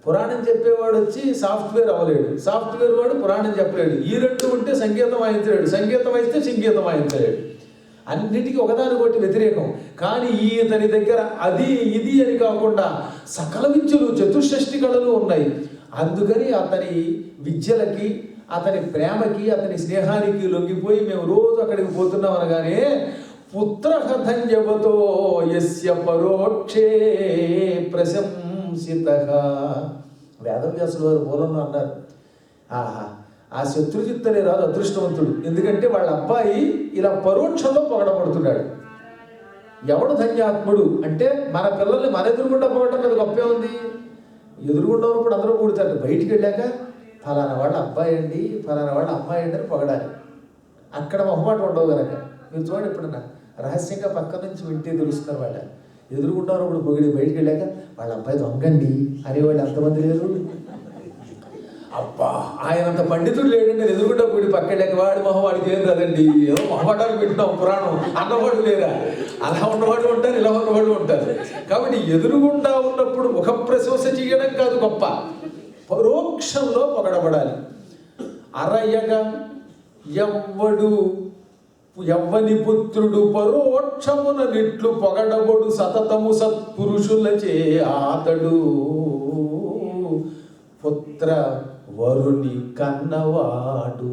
పురాణం చెప్పేవాడు వచ్చి సాఫ్ట్వేర్ అవ్వలేడు, సాఫ్ట్వేర్ వాడు పురాణం చెప్పలేడు. ఈ రెండు ఉంటే సంగీతం వాయించలేడు, సంగీతం వాయిస్తే సంగీతం వాయించలేడు. అన్నిటికీ ఒకదానికొకటి వ్యతిరేకం. కానీ ఈతని దగ్గర అది ఇది అని కాకుండా సకల విద్యలు, చతుషష్ఠి కళలు ఉన్నాయి. అందుకని అతని విద్యలకి, అతని ప్రేమకి, అతని స్నేహానికి లొంగిపోయి మేము రోజు అక్కడికి పోతున్నాం అనగానే పుత్రహధన్యవతో యస్య పరోక్షే ప్రశంసితః. వేదవ్యాసుల వారు మూలంలో అన్నారు, ఆహా ఆ శత్రుజిత్ అనే రాజు అదృష్టవంతుడు, ఎందుకంటే వాళ్ళ అబ్బాయి ఇలా పరోక్షంలో పొగడబడుతున్నాడు. ఎవడు ధన్యాత్ముడు అంటే మన పిల్లల్ని మన ఎదురుగుండా పోవడం మీద గొప్పే ఉంది. ఎదురుగుండా ఉన్నప్పుడు అందరూ కూడతారు, బయటికి వెళ్ళాక ఫలానా వాళ్ళ అబ్బాయి అండి, ఫలానా వాళ్ళ అమ్మాయి అండి అని పొగడాలి. అక్కడ మొహమాట ఉండవు కనుక మీరు చూడండి, ఎప్పుడన్నా రహస్యంగా పక్క నుంచి వింటే తెలుస్తారు. వాళ్ళ ఎదురుగుండా ఉన్నప్పుడు పొగిడి బయటికి వెళ్ళాక వాళ్ళ అబ్బాయి దొంగండి అనేవాళ్ళు ఎంతమంది లేరు. అబ్బా ఆయనంత పండితుడు లేడండి, ఎదురుగుండా పొగిడి పక్క వెళ్ళాక వాడి మొహం వాడికి ఏం రాదండి, ఏదో మొహమాటాలు వింటున్నాం పురాణం అన్నవాడు లేరా. అలా ఉన్నవాడు ఉంటారు, ఇలా ఉన్నవాడు ఉంటారు. కాబట్టి ఎదురుగుండా ఉన్నప్పుడు ముఖ ప్రశంస చేయడం కాదు గొప్ప, పరోక్షంలో పొగడబడాలి. అరయగా ఎవ్వని పుత్రుడు పరోక్షమున నిట్లు పొగడబడు సతతము సత్పురుషులచే ఆతడు పుత్ర వరుని కన్నవాడు.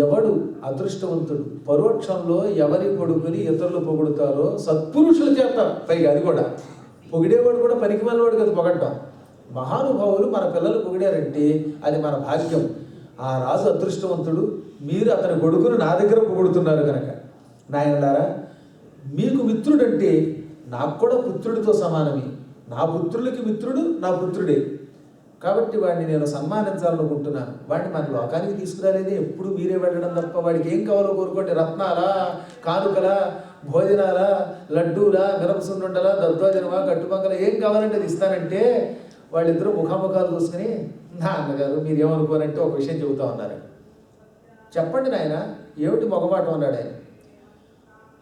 ఎవడు అదృష్టవంతుడు పరోక్షంలో ఎవరి కొడుకుని ఇతరులు పొగుడుతారో సత్పురుషుల చేత, పైగా అది కూడా పొగిడేవాడు కూడా పనికిమాలినవాడు కదా పొగడటం. మహానుభావులు మన పిల్లలు పొగిడారంటే అది మన భాగ్యం. ఆ రాజు అదృష్టవంతుడు, మీరు అతని కొడుకును నా దగ్గర పొగుడుతున్నారు కనుక. నాయనలారా, మీకు మిత్రుడంటే నాకు కూడా పుత్రుడితో సమానమే. నా పుత్రులకి మిత్రుడు నా పుత్రుడే, కాబట్టి వాడిని నేను సన్మానించాలనుకుంటున్నాను. వాడిని మన లోకానికి తీసుకురాలేదే, ఎప్పుడు మీరే వెళ్ళడం తప్ప. వాడికి ఏం కావాలో కోరుకోండి, రత్నాలా, కానుకలా, భోజనాలా, లడ్డూలా, మిరపసుండుండలా, దద్దోజనమా, కట్టుబంగల, ఏం కావాలంటే అది ఇస్తానంటే వాళ్ళిద్దరూ ముఖాముఖాలు చూసుకుని, నా అన్నగారు మీరు ఏమనుకోనంటే ఒక విషయం చెబుతా ఉన్నారు. చెప్పండి నాయన, ఏమిటి మొగమాటం అన్నాడు ఆయన.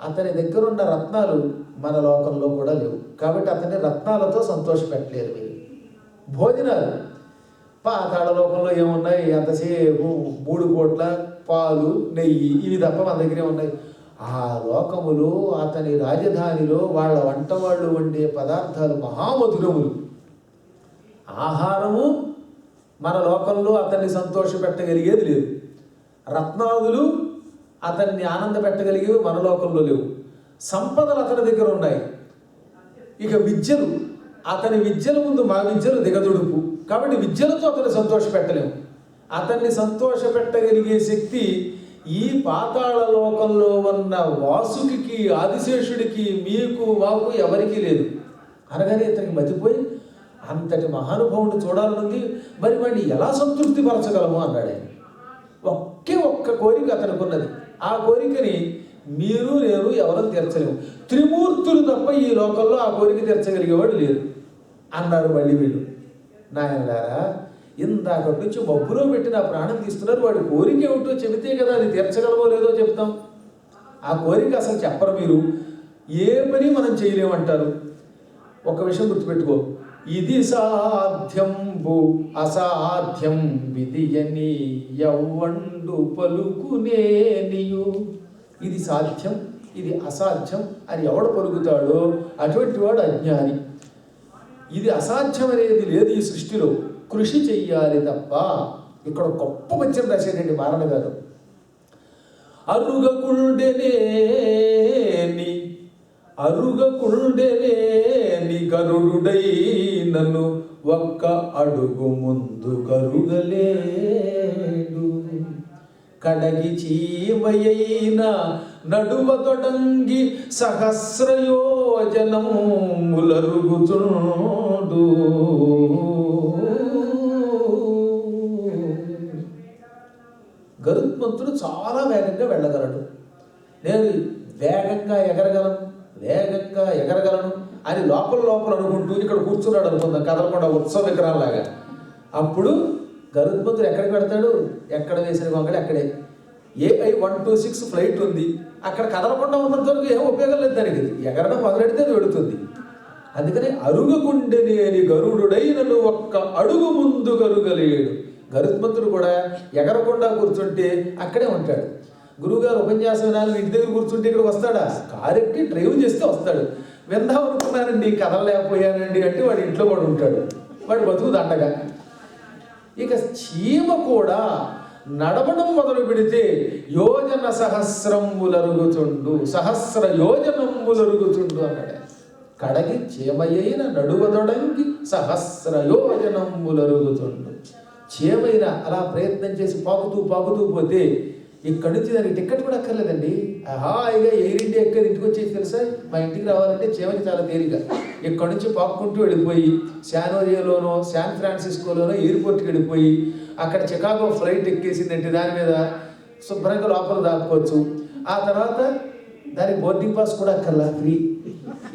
అతని దగ్గర ఉన్న రత్నాలు మన లోకంలో కూడా లేవు, కాబట్టి అతన్ని రత్నాలతో సంతోషపెట్టలేరు మీరు. భోజనాలు పాతాళ లోకంలో ఏమున్నాయి, అంతసేపు 3 పూట్ల పాలు నెయ్యి ఇవి తప్ప మన దగ్గరే ఉన్నాయి. ఆ లోకములో అతని రాజధానిలో వాళ్ళ వంట వాళ్ళు వండే పదార్థాలు మహామధురములు. ఆహారము మన లోకంలో అతన్ని సంతోషపెట్టగలిగేది లేదు. రత్నాదులు అతన్ని ఆనంద పెట్టగలిగేవి మన లోకంలో లేవు. సంపదలు అతని దగ్గర ఉన్నాయి. ఇక విద్యలు, అతని విద్యల ముందు మా విద్యలు దిగదుడుపు, కాబట్టి విద్యలతో అతన్ని సంతోషపెట్టలేము. అతన్ని సంతోషపెట్టగలిగే శక్తి ఈ పాతాళ లోకంలో ఉన్న వాసుకి, ఆదిశేషుడికి, మీకు మాకు ఎవరికీ లేదు. అనగానే ఇతనికి మతిపోయి, అంతటి మహానుభావుని చూడాలనుంది, మరి వాడిని ఎలా సంతృప్తి పరచగలము అన్నాడు ఆయన. ఒక్క కోరిక అతనికి ఉన్నది. ఆ కోరికని మీరు నేను ఎవరూ తీర్చలేము. త్రిమూర్తులు తప్ప ఈ లోకంలో ఆ కోరిక తీర్చగలిగేవాడు లేరు అన్నారు. మళ్ళీ వీళ్ళు, నాయనలారా, ఇందాకటి నుంచి మబ్బులో పెట్టి నా ప్రాణం తీస్తున్నారు, వాడి కోరిక ఏమిటో చెబితే కదా అది తీర్చగలమో లేదో చెప్తాం. ఆ కోరిక అసలు చెప్పరు మీరు, ఏ పని మనం చేయలేమంటారు. ఒక విషయం గుర్తుపెట్టుకో, ఇది సాధ్యంబు అసాధ్యం విధియని ఎవ్వండు పలుకునేనియు. ఇది సాధ్యం, ఇది అసాధ్యం అని ఎవడు పలుకుతాడో అటువంటి వాడు అజ్ఞాని. ఇది అసాధ్యం అనేది లేదు ఈ సృష్టిలో, కృషి చెయ్యాలి తప్ప. ఇక్కడ గొప్ప పద్యం రాసేటండి మారణ గారు. అరుగకుండెనేని గరుడుడై నన్ను ఒక్క అడుగు ముందు కరుగలేడు. కడగి చీమయైన నడువ తొడంగి సహస్రయోజనములరుగుచుండు. గరుత్మంతుడు చాలా వేగంగా వెళ్ళగలడు. నేను వేగంగా ఎగరగలను అని లోపల అనుకుంటూ ఇక్కడ కూర్చున్నాడు అనుకుందాం, కదలకుండా ఉత్సవ విగ్రహంలాగా. అప్పుడు గరుత్మంతుడు ఎక్కడికి పెడతాడు, ఎక్కడ వేసిన గొంగళి అక్కడే. AI 126 ఫ్లైట్ ఉంది, అక్కడ కదలకుండా ఉన్నంత వరకు ఏం ఉపయోగం లేదు దానికి. ఎగరడం మొదలెడితే అది వెడుతుంది. అందుకని అరుగుగుండెనేని గరుడుడై నన్ను ఒక్క అడుగు ముందు కరుగలేడు. గరుత్మంతుడు కూడా ఎగరకుండా కూర్చుంటే అక్కడే ఉంటాడు. గురువుగారు ఉపన్యాసం వినాలి, ఇంటి దగ్గర కూర్చుంటే ఇక్కడికి వస్తాడా? కారెక్కి డ్రైవ్ చేస్తే వస్తాడు. విందాం అనుకున్నానండి, కదలలేకపోయానండి అంటే వాడు ఇంట్లో కూడా ఉంటాడు, వాడు బతుకు దండగా. ఇక చీమ కూడా నడవడం మొదలు పెడితే యోజన సహస్రములరుగుచుండు, సహస్ర యోజనములరుగుచుండు అన్నాడు. కడగి చీమయైన నడువదొడంగి సహస్ర యోజనములరుగుచుండు. చీమైన అలా ప్రయత్నం చేసి పాకుతూ పోతే ఇక్కడి నుంచి దానికి టికెట్ కూడా అక్కర్లేదండి. హాయిగా ఎయిర్ ఇండియా ఎక్కడి ఇంటికి వచ్చేసి తెలుసా, మా ఇంటికి రావాలంటే చీమకి చాలా తేలిక. ఇక్కడి నుంచి పాక్కుంటూ వెళ్ళిపోయి శాన్ ఫ్రాన్సిస్కోలోనో ఎయిర్పోర్ట్కి వెళ్ళిపోయి అక్కడ చికాగో ఫ్లైట్ ఎక్కేసిందంటే దాని మీద శుభ్రంగా లోపల దాక్కోవచ్చు. ఆ తర్వాత దానికి బోర్డింగ్ పాస్ కూడా అక్కర్లా, ఫ్రీ.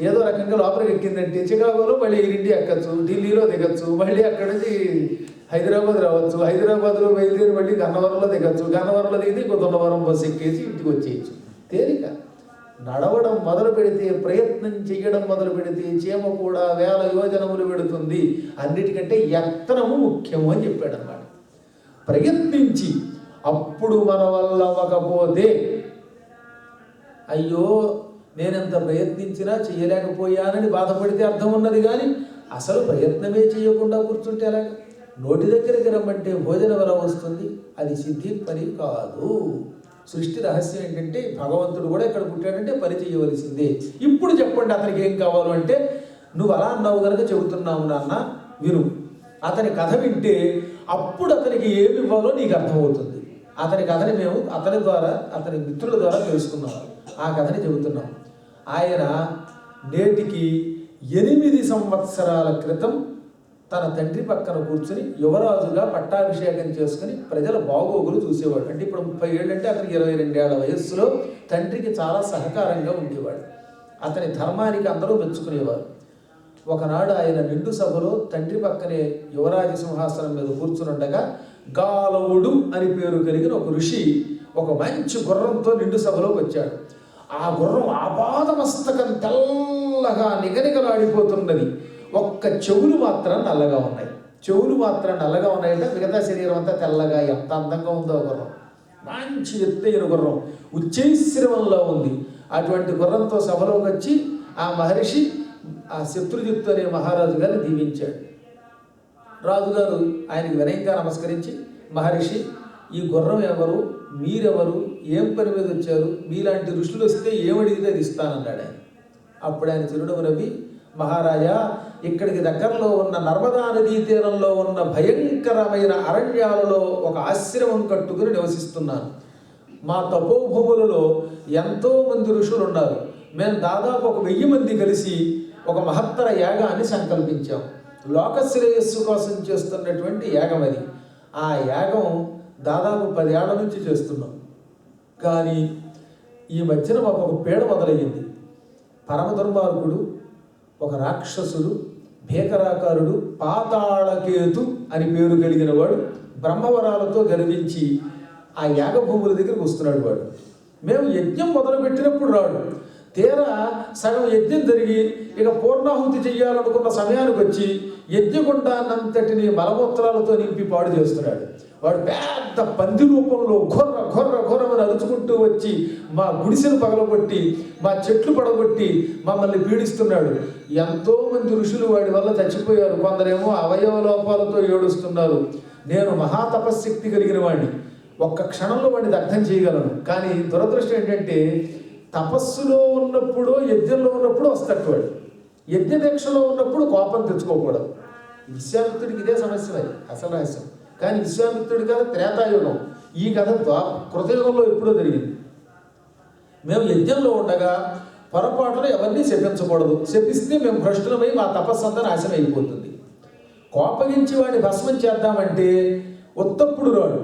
ఏదో రకంగా లోపలికి ఎక్కిందంటే చికాగోలో మళ్ళీ ఎయిర్ ఇండియా ఎక్కచ్చు, ఢిల్లీలో దిగచ్చు, మళ్ళీ అక్కడి నుంచి హైదరాబాద్ రావచ్చు, హైదరాబాద్లో బయలుదేరి మళ్ళీ గన్నవరంలో దిగచ్చు, గన్నవరంలో దిగితే ఇంకో దొన్నవరం బస్సు ఎక్కేసి ఇంటికి వచ్చేయచ్చు. తేలిక. నడవడం మొదలు పెడితే, ప్రయత్నం చేయడం మొదలు పెడితే చీమ కూడా 1000 యోజనములు పెడుతుంది. అన్నిటికంటే యత్నము ముఖ్యము అని చెప్పాడు అన్నమాట. ప్రయత్నించి అప్పుడు మన వల్ల అవ్వకపోతే, అయ్యో నేనెంత ప్రయత్నించినా చేయలేకపోయానని బాధపడితే అర్థం ఉన్నది, కానీ అసలు ప్రయత్నమే చేయకుండా కూర్చుంటే ఎలాగ? నోటి దగ్గరికి రమ్మంటే భోజనం ఎలా వస్తుంది? అది సిద్ధి పని కాదు. సృష్టి రహస్యం ఏంటంటే భగవంతుడు కూడా ఇక్కడ పుట్టాడంటే పని చేయవలసిందే. ఇప్పుడు చెప్పండి అతనికి ఏం కావాలో అంటే, నువ్వు అలా అన్నావు కనుక చెబుతున్నావు నాన్న విను. అతని కథ వింటే అప్పుడు అతనికి ఏమి ఇవ్వాలో నీకు అర్థమవుతుంది. అతని కథని మేము అతని ద్వారా, అతని మిత్రుల ద్వారా తెలుసుకున్నాం. ఆ కథని చెబుతున్నాం. ఆయన నేటికి 8 సంవత్సరాల క్రితం తన తండ్రి పక్కన కూర్చుని యువరాజుగా పట్టాభిషేకం చేసుకుని ప్రజల బాగోగులు చూసేవాడు. అంటే ఇప్పుడు 30 ఏళ్ళు అంటే అతనికి 22 ఏళ్ల వయస్సులో తండ్రికి చాలా సహకారంగా ఉండేవాడు. అతని ధర్మానికి అందరూ మెచ్చుకునేవారు. ఒకనాడు ఆయన నిండు సభలో తండ్రి పక్కనే యువరాజ సింహాసనం మీద కూర్చునుండగా గాలవుడు అని పేరు కలిగిన ఒక ఋషి ఒక మంచి గుర్రంతో నిండు సభలోకి వచ్చాడు. ఆ గుర్రం ఆపాదమస్తకం తెల్లగా నిగనిగలాడిపోతున్నది. ఒక్క చెవులు మాత్రం నల్లగా ఉన్నాయి. చెవులు మాత్రం నల్లగా ఉన్నాయంటే మిగతా శరీరం అంతా తెల్లగా, ఎంత అందంగా ఉందో గుర్రం. మంచి ఎత్తైన గుర్రం, ఉచ్చైశ్రవంలో ఉంది. అటువంటి గుర్రంతో సభలోకి వచ్చి ఆ మహర్షి ఆ శత్రుజిత్తు అనే మహారాజు గారిని దీవించాడు. రాజుగారు ఆయనకి వినయంగా నమస్కరించి, మహర్షి, ఈ గుర్రం ఎవరు, మీరెవరు, ఏం పని మీద వచ్చారు, మీలాంటి ఋషులు వస్తే ఏమడిగితే అది ఇస్తానన్నాడు ఆయన. అప్పుడు ఆయన చిరునవ్వు నవ్వి, మహారాజా, ఇక్కడికి దగ్గరలో ఉన్న నర్మదా నదీ తీరంలో ఉన్న భయంకరమైన అరణ్యాలలో ఒక ఆశ్రమం కట్టుకుని నివసిస్తున్నాను. మా తపోభూములలో ఎంతోమంది ఋషులు ఉన్నారు. మేము దాదాపు 1000 మంది కలిసి ఒక మహత్తర యాగాన్ని సంకల్పించాం. లోకశ్రేయస్సు కోసం చేస్తున్నటువంటి యాగం అది. ఆ యాగం దాదాపు 10 ఏళ్ల నుంచి చేస్తున్నాం. కానీ ఈ మధ్యన మాకు ఒక పీడ మొదలయ్యింది. పరమ దుర్మార్గుడు, ఒక రాక్షసుడు, భీకరాకారుడు, పాతాళకేతు అని పేరు కలిగిన వాడు బ్రహ్మవరాలతో గర్వించి ఆ యాగభూముల దగ్గరికి వస్తున్నాడు. వాడు మేము యజ్ఞం మొదలుపెట్టినప్పుడు రాడు, తీరా సగం యజ్ఞం జరిగి ఇక పూర్ణాహుతి చెయ్యాలనుకున్న సమయానికి వచ్చి యజ్ఞగుండాన్నంతటిని మలమూత్రాలతో నింపి పాడు చేస్తున్నాడు. వాడు పెద్ద పంది రూపంలో ఘోరమని అరుచుకుంటూ వచ్చి మా గుడిసెను పగలగొట్టి, మా చెట్లు పడగొట్టి మమ్మల్ని పీడిస్తున్నాడు. ఎంతోమంది ఋషులు వాడి వల్ల చచ్చిపోయారు. కొందరేమో అవయవ లోపాలతో ఏడుస్తున్నారు. నేను మహాతపశక్తి కలిగిన వాడిని, ఒక్క క్షణంలో వాడిని దగ్ధం చేయగలను. కానీ దురదృష్టం ఏంటంటే తపస్సులో ఉన్నప్పుడు, యజ్ఞంలో ఉన్నప్పుడు వస్తాడు వాడు. యజ్ఞదీక్షలో ఉన్నప్పుడు కోపం తెచ్చుకోకూడదు. విశ్వామిత్రుడికి ఇదే సమస్య, మరి అసలు రహస్యం. కానీ విశ్వామిత్రుడి కథ త్రేతాయుగం, ఈ కథ కృతయుగంలో ఎప్పుడో జరిగింది. మేము యజ్ఞంలో ఉండగా పొరపాటున ఎవరిని శపించకూడదు. శపిస్తే మేము భ్రష్టులమై మా తపస్సు అంతా నాశనం అయిపోతుంది. కోపగించి వాడిని భస్మం చేద్దామంటే ఉత్తప్పుడు రాడు.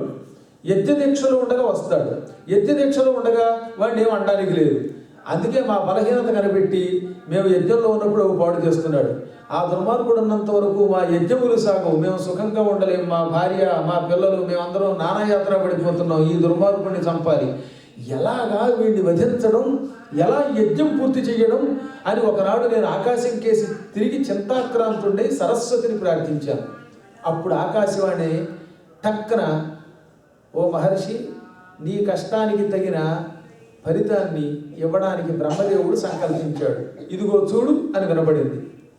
యజ్ఞదీక్షలో ఉండగా వస్తాడు. యజ్ఞదీక్షలో ఉండగా వాడిని ఏం అనడానికి లేదు. అందుకే మా బలహీనత కనిపెట్టి మేము యజ్ఞంలో ఉన్నప్పుడు పాడు చేస్తున్నాడు. ఆ దుర్మార్గుడు ఉన్నంత వరకు మా యజ్ఞములు సాగవు, మేము సుఖంగా ఉండలేము. మా భార్య, మా పిల్లలు, మేమందరం నానాయాత్ర పడిపోతున్నాం. ఈ దుర్మార్గుడిని చంపాలి, ఎలాగా వీడిని వధించడం, ఎలా యజ్ఞం పూర్తి చేయడం అని ఒకనాడు నేను ఆకాశం కేసి తిరిగి చింతాక్రాంతుండే సరస్వతిని ప్రార్థించాను. అప్పుడు ఆకాశవాణి టక్కన, ఓ మహర్షి, నీ కష్టానికి తగిన ఫలితాన్ని ఇవ్వడానికి బ్రహ్మదేవుడు సంకల్పించాడు, ఇదిగో చూడు అని వినబడింది.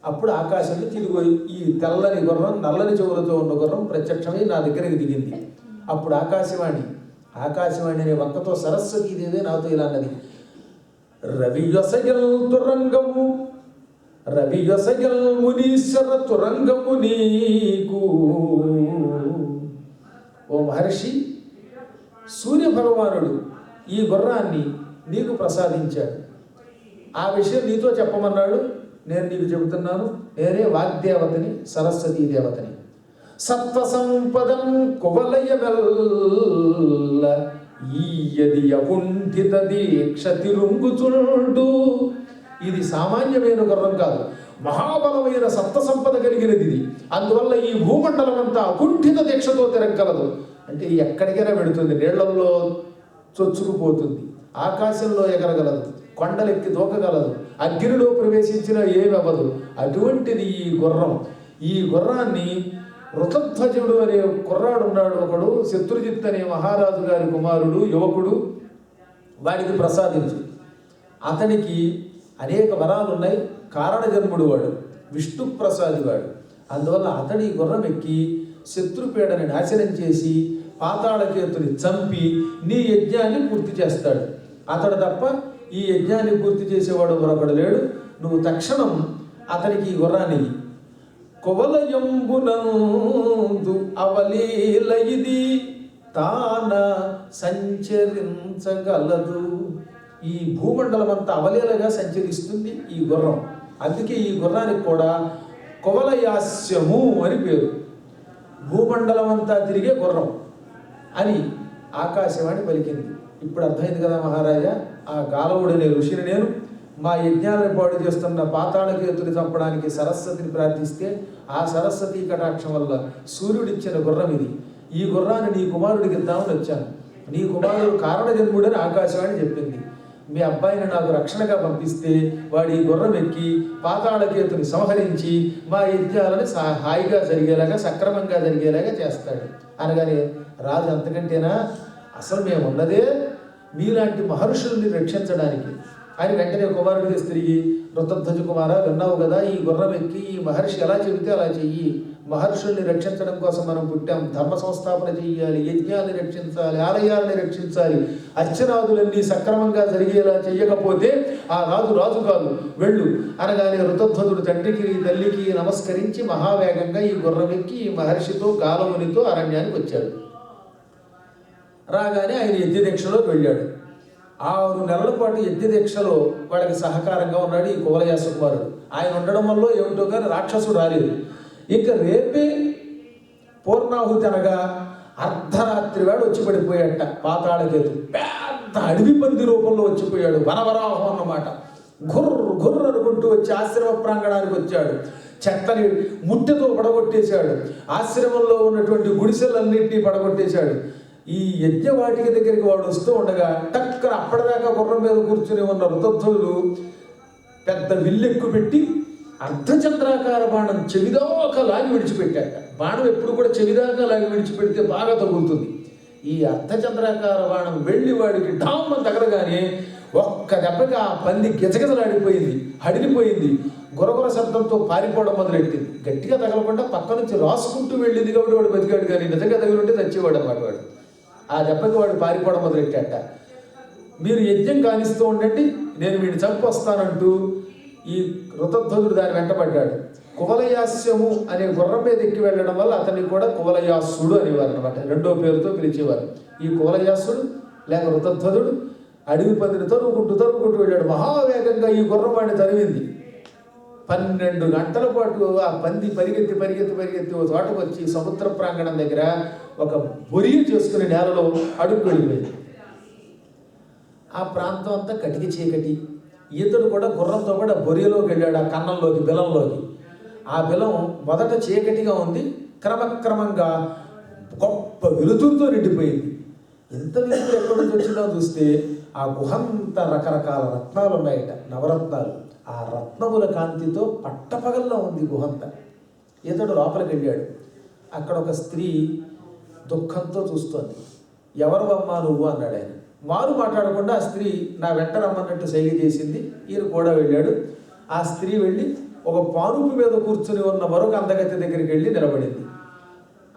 అప్పుడు ఆకాశం నుంచి ఇదిగో ఈ తెల్లని గుర్రం, నల్లని చెవులతో ఉన్న గుర్రం ప్రత్యక్షమై నా దగ్గరికి దిగింది. అప్పుడు ఆకాశవాణి అనే వంకతో సరస్వతీదేవి నాతో ఇలా అన్నది, రవియొసగల్ మునీశ్వర తురంగము నీకు. ఓ మహర్షి, సూర్యభగవానుడు ఈ గుర్రాన్ని నీకు ప్రసాదించాడు. ఆ విషయం నీతో చెప్పమన్నాడు. నేను నీకు చెబుతున్నాను. నేనే వాగ్దేవతని, సరస్వతీ దేవతని. సత్వ సంపదం కువలయవెల్ల ఈయది అకుంఠిత దీక్ష తిరుంగుచుండు. ఇది సామాన్యమైన గుర్రం కాదు, మహాబలమైన సత్వ సంపద కలిగినది ఇది. అందువల్ల ఈ భూమండలం అంతా అకుంఠిత దీక్షతో తిరగలదు. అంటే ఎక్కడికైనా పెడుతుంది, నీళ్లలో చొచ్చుకుపోతుంది, ఆకాశంలో ఎగరగలదు, కొండలెక్కి దూకగలదు, అగ్నిలో ప్రవేశించిన ఏమవ్వదు. అటువంటిది ఈ గుర్రం. ఈ గుర్రాన్ని ఋతధ్వజుడు అనే కుర్రాడు ఉన్నాడు ఒకడు, శత్రుజిత్ అనే మహారాజు గారి కుమారుడు, యువకుడు, వాడికి ప్రసాదించు. అతనికి అనేక వరాలు ఉన్నాయి. కారణజన్ముడు వాడు, విష్ణు ప్రసాది వాడు. అందువల్ల అతడి గుర్రం ఎక్కి శత్రుపీడని నాశనం చేసి పాతాళకేతుని చంపి నీ యజ్ఞాన్ని పూర్తి చేస్తాడు. అతడు తప్ప ఈ యజ్ఞాన్ని పూర్తి చేసేవాడు మరొకడు లేడు. నువ్వు తక్షణం అతనికి ఈ గుర్రాన్ని కువలయంబునందు అవలీల ఇది తాన సంచరించగలదు. ఈ భూమండలం అంతా అవలీలగా సంచరిస్తుంది ఈ గుర్రం. అందుకే ఈ గుర్రానికి కూడా కువలయాస్యము అని పేరు. భూమండలం అంతా తిరిగే గుర్రం అని ఆకాశవాణి పలికింది. ఇప్పుడు అర్థమైంది కదా మహారాజా, ఆ గాలవుడనే ఋషిని నేను మా యజ్ఞాలను పాడు చేస్తున్న పాతాళకేతుని చంపడానికి సరస్వతిని ప్రార్థిస్తే ఆ సరస్వతి కటాక్షం వల్ల సూర్యుడిచ్చిన గుర్రం ఇది. ఈ గుర్రాన్ని నీ కుమారుడికి ఇద్దామని వచ్చాను. నీ కుమారుడు కారణజన్ముడని ఆకాశవాణి చెప్పింది. మీ అబ్బాయిని నాకు రక్షణగా పంపిస్తే వాడు ఈ గుర్రం ఎక్కి పాతాళకేతుని సంహరించి మా యజ్ఞాలను హాయిగా జరిగేలాగా సక్రమంగా జరిగేలాగా చేస్తాడు అనగానే రాజు అంతకంటేనా, అసలు మేము ఉన్నదే మీలాంటి మహర్షుల్ని రక్షించడానికి. ఆయన వెంటనే కుమారుడికి తిరిగి, ఋతధ్వజ కుమార విన్నావు కదా, ఈ గుర్రం ఎక్కి ఈ మహర్షి ఎలా చెబితే అలా చెయ్యి. మహర్షుల్ని రక్షించడం కోసం మనం పుట్టాం. ధర్మ సంస్థాపన చెయ్యాలి, యజ్ఞాన్ని రక్షించాలి, ఆలయాలని రక్షించాలి. అర్చనాదులన్నీ సక్రమంగా జరిగేలా చెయ్యకపోతే ఆ రాజు రాజు కాదు, వెళ్ళు అనగానే ఋతధ్వజుడు తండ్రికి తల్లికి నమస్కరించి మహావేగంగా ఈ గుర్రం ఎక్కి ఈ మహర్షితో గాలవునితో అరణ్యానికి వచ్చాడు. రాగానే ఆయన యజ్ఞదీక్షలోకి వెళ్ళాడు. 6 నెలల పాటు యజ్ఞదీక్షలో వాళ్ళకి సహకారంగా ఉన్నాడు ఈ కువలయాస కుమారుడు. ఆయన ఉండడం వల్ల ఏమిటో కానీ రాక్షసుడు రాలేదు. ఇక రేపే పూర్ణాహుతి అనగా అర్ధరాత్రి వేళ వచ్చి పడిపోయాట పాతాళకేతు. పెద్ద అడవి పంది రూపంలో వచ్చిపోయాడు, వనవరాహం అన్నమాట. గుర్రు గుర్రు అనుకుంటూ వచ్చి ఆశ్రమ ప్రాంగణానికి వచ్చాడు. చెత్తని ముట్టెతో పడగొట్టేశాడు. ఆశ్రమంలో ఉన్నటువంటి గుడిసెలన్నింటినీ పడగొట్టేశాడు. ఈ యజ్ఞవాటిక దగ్గరికి వాడు వస్తూ ఉండగా టక్కన అప్పటిదాకా గుర్రం మీద కూర్చుని ఉన్న ఋతధ్వజుడు పెద్ద విల్లెక్కు పెట్టి అర్ధచంద్రాకార బాణం చెవిదాకా లాగి విడిచిపెట్టాట. బాణం ఎప్పుడు కూడా చెవిదాకా లాగి విడిచిపెడితే బాగా తగులుతుంది. ఈ అర్ధచంద్రాకార బాణం వెళ్ళి వాడికి ఢామ్మని తగలగానే ఒక్క దెబ్బకి ఆ పంది గిజగిజలాడిపోయింది, హడిలిపోయింది. గురగుర శబ్దంతో పారిపోవడం మొదలెట్టింది. గట్టిగా తగలకుండా పక్క నుంచి రాసుకుంటూ వెళ్ళింది కాబట్టి వాడు బతికాడు, కానీ నిజంగా తగిలింటే చచ్చేవాడు అన్నమాట వాడు. ఆ దెబ్బకి వాడు పారిపోవడం మొదలెట్టాట. మీరు యజ్ఞం కానిస్తూ ఉండండి, నేను వీడిని చంపొస్తానంటూ ఈ ఋతధ్వజుడు దాని వెంటబడ్డాడు. కువలయాస్యము అనే గుర్రం మీద ఎక్కి వెళ్ళడం వల్ల అతన్ని కూడా కువలయాసుడు అనేవారు అనమాట, 2వ పేరుతో పిలిచేవారు. ఈ కువలయాసుడు లేక ఋతధ్వజుడు అడవి పందిని తరుముకుంటూ వెళ్ళాడు. మహావేగంగా ఈ గుర్రం వాడిని తరిమింది. 12 గంటల పాటు ఆ పంది పరిగెత్తి ఓ చోటకు వచ్చి సముద్ర ప్రాంగణం దగ్గర ఒక బొరియ చేసుకుని నేలలో అడుగు వెళ్ళిపోయింది. ఆ ప్రాంతం అంతా కటికి చీకటి. ఇతడు కూడా గుర్రంతో కూడా బొరియలోకి వెళ్ళాడు, ఆ కన్నంలోకి, బిలంలోకి. ఆ బిలం మొదట చీకటిగా ఉంది, క్రమక్రమంగా గొప్ప వెలుతురుతో నిండిపోయింది. ఎంత వెలుతురు ఎక్కడి నుంచి వచ్చిందో చూస్తే ఆ గుహంతా రకరకాల రత్నాలు ఉన్నాయట, నవరత్నాలు. ఆ రత్నముల కాంతితో పట్టపగల్లో ఉంది గుహంతా. ఇతడు లోపలికి వెళ్ళాడు. అక్కడ ఒక స్త్రీ దుఃఖంతో చూస్తోంది. ఎవరు అమ్మా నువ్వు అన్నాడు ఆయన. మారు మాట్లాడకుండా ఆ స్త్రీ నా వెంట రమ్మన్నట్టు సైగ చేసింది. ఈయన కూడా వెళ్ళాడు. ఆ స్త్రీ వెళ్ళి ఒక పానుపు మీద కూర్చుని ఉన్న మరొక అందగత్తె దగ్గరికి వెళ్ళి నిలబడింది.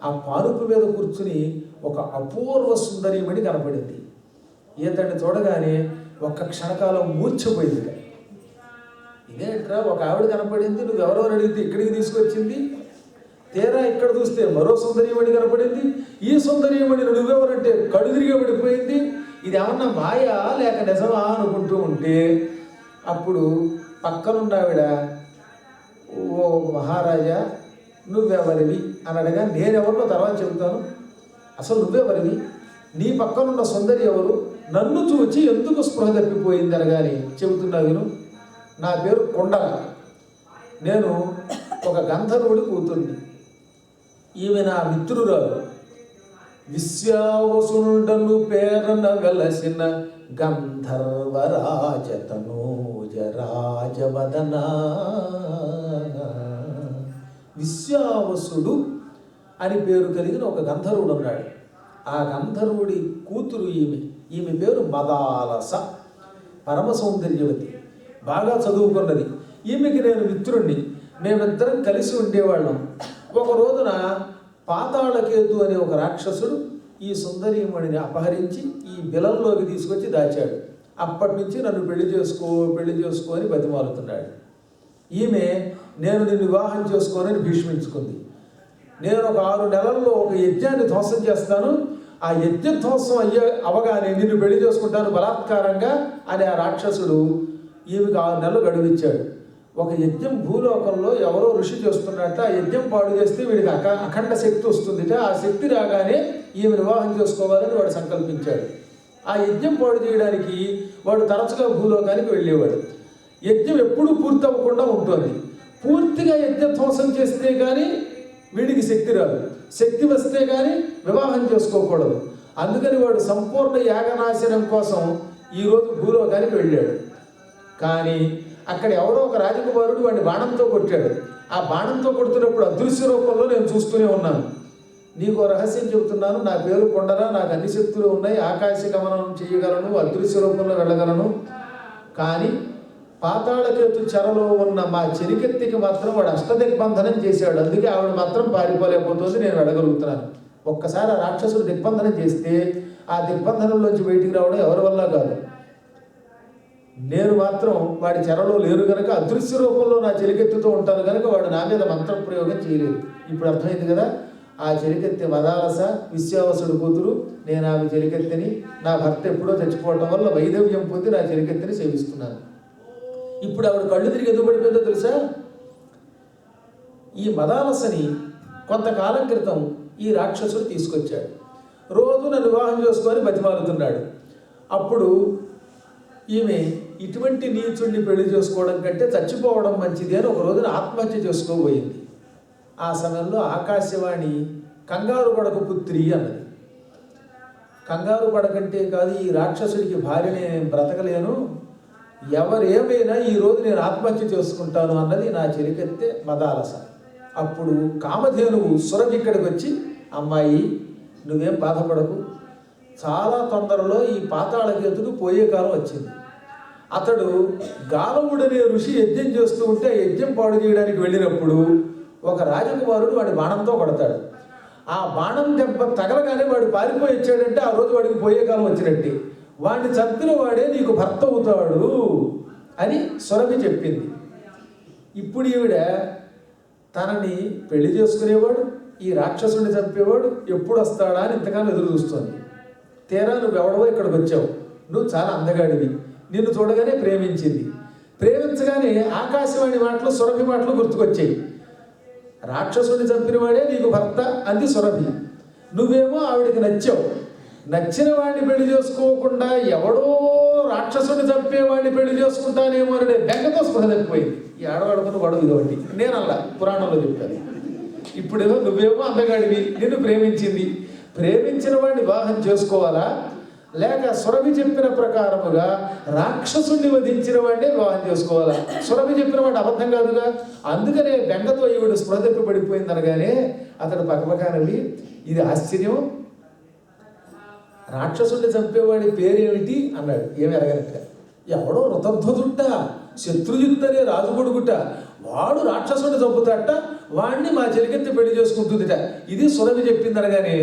ఆ పానుపు మీద కూర్చుని ఒక అపూర్వ సుందరీమణి కనపడింది. ఈతడిని చూడగానే ఒక్క క్షణకాలం మూర్ఛపోయింది. ఇదేంట్రా, ఒక ఆవిడ కనపడింది, నువ్వెవరో అడిగితే ఇక్కడికి తీసుకొచ్చింది. తీరా ఇక్కడ చూస్తే మరో సుందరీమణి కనపడింది. ఈ సుందరీమణి నువ్వెవరంటే కడుదిరిగా పడిపోయింది. ఇది ఏమన్నా మాయా లేక నిజమా అనుకుంటూ ఉంటే అప్పుడు పక్కనున్న ఆవిడ, ఓ మహారాజా నువ్వెవరివి అని అడగా, నేనెవరినో తర్వాత చెబుతాను, అసలు నువ్వెవరివి, నీ పక్కనున్న సుందరి ఎవరు, నన్ను చూచి ఎందుకు స్పృహ తప్పిపోయింది అనగాని చెబుతున్నా విను. నా పేరు కొండల, నేను ఒక గంధర్వుడి కూతుర్ని. ఈమె నా మిత్రురాలు, విశ్వావసుండను పేరన వెలసిన గంధర్వరాజతనూజరాజవదన. విశ్వావసుడు అని పేరు కలిగిన ఒక గంధర్వుడు ఉన్నాడు. ఆ గంధర్వుడి కూతురు ఈమె పేరు మదాలస, పరమ సౌందర్యవతి, బాగా చదువుకున్నది. ఈమెకి నేను మిత్రుణ్ణి, మేమిద్దరం కలిసి ఉండేవాళ్ళం. ఒక రోజున పాతాళకేతు అనే ఒక రాక్షసుడు ఈ సుందరీమణిని అపహరించి ఈ బిలంలోకి తీసుకొచ్చి దాచాడు. అప్పటి నుంచి నన్ను పెళ్లి చేసుకో అని బతిమాలుతున్నాడు. ఈమె నేను నిన్ను వివాహం చేసుకోనని భీష్మించుకుంది. నేను ఒక 6 నెలల్లో ఒక యజ్ఞాన్ని ధ్వంసం చేస్తాను, ఆ యజ్ఞ ధ్వంసం అవగానే నిన్ను పెళ్లి చేసుకుంటాను బలాత్కారంగా అని ఆ రాక్షసుడు ఈమెకు 6 నెలలు గడువిచ్చాడు. ఒక యజ్ఞం భూలోకంలో ఎవరో ఋషి చేస్తున్నట్ట, ఆ యజ్ఞం పాడు చేస్తే వీడికి అఖండ శక్తి వస్తుందిట. ఆ శక్తి రాగానే ఈమె వివాహం చేసుకోవాలని వాడు సంకల్పించాడు. ఆ యజ్ఞం పాడు చేయడానికి వాడు తరచుగా భూలోకానికి వెళ్ళేవాడు. యజ్ఞం ఎప్పుడూ పూర్తి అవ్వకుండా ఉంటుంది. పూర్తిగా యజ్ఞ ధ్వంసం చేస్తే కానీ వీడికి శక్తి రాదు, శక్తి వస్తే కానీ వివాహం చేసుకోకూడదు. అందుకని వాడు సంపూర్ణ యాగనాశనం కోసం ఈరోజు భూలోకానికి వెళ్ళాడు. కానీ అక్కడ ఎవరో ఒక రాజకుమారుడు వాడిని బాణంతో కొట్టాడు. ఆ బాణంతో కొడుతున్నప్పుడు అదృశ్య రూపంలో నేను చూస్తూనే ఉన్నాను. నీకు రహస్యం చెబుతున్నాను, నా పేరు కొండరా, నాకు అన్ని శక్తులు ఉన్నాయి, ఆకాశ గమనం చేయగలను, అదృశ్య రూపంలో వెళ్ళగలను. కానీ పాతాళకేతు చెరలో ఉన్న మా చెరికెత్తికి మాత్రం వాడు అష్టదిగ్బంధనం చేశాడు. అందుకే ఆవిడ మాత్రం పారిపోలేకపోతుంది, నేను వెళ్ళగలుగుతున్నాను. ఒక్కసారి ఆ రాక్షసుడు దిగ్బంధనం చేస్తే ఆ దిగ్బంధనంలోంచి బయటికి రావడం ఎవరి వల్ల కాదు. నేను మాత్రం వాడి చెరలో లేరు కనుక అదృశ్య రూపంలో నా చెలికెత్తుతో ఉంటాను కనుక వాడు నా మీద మంత్ర ప్రయోగం చేయలేదు. ఇప్పుడు అర్థమైంది కదా. ఆ చెలికెత్తి మదాలస విశ్వావసుడు కూతురు, నేను ఆమె చెలికెత్తిని, నా భర్త ఎప్పుడో చచ్చిపోవటం వల్ల వైధవ్యం పొంది నా చెలికెత్తిని సేవిస్తున్నాను. ఇప్పుడు ఆవిడ కళ్ళు తిరిగి ఎందుకు పడిపోయిందో తెలుసా? ఈ మదాలసని కొంతకాలం క్రితం ఈ రాక్షసుడు తీసుకొచ్చాడు. రోజు నన్ను వివాహం చేసుకొని బతిమాలుతున్నాడు. అప్పుడు ఈమె ఇటువంటి నీచుడిని పెళ్లి చేసుకోవడం కంటే చచ్చిపోవడం మంచిది అని ఒక రోజున ఆత్మహత్య చేసుకోబోయింది. ఆ సమయంలో ఆకాశవాణి కంగారు పడకు పుత్రి అన్నది. కంగారు పడకంటే కాదు, ఈ రాక్షసుడికి భార్యని నేను బ్రతకలేను, ఎవరేమైనా ఈరోజు నేను ఆత్మహత్య చేసుకుంటాను అన్నది నా చెలికెత్తే మదాలస. అప్పుడు కామధేనువు సురభి ఇక్కడికి వచ్చి, అమ్మాయి నువ్వేం బాధపడకు, చాలా తొందరలో ఈ పాతాళకేతుకు పోయే కాలం వచ్చింది. అతడు గాలవుడనే ఋషి యజ్ఞం చేస్తూ ఉంటే ఆ యజ్ఞం పాడు చేయడానికి వెళ్ళినప్పుడు ఒక రాజకుమారుడు వాడి బాణంతో కొడతాడు. ఆ బాణం దెబ్బ తగలగానే వాడు పారిపోయి వచ్చాడంటే ఆ రోజు వాడికి పోయే కాలం వచ్చినట్టే. వాడిని చంపిన వాడే నీకు భర్త అవుతాడు అని సురభి చెప్పింది. ఇప్పుడు ఈవిడ తనని పెళ్లి చేసుకునేవాడు, ఈ రాక్షసుని చంపేవాడు ఎప్పుడు వస్తాడా అని ఇంతకాలం ఎదురు చూస్తుంది. తీరా నువ్వెవడవో ఇక్కడికి వచ్చావు, నువ్వు చాలా అందగాడివి, నిన్ను చూడగానే ప్రేమించింది. ప్రేమించగానే ఆకాశవాణి మాటలు సురభి మాటలు గుర్తుకొచ్చాయి. రాక్షసుని చంపిన వాడే నీకు భర్త అంది సురభి. నువ్వేమో ఆవిడికి నచ్చావు. నచ్చిన వాడిని పెళ్లి చేసుకోకుండా ఎవడో రాక్షసుని చంపేవాడిని పెళ్లి చేసుకుంటానేమో అనే బెంగతో స్పృహ తప్పిపోయింది. ఈ ఆడవాడుకున్న గొడవ ఇదొకటి. నేను అలా పురాణంలో చెప్తాను. ఇప్పుడేమో నువ్వేమో అందగాడివి, నిన్ను ప్రేమించింది, ప్రేమించిన వాడిని వివాహం చేసుకోవాలా, లేక సురభి చెప్పిన ప్రకారముగా రాక్షసుడిని వధించిన వాడినే వివాహం చేసుకోవాలా? సురభి చెప్పిన వాడు అబద్ధం కాదుగా. అందుకనే బెంగతో ఈవిడ స్పృహ తప్పి పడిపోయింది అనగానే అతడు పక్కపక్కనవి, ఇది ఆశ్చర్యం, రాక్షసుడిని చంపేవాడి పేరేమిటి అన్నాడు. ఏమి అడగనట్ట. ఎవడో రుతధ్వజుట్ట, శత్రుజిత్ అనే రాజు కొడుకుట, వాడు రాక్షసుడిని చంపుతాట, వాడిని మా చెలికెత్తి పెళ్లి చేసుకుంటుందిట. ఇది సురభి చెప్పింది అనగానే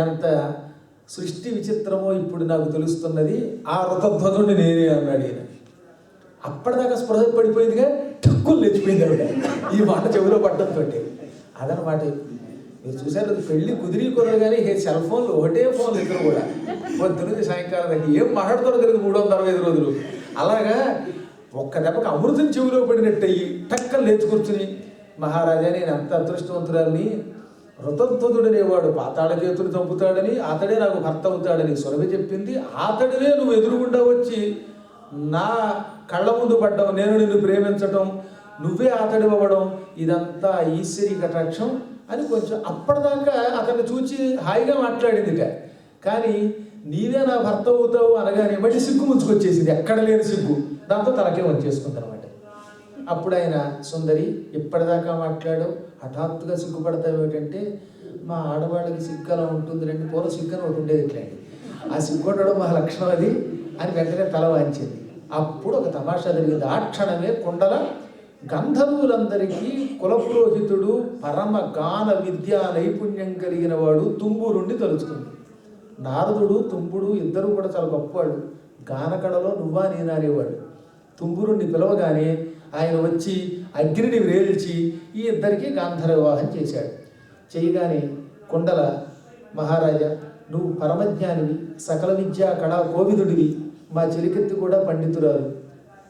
ఎంత సృష్టి విచిత్రమో ఇప్పుడు నాకు తెలుస్తున్నది, ఆ రుతధ్వజుడిని నేనే అన్నాడు ఈయన. అప్పటిదాకా స్పృహ పడిపోయిందిగా, టక్కులు లేచిపోయింది ఆవిడ ఈ మాట చెవిలో పడ్డంతో. అదనమాట. మీరు చూసారు, పెళ్లి కుదిరి కానీ సెల్ ఫోన్లు ఒకటే ఫోన్లు ఇద్దరు కూడా పొద్దున్నది సాయంకాలం దాకా ఏం మాట్లాడుతారో తెలియదు 365 రోజులు. అలాగా ఒక్క దెబ్బకి అమృతం చెవిలో పడినట్టయి టక్కలు లేచి కూర్చుని, మహారాజా నేను అంత అదృష్టవంతురాలని, రుతధ్వజుడనేవాడు పాతాళకేతుని చంపుతాడని, అతడే నాకు భర్త అవుతాడని సురభి చెప్పింది, అతడినే నువ్వు ఎదురుగుండా వచ్చి నా కళ్ళ ముందు పడ్డం, నేను నిన్ను ప్రేమించటం, నువ్వే అతడి అవ్వడం, ఇదంతా ఈశ్వరీ కటాక్షం అని కొంచెం అప్పటిదాకా అతన్ని చూచి హాయిగా మాట్లాడిందిట. కానీ నీవే నా భర్త అవుతావు అనగానే మళ్ళీ సిగ్గు ముంచుకొచ్చేసింది, ఎక్కడ లేని సిగ్గు. దాంతో తలకే వచ్చేసుకుంది అనమాట. అప్పుడు ఆయన, సుందరి ఇప్పటిదాకా మాట్లాడావు, హఠాత్తుగా సిగ్గుపడతావు ఏమిటంటే, మా ఆడవాళ్ళకి సిగ్గు అలా ఉంటుంది రండి, పూర్వ సిగ్గు అని ఒకటి ఉండేది ఇట్లాంటి, ఆ సిగ్గు ఉండడం మా లక్షణం అది అని వెంటనే తల వాంచింది. అప్పుడు ఒక తమాషా జరిగింది. ఆ క్షణమే కుండల గంధర్వులందరికీ కులపురోహితుడు, పరమ గాన విద్యా నైపుణ్యం కలిగిన వాడు తుంబురుణ్ణి తలుచుకుంది. నారదుడు తుంబుడు ఇద్దరు కూడా చాలా గొప్పవాడు. గానకళలో నువ్వా నేనా అనేవాడు. తుంబురుణ్ణి పిలవగానే ఆయన వచ్చి అగ్నిని వేల్చి ఈ ఇద్దరికీ గాంధర్వ వివాహం చేశాడు. చేయగానే కుండల, మహారాజా నువ్వు పరమజ్ఞానివి, సకల విద్యా కళా కోవిదుడివి, మా చెలికెత్తి కూడా పండితురాలు,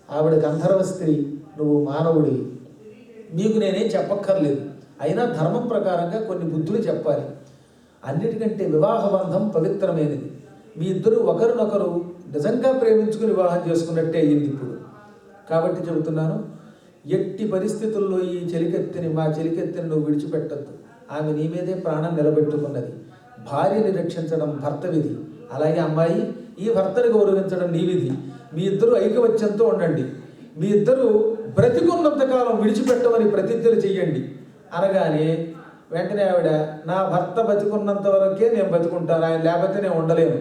ఆవిడ గంధర్వ స్త్రీ, నువ్వు మానవుడివి, మీకు నేనేం చెప్పక్కర్లేదు. అయినా ధర్మం ప్రకారంగా కొన్ని బుద్ధులు చెప్పాలి. అన్నిటికంటే వివాహ బంధం పవిత్రమైనది. మీ ఇద్దరు ఒకరినొకరు నిజంగా ప్రేమించుకుని వివాహం చేసుకున్నట్టే అయ్యింది ఇప్పుడు. కాబట్టి చెబుతున్నాను, ఎట్టి పరిస్థితుల్లో ఈ చెలికెత్తిని, మా చెలికెత్తిని నువ్వు విడిచిపెట్టద్దు. ఆమె నీ మీదే ప్రాణం నిలబెట్టుకున్నది. భార్యని రక్షించడం భర్త విధి. అలాగే అమ్మాయి, ఈ భర్తని గౌరవించడం నీ విధి. మీ ఇద్దరు ఐకమత్యంతో ఉండండి. మీ ఇద్దరు బ్రతికున్నంతకాలం విడిచిపెట్టమని ప్రతిజ్ఞలు చెయ్యండి అనగానే వెంటనే ఆవిడ, నా భర్త బతికున్నంత వరకే నేను బతుకుంటాను, ఆయన లేకపోతే నేను ఉండలేను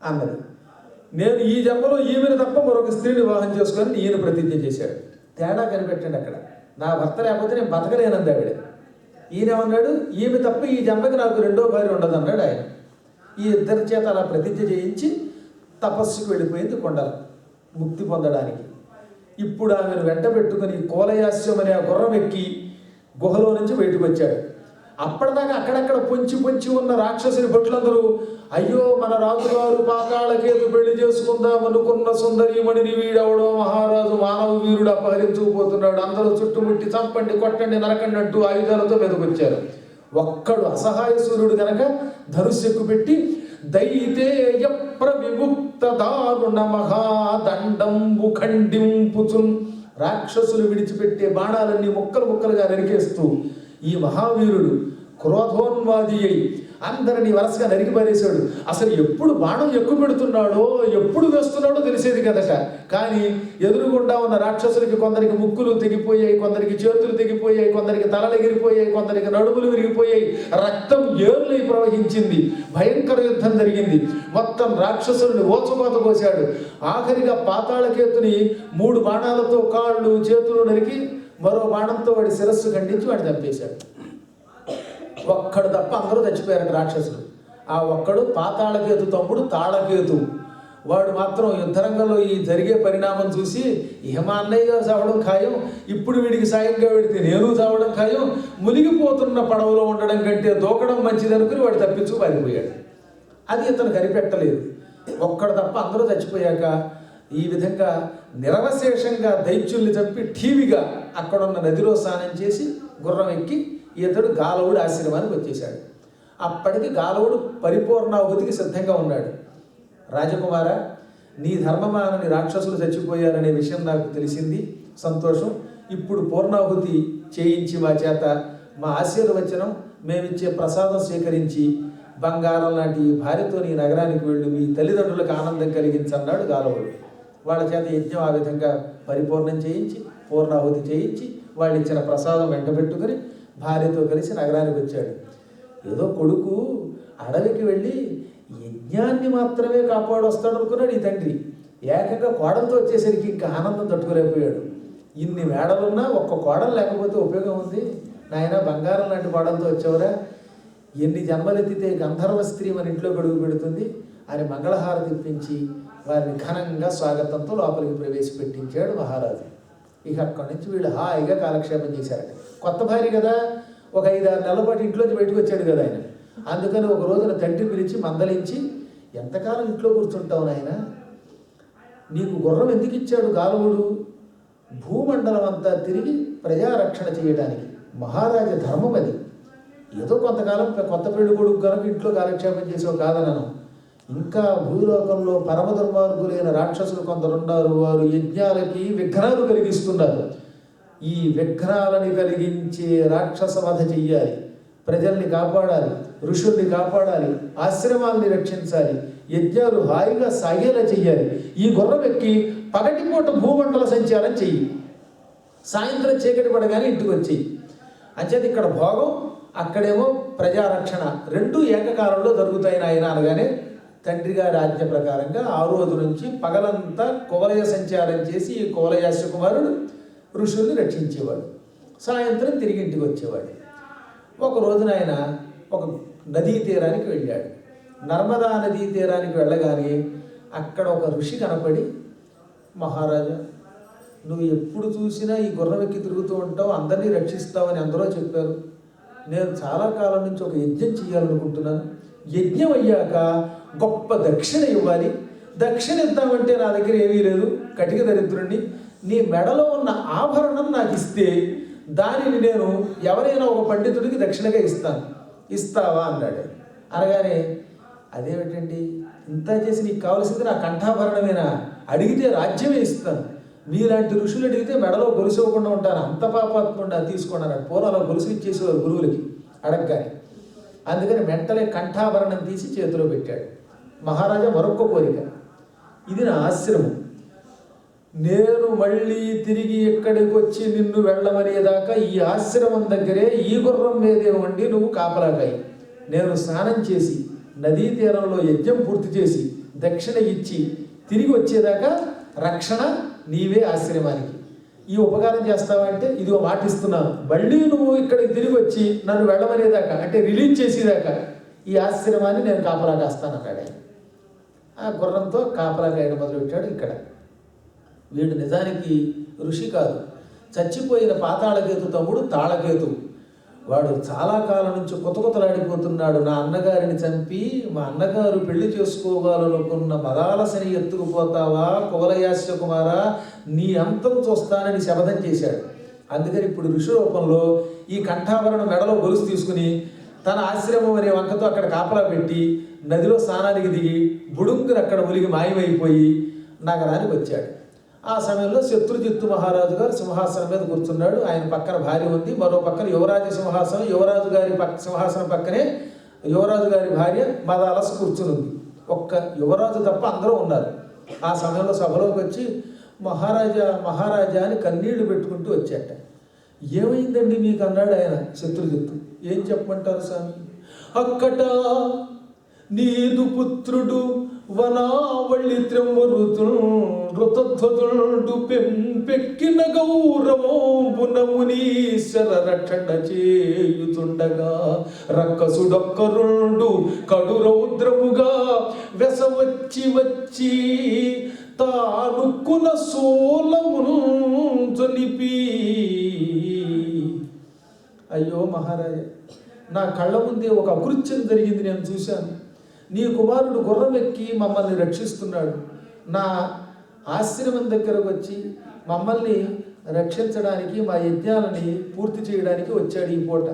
అన్నది. నేను ఈ జన్మలో ఈమెను తప్ప మరొక స్త్రీని వివాహం చేసుకొని ఈయన ప్రతిజ్ఞ చేశాడు. తేడా కనిపెట్టండి అక్కడ. నా భర్త లేకపోతే నేను బతకలేనంది ఆవిడ. ఈయనేమన్నాడు, ఈమె తప్ప ఈ జన్మకి నాకు రెండో భార్య ఉండదు అన్నాడు ఆయన. ఈ ఇద్దరి చేత అలా ప్రతిజ్ఞ చేయించి తపస్సుకు వెళ్ళిపోయింది కొండల ముక్తి పొందడానికి. ఇప్పుడు ఆమెను వెంట పెట్టుకుని కోలయాస్యం అనే ఆ గుర్రం ఎక్కి గుహలో నుంచి బయటకు వచ్చాడు. అప్పటిదాకా అక్కడక్కడ పొంచి పొంచి ఉన్న రాక్షసుని భటులందరూ, అయ్యో మన రాజుగారు పాతాళకేతు పెళ్లి చేసుకుందాం అనుకున్న సుందరీమణిని వీడవడం, మహారాజు మానవ వీరుడు అపహరించుకుపోతున్నాడు, అందరూ చుట్టుముట్టి చంపండి, కొట్టండి, నరకండి అంటూ ఆయుధాలతో మీదకొచ్చారు. ఒక్కడు అసహాయ సూర్యుడు గనక ధనుస్సెక్కు పెట్టి దైతేయ ప్రవిముక్త దారుణ మహాదండంబు ఖండింపుచున్, రాక్షసులు విడిచిపెట్టే బాణాలన్నీ ముక్కలు ముక్కలుగా నరికేస్తూ ఈ మహావీరుడు క్రోధోన్మాది అయి అందరినీ వరసగా నరికి పారేశాడు. అసలు ఎప్పుడు బాణం ఎక్కువ పెడుతున్నాడో, ఎప్పుడు వేస్తున్నాడో తెలిసేది కదట. కానీ ఎదురుగుండా ఉన్న రాక్షసులకి కొందరికి ముక్కులు తెగిపోయాయి, కొందరికి చేతులు తెగిపోయాయి, కొందరికి తలలు ఎగిరిపోయాయి, కొందరికి నడుములు విరిగిపోయాయి, రక్తం ఏర్లై ప్రవహించింది. భయంకర యుద్ధం జరిగింది. మొత్తం రాక్షసుల్ని ఓచకోత కోశాడు. ఆఖరిగా పాతాళకేతుని 3 బాణాలతో కాళ్ళు చేతులు నరికి మరో బాణంతో వాడి శిరస్సు ఖండించి వాడిని చంపేశాడు. ఒక్కడు తప్ప అందరూ చచ్చిపోయారు రాక్షసులు. ఆ ఒక్కడు పాతాళకేతు తమ్ముడు తాళకేతు. వాడు మాత్రం యుద్ధరంగంలో ఈ జరిగే పరిణామం చూసి, ఇహ మా అన్నయ్య గారు చావడం ఖాయం, ఇప్పుడు వీడికి సాయంగా పెడితే నేను చావడం ఖాయం, మునిగిపోతున్న పడవలో ఉండడం కంటే దూకడం మంచిదనుకుని వాడు తప్పించు పారిపోయాడు. అది ఇతను కనిపెట్టలేదు. ఒక్కడు తప్ప అందరూ చచ్చిపోయాక ఈ విధంగా నిరవశేషంగా దైత్యుల్ని చంపి ఠీవిగా అక్కడున్న నదిలో స్నానం చేసి గుర్రం ఎక్కి ఇతడు గాలవుడు ఆశ్రమానికి వచ్చేశాడు. అప్పటికి గాలవుడు పరిపూర్ణాహుతికి సిద్ధంగా ఉన్నాడు. రాజకుమార, నీ ధర్మమానని రాక్షసులు చచ్చిపోయారనే విషయం నాకు తెలిసింది, సంతోషం. ఇప్పుడు పూర్ణాహుతి చేయించి మా చేత మా ఆశీర్వచనం, మేమిచ్చే ప్రసాదం స్వీకరించి బంగారం లాంటి భార్యతో నీ నగరానికి వెళ్ళి మీ తల్లిదండ్రులకు ఆనందం కలిగించన్నాడు గాలవుడు. వాళ్ళ చేత యజ్ఞం ఆ విధంగా పరిపూర్ణం చేయించి పూర్ణాహుతి చేయించి వాళ్ళు ఇచ్చిన ప్రసాదం వెంటబెట్టుకుని భార్యతో కలిసి నగరానికి వచ్చాడు. ఏదో కొడుకు అడవికి వెళ్ళి యజ్ఞాన్ని మాత్రమే కాపాడు వస్తాడు అనుకున్నాడు ఈ తండ్రి. ఏకంగా కోడలతో వచ్చేసరికి ఇంకా ఆనందం తట్టుకోలేకపోయాడు. ఇన్ని మేడలున్నా ఒక్క కోడలు లేకపోతే ఉపయోగం ఉంది నాయన, బంగారం లాంటి కోడలతో వచ్చేవరా, ఎన్ని జన్మలెత్తితే గంధర్వ స్త్రీ మన ఇంట్లో గడుగు పెడుతుంది అని మంగళహారతి ఇప్పించి వారిని ఘనంగా స్వాగతంతో లోపలికి ప్రవేశపెట్టించాడు మహారాజు. ఇక అక్కడి నుంచి వీళ్ళు హాయిగా కాలక్షేపం చేశారట. కొత్త భార్య కదా, ఒక 5-6 నెలల పాటు ఇంట్లోంచి బయటకు వచ్చాడు కదా ఆయన. అందుకని ఒక రోజున తండ్రి పిలిచి మందలించి, ఎంతకాలం ఇంట్లో కూర్చుంటావు నాయన, నీకు గుర్రం ఎందుకు ఇచ్చాడు గాలవుడు? భూమండలం అంతా తిరిగి ప్రజారక్షణ చేయడానికి, మహారాజ ధర్మం అది. ఏదో కొంతకాలం కొత్త పెళ్లి కొడుకు కనుక ఇంట్లో కాలక్షేపం చేసావు కాదనను. ఇంకా భూలోకంలో పరమ దుర్మార్గులైన రాక్షసులు కొందరున్నారు, వారు యజ్ఞాలకి విఘ్నాలు కలిగిస్తున్నారు. ఈ విఘ్నాలని కలిగించే రాక్షస వధ చెయ్యాలి, ప్రజల్ని కాపాడాలి, ఋషుల్ని కాపాడాలి, ఆశ్రమాల్ని రక్షించాలి, యజ్ఞాలు హాయిగా సాగేలా చెయ్యాలి. ఈ గుర్రం ఎక్కి పగటిపూట భూమండల సంచారం చెయ్యి, సాయంత్రం చీకటి పడగానే ఇంటికి వచ్చేయి. అంచేత ఇక్కడ భోగం, అక్కడేమో ప్రజారక్షణ, రెండూ ఏకకాలంలో జరుగుతాయి నాయన అనగానే తండ్రి గారి ఆజ్ఞ ప్రకారంగా ఆ రోజు నుంచి పగలంతా కువలయ సంచారం చేసి ఈ కువలయాస్య కుమారుడు ఋషుల్ని రక్షించేవాడు. సాయంత్రం తిరిగి ఇంటికి వచ్చేవాడు. ఒక రోజున ఆయన ఒక నదీ తీరానికి వెళ్ళాడు. నర్మదా నదీ తీరానికి వెళ్ళగానే అక్కడ ఒక ఋషి కనపడి, మహారాజా, నువ్వు ఎప్పుడు చూసినా ఈ గుర్రం ఎక్కి తిరుగుతూ ఉంటావు, అందరినీ రక్షిస్తావని అందరూ చెప్పారు. నేను చాలా కాలం నుంచి ఒక యజ్ఞం చేయాలనుకుంటున్నాను. యజ్ఞం అయ్యాక గొప్ప దక్షిణ ఇవ్వాలి, దక్షిణ ఇద్దామంటే నా దగ్గర ఏమీ లేదు, కటిక దరిద్రుణ్ణి. నీ మెడలో ఉన్న ఆభరణం నాకు ఇస్తే దానిని నేను ఎవరైనా ఒక పండితుడికి దక్షిణగా ఇస్తాను, ఇస్తావా అన్నాడు. అనగానే అదేమిటండి ఇంత చేసి నీకు కావాల్సింది నా కంఠాభరణమేనా? అడిగితే రాజ్యమే ఇస్తాను. మీలాంటి ఋషులు అడిగితే మెడలో గొలుసు ఇవ్వకుండా ఉంటాను, అంత పాపాత్ముండా తీసుకోండి అన్నాడు. పూర్వం అలా గొలుసు ఇచ్చేసేవారు గురువులకి అడగగానే. అందుకని వెంటనే కంఠాభరణం తీసి చేతిలో పెట్టాడు. మహారాజా మరొక్క కోరిక, ఇది నా ఆశ్రమం, నేను మళ్ళీ తిరిగి ఇక్కడికి వచ్చి నిన్ను వెళ్ళమనేదాకా ఈ ఆశ్రమం దగ్గరే ఈ గుర్రం మీదే ఉండి నువ్వు కాపలాకాయి. నేను స్నానం చేసి నదీ తీరంలో యజ్ఞం పూర్తి చేసి దక్షిణ ఇచ్చి తిరిగి వచ్చేదాకా రక్షణ నీవే ఆశ్రమానికి. ఈ ఉపకారం చేస్తావా అంటే ఇదిగో మాటిస్తున్నాను, మళ్ళీ నువ్వు ఇక్కడికి తిరిగి వచ్చి నన్ను వెళ్ళమనేదాకా అంటే రిలీజ్ చేసేదాకా ఈ ఆశ్రమాన్ని నేను కాపలా కాస్తానన్నాడు ఆయన. ఆ గుర్రంతో కాపలా కాయడం మొదలుపెట్టాడు. ఇక్కడ వీడు నిజానికి ఋషి కాదు, చచ్చిపోయిన పాతాళకేతు తమ్ముడు తాళకేతు. వాడు చాలా కాలం నుంచి కొత్తలాడిపోతున్నాడు. నా అన్నగారిని చంపి మా అన్నగారు పెళ్లి చేసుకోవాలనుకున్న మదాలసని ఎత్తుకుపోతావా కువలయాస్య కుమారా, నీ అంతం చూస్తానని శపథం చేశాడు. అందుకని ఇప్పుడు ఋషి రూపంలో ఈ కంఠాభరణం మెడలో గొలుసు తీసుకుని తన ఆశ్రమం అనే వంకతో అక్కడ కాపలా పెట్టి నదిలో స్నానానికి దిగి బుడుంగుని అక్కడ ములిగి మాయమైపోయి నగరానికి వచ్చాడు. ఆ సమయంలో శత్రుజిత్తు మహారాజు గారు సింహాసనం మీద కూర్చున్నాడు. ఆయన పక్కన భార్య ఉంది, మరో పక్కన యువరాజ సింహాసనం, యువరాజు గారి సింహాసనం పక్కనే యువరాజు గారి భార్య మదాలస కూర్చుని ఉంది. ఒక్క యువరాజు తప్ప అందరూ ఉన్నారు. ఆ సమయంలో సభలోకి వచ్చి మహారాజా మహారాజా అని కన్నీళ్లు పెట్టుకుంటూ వచ్చాట. ఏమైందండి మీకు అన్నాడు ఆయన శత్రుజిత్తు. ఏం చెప్పమంటారు స్వామి? అక్కట నీదు పుత్రుడు వనావళి త్రెంవరుతుడు పెంపెక్కిన గౌరవంబున మునీశ్వర రక్షణ చేయుతుండగా రక్కసుడొక్కరుండు కడు రౌద్రముగా వెసవచ్చి వచ్చి తానుక్కున సోలమును జొలిపి. అయ్యో మహారాజా, నా కళ్ళ ముందే ఒక అకృత్యం జరిగింది, నేను చూశాను. నీ కుమారుడు గుర్రం ఎక్కి మమ్మల్ని రక్షిస్తున్నాడు. నా ఆశ్రమం దగ్గరకు వచ్చి మమ్మల్ని రక్షించడానికి మా యజ్ఞాలని పూర్తి చేయడానికి వచ్చాడు ఈ పూట.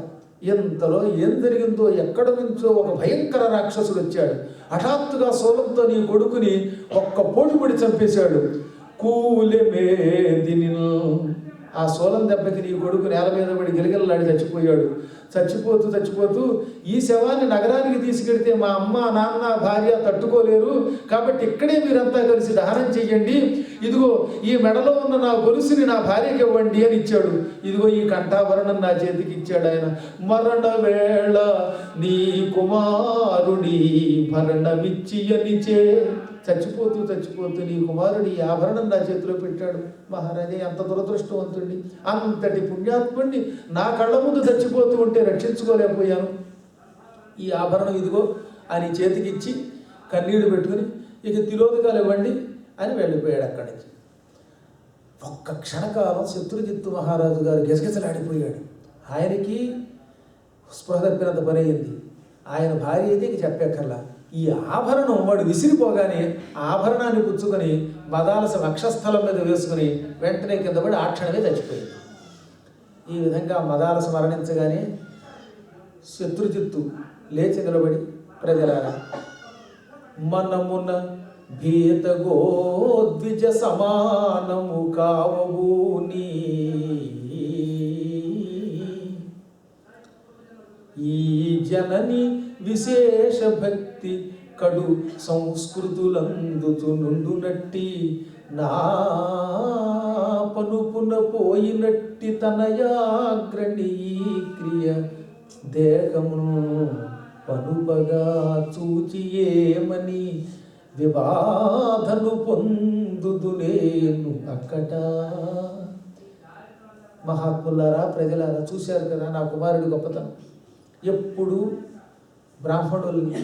ఎంతలో ఏం జరిగిందో ఎక్కడ నుంచో ఒక భయంకర రాక్షసుడు వచ్చాడు. హఠాత్తుగా సోలంతో నీ కొడుకుని ఒక్క పోటు పొడి చంపేశాడు. కూలెమేదిని ఆ సోలం దెబ్బకి నీ కొడుకు నేల మీద పడి గిలగిలలాడి చచ్చిపోయాడు. చచ్చిపోతూ ఈ శవాన్ని నగరానికి తీసుకెడితే మా అమ్మ నాన్న భార్య తట్టుకోలేరు, కాబట్టి ఇక్కడే మీరంతా కలిసి దహనం చెయ్యండి. ఇదిగో ఈ మెడలో ఉన్న నా గొలుసుని నా భార్యకి ఇవ్వండి అని ఇచ్చాడు. ఇదిగో ఈ కంఠాభరణం నా చేతికి ఇచ్చాడు ఆయన. మరణ వేళ నీ కుమారుడి భరణమిచ్చి అనిచే. చచ్చిపోతూ నీ కుమారుడి ఆభరణం నా చేతిలో పెట్టాడు. మహారాజా ఎంత దురదృష్టవంతుడిని, అంతటి పుణ్యాత్ముడిని నా కళ్ళ ముందు చచ్చిపోతూ ఉంటే రక్షించుకోలేకపోయాను. ఈ ఆభరణం ఇదిగో అని చేతికిచ్చి కన్నీళ్లు పెట్టుకుని ఇక తిలోదకాలు ఇవ్వండి అని వెళ్ళిపోయాడు అక్కడి నుంచి. ఒక్క క్షణకాలం శత్రుజిత్తు మహారాజు గారు గిజగిజలాడిపోయాడు. ఆయనకి స్పృహ తప్పినంత పని అయింది. ఆయన భార్య అయితే ఇక చెప్పక్కర్లా. ఈ ఆభరణం వాడు విసిరిపోగానే ఆభరణాన్ని పుచ్చుకొని మదాలస వక్షస్థలం మీద వేసుకుని వెంటనే కింద పడి ఆ క్షణమే చచ్చిపోయింది. ఈ విధంగా మదాలస మరణించగానే శత్రుజిత్తు లేచి నిలబడి, ప్రజలారా, మనమున భీతగోద్విజ సమానము కావూని ఈ జనని విశేష భక్తి కడు సంస్కృతులందుతు నుండునట్టి నా పనుపున పోయినట్టి తనయాగ్రణి క్రియ దేహమును పనుపగా చూచియేమని విబాధను పొందుదు నేను అక్కట. మహాత్ములారా, ప్రజలారా, చూశారు కదా నా కుమారుడి గొప్పతనం. ఎప్పుడు బ్రాహ్మణుల్ని,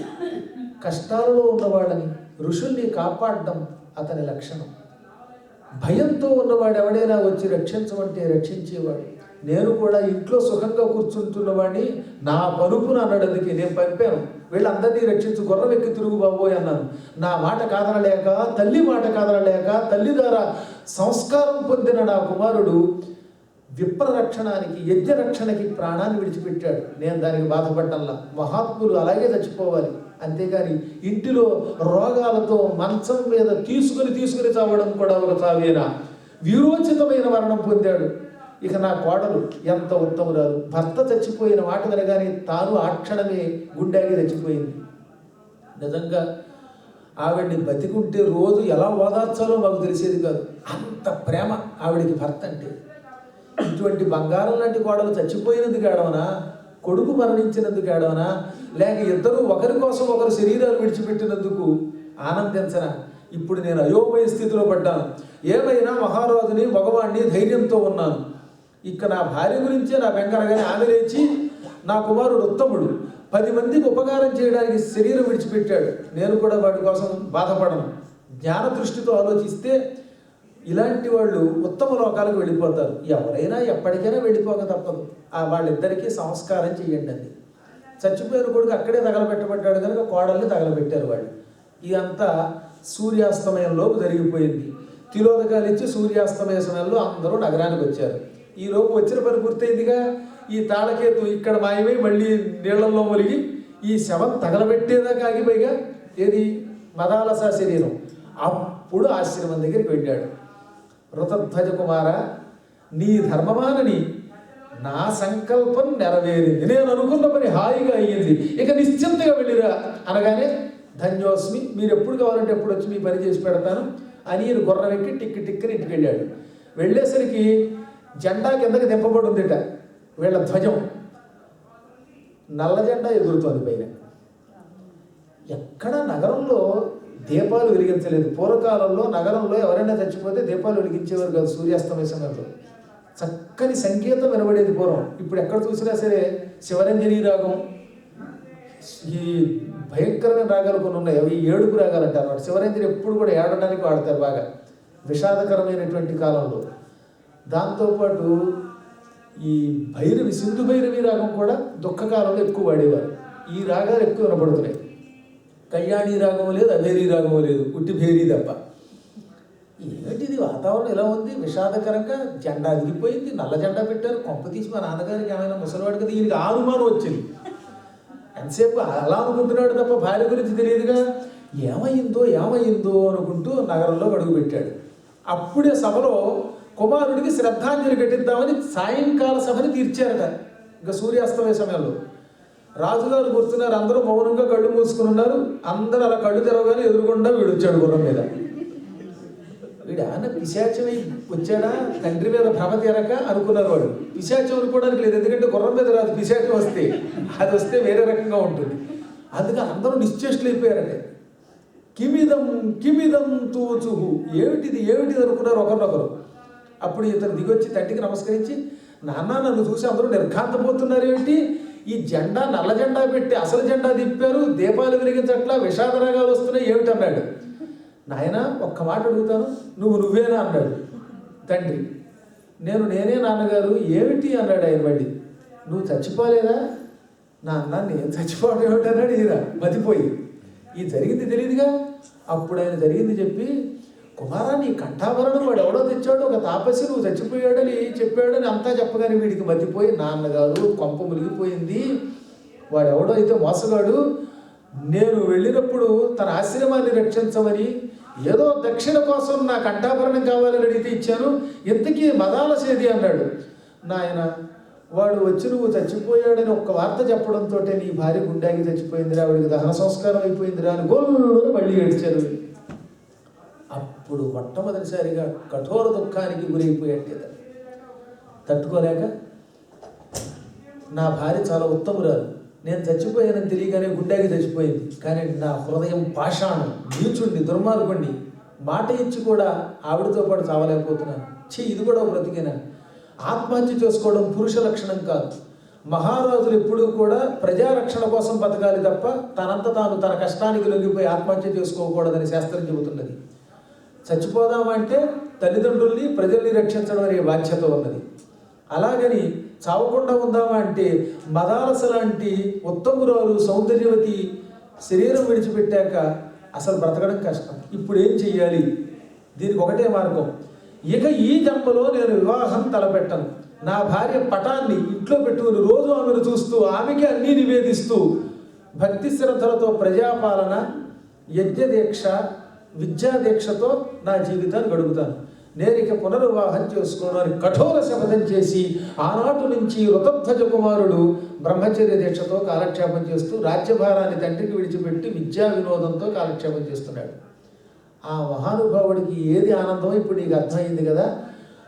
కష్టాలలో ఉన్నవాళ్ళని, ఋషుల్ని కాపాడడం అతని లక్షణం. భయంతో ఉన్నవాడు ఎవడైనా వచ్చి రక్షించమంటే రక్షించేవాడు. నేను కూడా ఇంట్లో సుఖంగా కూర్చుంటున్నవాడిని నా పరుపును అన్నడానికి నేను పంపాను. వీళ్ళందరినీ రక్షించు, గుర్రం ఎక్కి తిరుగు బాబోయ్ అన్నాను. నా మాట కాదనలేక, తల్లి మాట కాదనలేక, తల్లి ద్వారా సంస్కారం పొందిన నా కుమారుడు విప్రరక్షణానికి, యజ్ఞరక్షణకి ప్రాణాన్ని విడిచిపెట్టాడు. నేను దానికి బాధపడ్డంలా. మహాత్ములు అలాగే చచ్చిపోవాలి, అంతేగాని ఇంటిలో రోగాలతో మంచం మీద తీసుకుని చావడం కూడా ఒక చావేనా? వీరోచితమైన మరణం పొందాడు. ఇక నా కోడలు ఎంత ఉత్తమురాలు. భర్త చచ్చిపోయిన మాట వినగానే తాను ఆ క్షణమే గుండెకి చచ్చిపోయింది. నిజంగా ఆవిడ్ని బతికుంటే రోజు ఎలా ఓదార్చాలో మాకు తెలిసేది కాదు. అంత ప్రేమ ఆవిడికి భర్త అంటే. ఇటువంటి బంగారం లాంటి కోడలు చచ్చిపోయినందుకు ఏడవనా, కొడుకు మరణించినందుకు ఏడవనా, లేక ఇద్దరు ఒకరి కోసం ఒకరు శరీరాలు విడిచిపెట్టినందుకు ఆనందించనా? ఇప్పుడు నేను అయోమయ స్థితిలో పడ్డాను. ఏమైనా మహారాజుని, మగవాణ్ణి, ధైర్యంతో ఉన్నాను. ఇక నా భార్య గురించే నా బెంగరగానే ఆమె లేచి, నా కుమారుడు ఉత్తముడు, 10 మందికి ఉపకారం చేయడానికి శరీరం విడిచిపెట్టాడు, నేను కూడా వాడి కోసం బాధపడను. జ్ఞాన దృష్టితో ఆలోచిస్తే ఇలాంటి వాళ్ళు ఉత్తమ లోకాలకు వెళ్ళిపోతారు. ఎవరైనా ఎప్పటికైనా వెళ్ళిపోక తప్పదు. వాళ్ళిద్దరికీ సంస్కారం చెయ్యండి అంది. చచ్చిపోయిన కొడుకు అక్కడే తగలబెట్టబడ్డాడు కనుక కోడల్ని తగలబెట్టారు వాళ్ళు. ఇదంతా సూర్యాస్తమయంలోపు జరిగిపోయింది. తిలోదకాలు ఇచ్చి సూర్యాస్తమయ సమయంలో అందరూ నగరానికి వచ్చారు. ఈ లోపు వచ్చిన పని పూర్తయిందిగా. ఈ తాళకేతు ఇక్కడ మాయమై మళ్ళీ నీళ్లలో మొలిగి ఈ శవం తగలబెట్టేదాకా ఆగిపోయిగా. ఏది మదాలస శరీరం. అప్పుడు ఆశ్రమం దగ్గరికి వెళ్ళాడు. ఋతధ్వజ కుమార, నీ ధర్మమానని నా సంకల్పం నెరవేరింది, నేను అనుకున్న పని హాయిగా అయ్యింది, ఇక నిశ్చింతగా వెళ్ళిరా అనగానే, ధన్యోస్మి, మీరు ఎప్పుడు కావాలంటే ఎప్పుడు వచ్చి మీ పని చేసి పెడతాను అని ఈయన గుర్రం ఎక్కి టిక్కి ఇంటికి వెళ్ళాడు. వెళ్ళేసరికి జెండా కిందకి దింపబడి ఉందిట. వీళ్ళ ధ్వజం నల్ల జెండా ఎగురుతోంది పైన. ఎక్కడ నగరంలో దీపాలు వెలిగించలేదు. పూర్వకాలంలో నగరంలో ఎవరైనా చచ్చిపోతే దీపాలు వెలిగించేవారు కాదు సూర్యాస్తమయ సమయంలో. చక్కని సంగీతం వినబడేది పూర్వం. ఇప్పుడు ఎక్కడ చూసినా సరే శివరంజని రాగం, ఈ భయంకరమైన రాగాలు కొన్ని ఉన్నాయి, అవి 7 రాగాలు అంటారు అన్నమాట. శివరంజని ఎప్పుడు కూడా ఏడడానికి వాడతారు బాగా, విషాదకరమైనటువంటి కాలంలో. దాంతోపాటు ఈ భైరవి, సింధు భైరవి రాగం కూడా దుఃఖకాలంలో ఎక్కువ వాడేవారు. ఈ రాగాలు ఎక్కువ వినపడుతున్నాయి. కళ్యాణి రాగము లేదు, అభేరీ రాగము లేదు, ఉట్టి భేరీ తప్ప. ఏమిటిది వాతావరణం ఎలా ఉంది, విషాదకరంగా. జెండా దిగిపోయింది, నల్ల జెండా పెట్టారు. కొంప తీసి మా నాన్నగారికి ఏమైనా ముసలివాడు కదా, ఈయనకి అనుమానం వచ్చింది. ఎంతసేపు అలా అనుకుంటున్నాడు తప్ప భార్య గురించి తెలియదుగా. ఏమైందో అనుకుంటూ నగరంలో అడుగుపెట్టాడు. అప్పుడే సభలో కుమారుడికి శ్రద్ధాంజలి ఘటిద్దామని సాయంకాల సభని తీర్చారట. ఇంకా సూర్యాస్తమయ సమయంలో రాజుగారు కూర్చున్నారు. అందరూ మౌనంగా కళ్ళు మూసుకుని ఉన్నారు. అందరూ అలా కళ్ళు తెరవగానే ఎదురుగుండా వీడు వచ్చాడు గుర్రం మీద. వీడు ఆయన పిశాచమై వచ్చాడా, తండ్రి మీద భ్రమ తీరక అనుకున్నారు. వాడు పిశాచం అనుకోవడానికి లేదు, ఎందుకంటే గుర్రం మీద రాదు. పిశాచం వస్తే అది వస్తే వేరే రకంగా ఉంటుంది. అందుకని అందరూ నిశ్చేష్టులు అయిపోయారంటే. కిమిదం తూచుహు, ఏమిటిది అనుకున్నారు ఒకరినొకరు. అప్పుడు ఇతను దిగొచ్చి తండ్రికి నమస్కరించి, నాన్న నన్ను చూసి అందరూ నిర్ఘాంతపోతున్నారు ఏమిటి, ఈ జెండా నల్ల జెండా పెట్టి అసలు జెండా తిప్పారు, దీపాలు వెలిగించట్లా, విషాదరాగాలు వస్తున్నాయి ఏమిటన్నాడు. నాయన ఒక్క మాట అడుగుతాను, నువ్వేనా అన్నాడు తండ్రి. నేనే నాన్నగారు. ఏమిటి అన్నాడు ఆయన. మళ్ళీ నువ్వు చచ్చిపోలేదా? నాన్న నేను చచ్చిపోవడం ఏమిటన్నాడు ఈయన మతిపోయి. ఈ జరిగింది తెలియదుగా. అప్పుడు ఆయన జరిగింది చెప్పి, కుమారా నీ కంఠాభరణం వాడు ఎవడో తెచ్చాడు, ఒక తాపసి నువ్వు చచ్చిపోయాడని చెప్పాడని అంతా చెప్పగానే వీడికి మతిపోయి, నాన్నగారు కొంప మునిగిపోయింది, వాడెవడో అయితే మోసగాడు, నేను వెళ్ళినప్పుడు తన ఆశ్రమాన్ని రక్షించమని ఏదో దక్షిణ కోసం నా కంఠాభరణం కావాలని అడిగితే ఇచ్చాను, ఇంతకీ మదాలసేది అన్నాడు. నాయన వాడు వచ్చి నువ్వు చచ్చిపోయాడని ఒక్క వార్త చెప్పడంతో నీ భార్య గుండెకి చచ్చిపోయిందిరా, వాడికి దహన సంస్కారం అయిపోయిందిరా అని గోళ్ళు మళ్ళీ ఏడ్చారు. అప్పుడు మొట్టమొదటిసారిగా కఠోర దుఃఖానికి గురైపోయాడు. తట్టుకోలేక, నా భార్య చాలా ఉత్తమురాలు, నేను చచ్చిపోయానని తెలియగానే గుండెకి చచ్చిపోయింది, కానీ నా హృదయం పాషాణం, నీచుండి, దుర్మార్గుండి, మాట ఇచ్చి కూడా ఆవిడతో పాటు చావలేకపోతున్నాను. ఇది కూడా బ్రతికేనా? ఆత్మహత్య చేసుకోవడం పురుష లక్షణం కాదు. మహారాజులు ఎప్పుడూ కూడా ప్రజారక్షణ కోసం బతకాలి తప్ప తనంత తాను తన కష్టానికి లొంగిపోయి ఆత్మహత్య చేసుకోకూడదని శాస్త్రం చెబుతున్నది. చచ్చిపోదామంటే తల్లిదండ్రుల్ని, ప్రజల్ని రక్షించడం అనే బాధ్యత ఉన్నది. అలాగని చావకుండా ఉందామా అంటే మదాలస లాంటి ఉత్తమురాలు సౌందర్యవతి శరీరం విడిచిపెట్టాక అసలు బ్రతకడం కష్టం. ఇప్పుడు ఏం చెయ్యాలి? దీనికి ఒకటే మార్గం. ఇక ఈ జన్మలో నేను వివాహం తలపెట్టను. నా భార్య పటాన్ని ఇంట్లో పెట్టుకుని రోజు ఆమెను చూస్తూ ఆమెకి అన్నీ నివేదిస్తూ భక్తి శ్రద్ధలతో ప్రజాపాలన, యజ్ఞదీక్ష, విద్యాదీక్షతో నా జీవితాన్ని గడుపుతాను. నేను ఇక పునర్వివాహం చేసుకోను అని కఠోర శపథం చేసి ఆనాటి నుంచి ఋతధ్వజ కుమారుడు బ్రహ్మచర్య దీక్షతో కాలక్షేపం చేస్తూ రాజ్యభారాన్ని తండ్రికి విడిచిపెట్టి విద్యా వినోదంతో కాలక్షేపం చేస్తున్నాడు. ఆ మహానుభావుడికి ఏది ఆనందమో ఇప్పుడు నీకు అర్థమైంది కదా.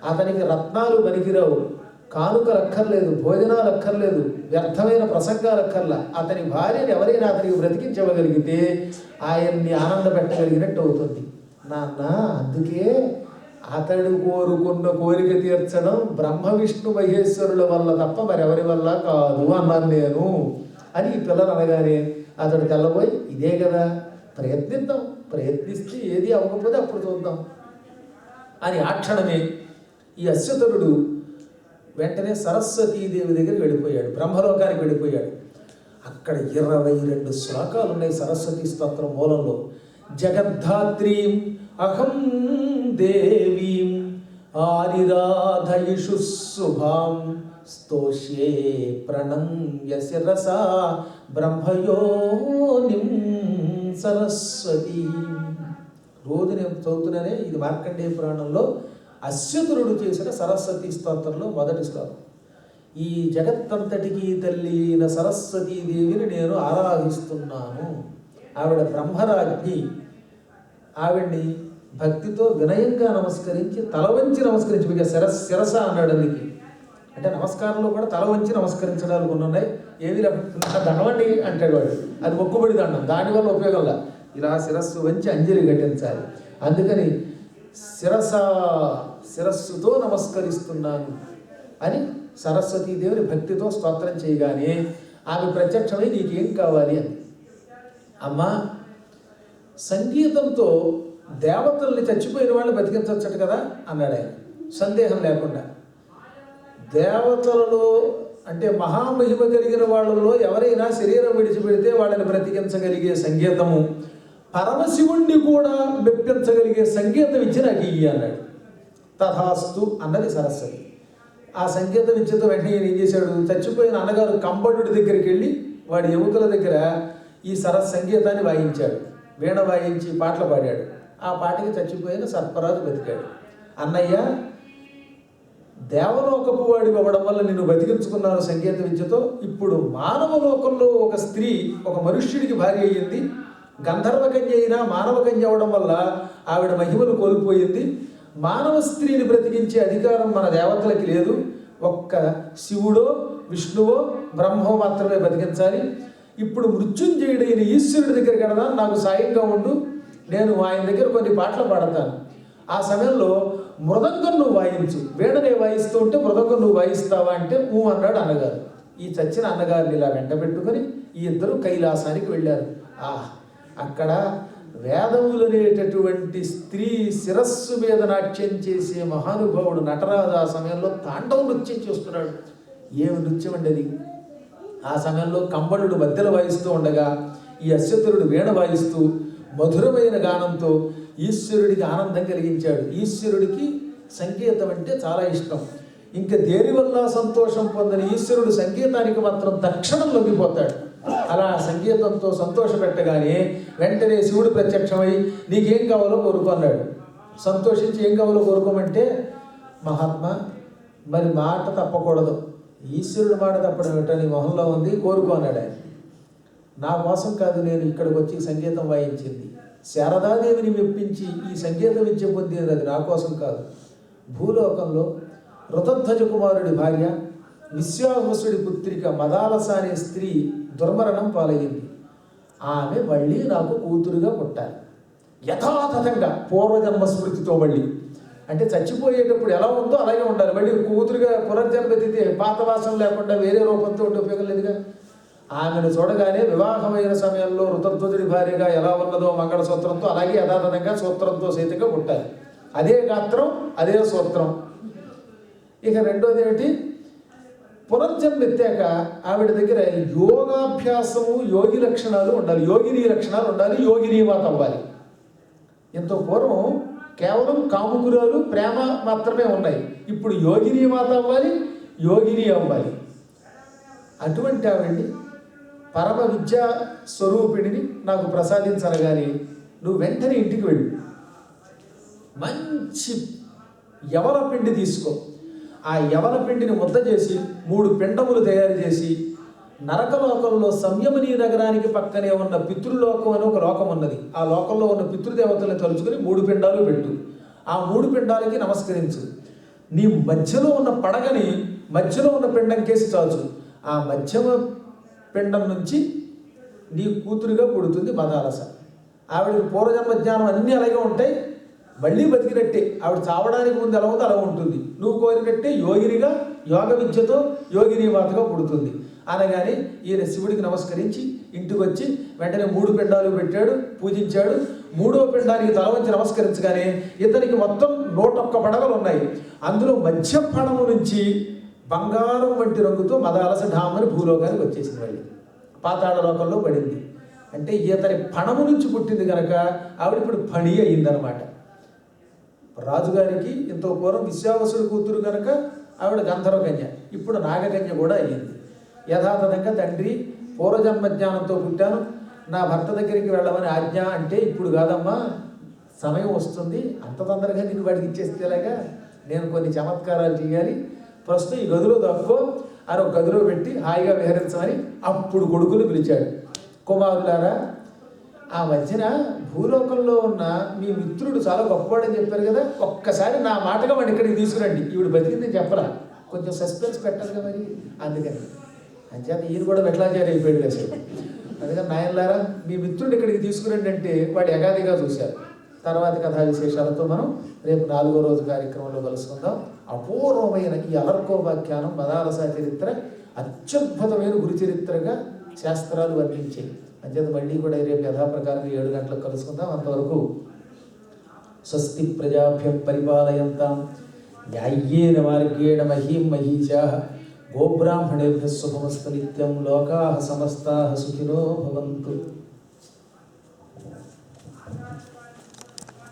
అతనికి రత్నాలు పనికిరావు, కానుకలు అక్కర్లేదు, భోజనాలు అక్కర్లేదు, వ్యర్థమైన ప్రసంగాలు అక్కర్లా. అతని భార్యని ఎవరైనా అతనికి బ్రతికించగలిగితే ఆయన్ని ఆనంద పెట్టగలిగినట్టు అవుతుంది. నాన్న, అందుకే అతడు కోరుకున్న కోరిక తీర్చడం బ్రహ్మ విష్ణు మహేశ్వరుల వల్ల తప్ప మరెవరి వల్ల కాదు అన్నాను నేను అని ఈ పిల్లలు అనగానే అతడు తెల్లబోయి, ఇదే కదా, ప్రయత్నిద్దాం, ప్రయత్నిస్తే ఏది అవ్వకపోతే అప్పుడు చూద్దాం అని ఆ క్షణమే ఈ అశ్వతరుడు వెంటనే సరస్వతీదేవి దగ్గరికి వెళ్ళిపోయాడు, బ్రహ్మలోకానికి వెళ్ళిపోయాడు. అక్కడ 22 శ్లోకాలు ఉన్నాయి సరస్వతి స్తోత్రం మూలంలో. జగద్ధాత్రీం అహం దేవీం ఆరిరాధయిషు శుభాం స్తోష్యే ప్రణమ్య శిరసా బ్రహ్మయోనిం సరస్వతి. రోజు నేను చదువుతున్నానే, ఇది మార్కండేయ పురాణంలో అశ్వతురుడు చేసిన సరస్వతి స్తోత్రంలో మొదటి శ్లోకం. ఈ జగత్తంతటికి తల్లి అయిన సరస్వతీదేవిని నేను ఆరాధిస్తున్నాను. ఆవిడ బ్రహ్మరాజ్ఞి. ఆవిడ్ని భక్తితో వినయంగా నమస్కరించి, తల వంచి నమస్కరించి, ఇక శిరస అన్నాడు. అందుకే అంటే నమస్కారంలో కూడా తల వంచి నమస్కరించడాలు కొన్ని ఉన్నాయి. ఏవి దండవండి అంటాడు వాడు, అది మొక్కుబడి దండం, దానివల్ల ఉపయోగంలా. ఇలా శిరస్సు వంచి అంజలి ఘటించాలి. అందుకని శిరస్సుతో నమస్కరిస్తున్నాను అని సరస్వతీదేవిని భక్తితో స్తోత్రం చేయగానే ఆమె ప్రత్యక్షమై నీకేం కావాలి అని. అమ్మా, సంగీతంతో దేవతల్ని చచ్చిపోయిన వాళ్ళు బతికించవచ్చట కదా అన్నాడు ఆయన సందేహం లేకుండా. దేవతలలో అంటే మహామహిమ కలిగిన వాళ్ళలో ఎవరైనా శరీరం విడిచిపెడితే వాళ్ళని బ్రతికించగలిగే సంగీతము, పరమశివుణ్ణి కూడా మెప్పించగలిగే సంగీతం ఇచ్చి నాకు ఇయ్యి అన్నాడు. తథాస్తు అన్నది సరస్వతి. ఆ సంగీతం ఇచ్చేతో వెంటనే ఏం చేశాడు, చచ్చిపోయిన అన్నగారు కంబడుడి దగ్గరికి వెళ్ళి వాడి ఎముకల దగ్గర ఈ సంగీతాన్ని వాయించాడు. వీణ వాయించి పాటలు పాడాడు. ఆ పాటకి చచ్చిపోయిన సర్పరాజు బతికాడు. అన్నయ్య, దేవలోకపు వాడి అవ్వడం వల్ల నిన్ను బతికించుకున్నాను సంగీత విద్యతో. ఇప్పుడు మానవ లోకంలో ఒక స్త్రీ ఒక మనుష్యుడికి భార్య అయ్యింది. గంధర్వకన్య అయినా మానవకన్య అవ్వడం వల్ల ఆవిడ మహిమను కోల్పోయింది. మానవ స్త్రీని బ్రతికించే అధికారం మన దేవతలకి లేదు. ఒక్క శివుడో విష్ణువో బ్రహ్మో మాత్రమే బతికించాలి. ఇప్పుడు మృత్యుంజయుడైన ఈశ్వరుడి దగ్గరికి వెళదా, నాకు సాయంగా ఉండు, నేను ఆయన దగ్గర కొన్ని పాటలు పాడతాను. ఆ సమయంలో మృదంగం నువ్వు వాయించు, వీణనే వాయిస్తూ ఉంటే మృదంగం నువ్వు వాయిస్తావా అంటే అన్నాడు అన్నగారు. ఈ చచ్చిన అన్నగారిని ఇలా వెంట పెట్టుకొని ఈ ఇద్దరు కైలాసానికి వెళ్ళారు. అక్కడ వేదములనేటటువంటి స్త్రీ శిరస్సు మీద నాట్యం చేసే మహానుభావుడు నటరాజు ఆ సమయంలో తాండవ నృత్యం చేస్తున్నాడు. ఏమి నృత్యం అండి అది! ఆ సమయంలో కంబళుడు మధ్యలో వాయిస్తూ ఉండగా ఈ అశ్వతురుడు వీణ వాయిస్తూ మధురమైన గానంతో ఈశ్వరుడికి ఆనందం కలిగించాడు. ఈశ్వరుడికి సంగీతం అంటే చాలా ఇష్టం. ఇంకా దేనివల్ల సంతోషం పొందని ఈశ్వరుడు సంగీతానికి మాత్రం తక్షణం లొంగిపోతాడు. అలా సంగీతంతో సంతోషపెట్టగానే వెంటనే శివుడు ప్రత్యక్షమై నీకేం కావాలో కోరుకున్నాడు. సంతోషించి ఏం కావాలో కోరుకోమంటే, మహాత్మా మరి మాట తప్పకూడదు, ఈశ్వరుడు మాట తప్పడం ఏమిటో నీ మొహంలో ఉంది, కోరుకో అన్నాడు ఆయన. నా కోసం కాదు నేను ఇక్కడికి వచ్చి సంగీతం వాయించింది, శారదాదేవిని మెప్పించి ఈ సంగీత విద్య పొందేది అది నా కోసం కాదు. భూలోకంలో ఋతధ్వజ కుమారుడి భార్య విశ్వావసుడి పుత్రిక మదాలస అనే స్త్రీ దుర్మరణం పాలయ్యింది. ఆమె మళ్ళీ నాకు కూతురుగా పుట్టాలి, యథాతథంగా పూర్వజన్మ స్మృతితో. మళ్ళీ అంటే చచ్చిపోయేటప్పుడు ఎలా ఉందో అలాగే ఉండాలి. మళ్ళీ కూతురుగా పునర్జన్మెత్తితే పాత వాసన లేకుండా వేరే రూపంతో ఉంటే ఉపయోగం లేదుగా. ఆమెను చూడగానే వివాహమైన సమయంలో ఋతధ్వజుడి భార్యగా ఎలా ఉన్నదో మంగళసూత్రంతో అలాగే యథాతథంగా సూత్రంతో సైతంగా పుట్టాలి. అదే గాత్రం, అదే సూత్రం. ఇక రెండోది ఏమిటి, పునర్జన్మ ఎత్తాక ఆవిడ దగ్గర యోగాభ్యాసము, యోగి లక్షణాలు ఉండాలి, యోగిని లక్షణాలు ఉండాలి, యోగిని మాత అవ్వాలి. ఎంతో పూర్వం కేవలం కాముకురాలు, ప్రేమ మాత్రమే ఉన్నాయి. ఇప్పుడు యోగిని మాత అవ్వాలి, యోగిని అవ్వాలి. అటువంటి ఆవిడ్ని పరమ విద్యా స్వరూపిణిని నాకు ప్రసాదించనగాని నువ్వు వెంటనే ఇంటికి వెళ్ళు, మంచి యవన పిండి తీసుకో, ఆ యవన పిండిని ముద్ద చేసి 3 పిండములు తయారు చేసి నరకలోకంలో సంయమనీ నగరానికి పక్కనే ఉన్న పితృలోకం అని ఒక లోకం ఉన్నది. ఆ లోకంలో ఉన్న పితృదేవతలను తలుచుకుని 3 పిండాలు పెట్టు. ఆ 3 పిండాలకి నమస్కరించు. నీ మధ్యలో ఉన్న పడగని మధ్యలో ఉన్న పిండం కేసి చాచు. ఆ మధ్యమ పిండం నుంచి నీ కూతురుగా పుడుతుంది మదాలస. ఆవిడకి పూర్వజన్మ జ్ఞానం అన్నీ అలాగే ఉంటాయి, మళ్ళీ బతికినట్టే. ఆవిడ చావడానికి ముందు ఎలా ఉందో అలా ఉంటుంది. నువ్వు కోరినట్టే యోగినిగా, యోగ విద్యతో యోగిని మాతగా పుడుతుంది అనగానే ఈయన శివుడికి నమస్కరించి ఇంటికి వచ్చి వెంటనే 3 పిండాలు పెట్టాడు, పూజించాడు. 3వ పిండానికి తల వంచి నమస్కరించగానే ఇతనికి మొత్తం 101 పడగలు ఉన్నాయి. అందులో మధ్య పడము నుంచి బంగారం వంటి రంగుతో మదాలస ఢామని భూలోకానికి వచ్చేసింది. మళ్ళీ పాతాళ లోకంలో పడింది. అంటే ఇతని పణము నుంచి పుట్టింది కనుక ఆవిడ ఇప్పుడు పణి అయిందనమాట. రాజుగారికి ఎంతో పూర్వం విశ్వావసుడి కూతురు కనుక ఆవిడ గంధర్వకన్య, ఇప్పుడు నాగకన్య కూడా అయ్యింది. యథాతథంగా తండ్రి పూర్వజన్మ జ్ఞానంతో పుట్టాను, నా భర్త దగ్గరికి వెళ్ళమని ఆజ్ఞ అంటే ఇప్పుడు కాదమ్మా, సమయం వస్తుంది, అంత తొందరగా నీకు వాడికి ఇచ్చేస్తేలాగా, నేను కొన్ని చమత్కారాలు చేయాలి, ప్రస్తుతం ఈ గదిలో దక్కో అని ఒక గదిలో పెట్టి హాయిగా విహరించమని అప్పుడు కొడుకులు పిలిచాడు. కుమారులారా, ఆ మధ్యన భూలోకంలో ఉన్న మీ మిత్రుడు చాలా గొప్పవాడని చెప్పారు కదా, ఒక్కసారి నా మాటగా వాడిని ఇక్కడికి తీసుకురండి. ఈవిడ బతికిందని చెప్పరా, కొంచెం సస్పెన్స్ పెట్టాలి కదా మరి, అందుకని అంచేత ఈయన కూడా వెట్లాచారి అయిపోయాడు కదా. అందుకని నాయనలారా మీ మిత్రుడు ఇక్కడికి తీసుకురండి అంటే వాడు ఎగాదిగా చూశారు. తర్వాత కథా విశేషాలతో మనం రేపు 4వ రోజు కార్యక్రమంలో కలుసుకుందాం. అపూర్వమైన ఈ అలర్కోపాఖ్యానం మదాలస చరిత్ర అత్యద్భుతమైన గురు చరిత్రగా శాస్త్రాలు వర్ణించాయి. అంచేత మళ్ళీ కూడా రేపు యథాప్రకారం 7 గంటలకు కలుసుకుందాం. అంతవరకు స్వస్తి ప్రజాభ్య పరిపాలయంతాం న్యాయ్యేన మార్గేణ మహీం మహీషాః గోబ్రాహ్మణేభ్యः శుభమస్తు నిత్యం. లోకాః సమస్తాః సుఖినో భవంతు.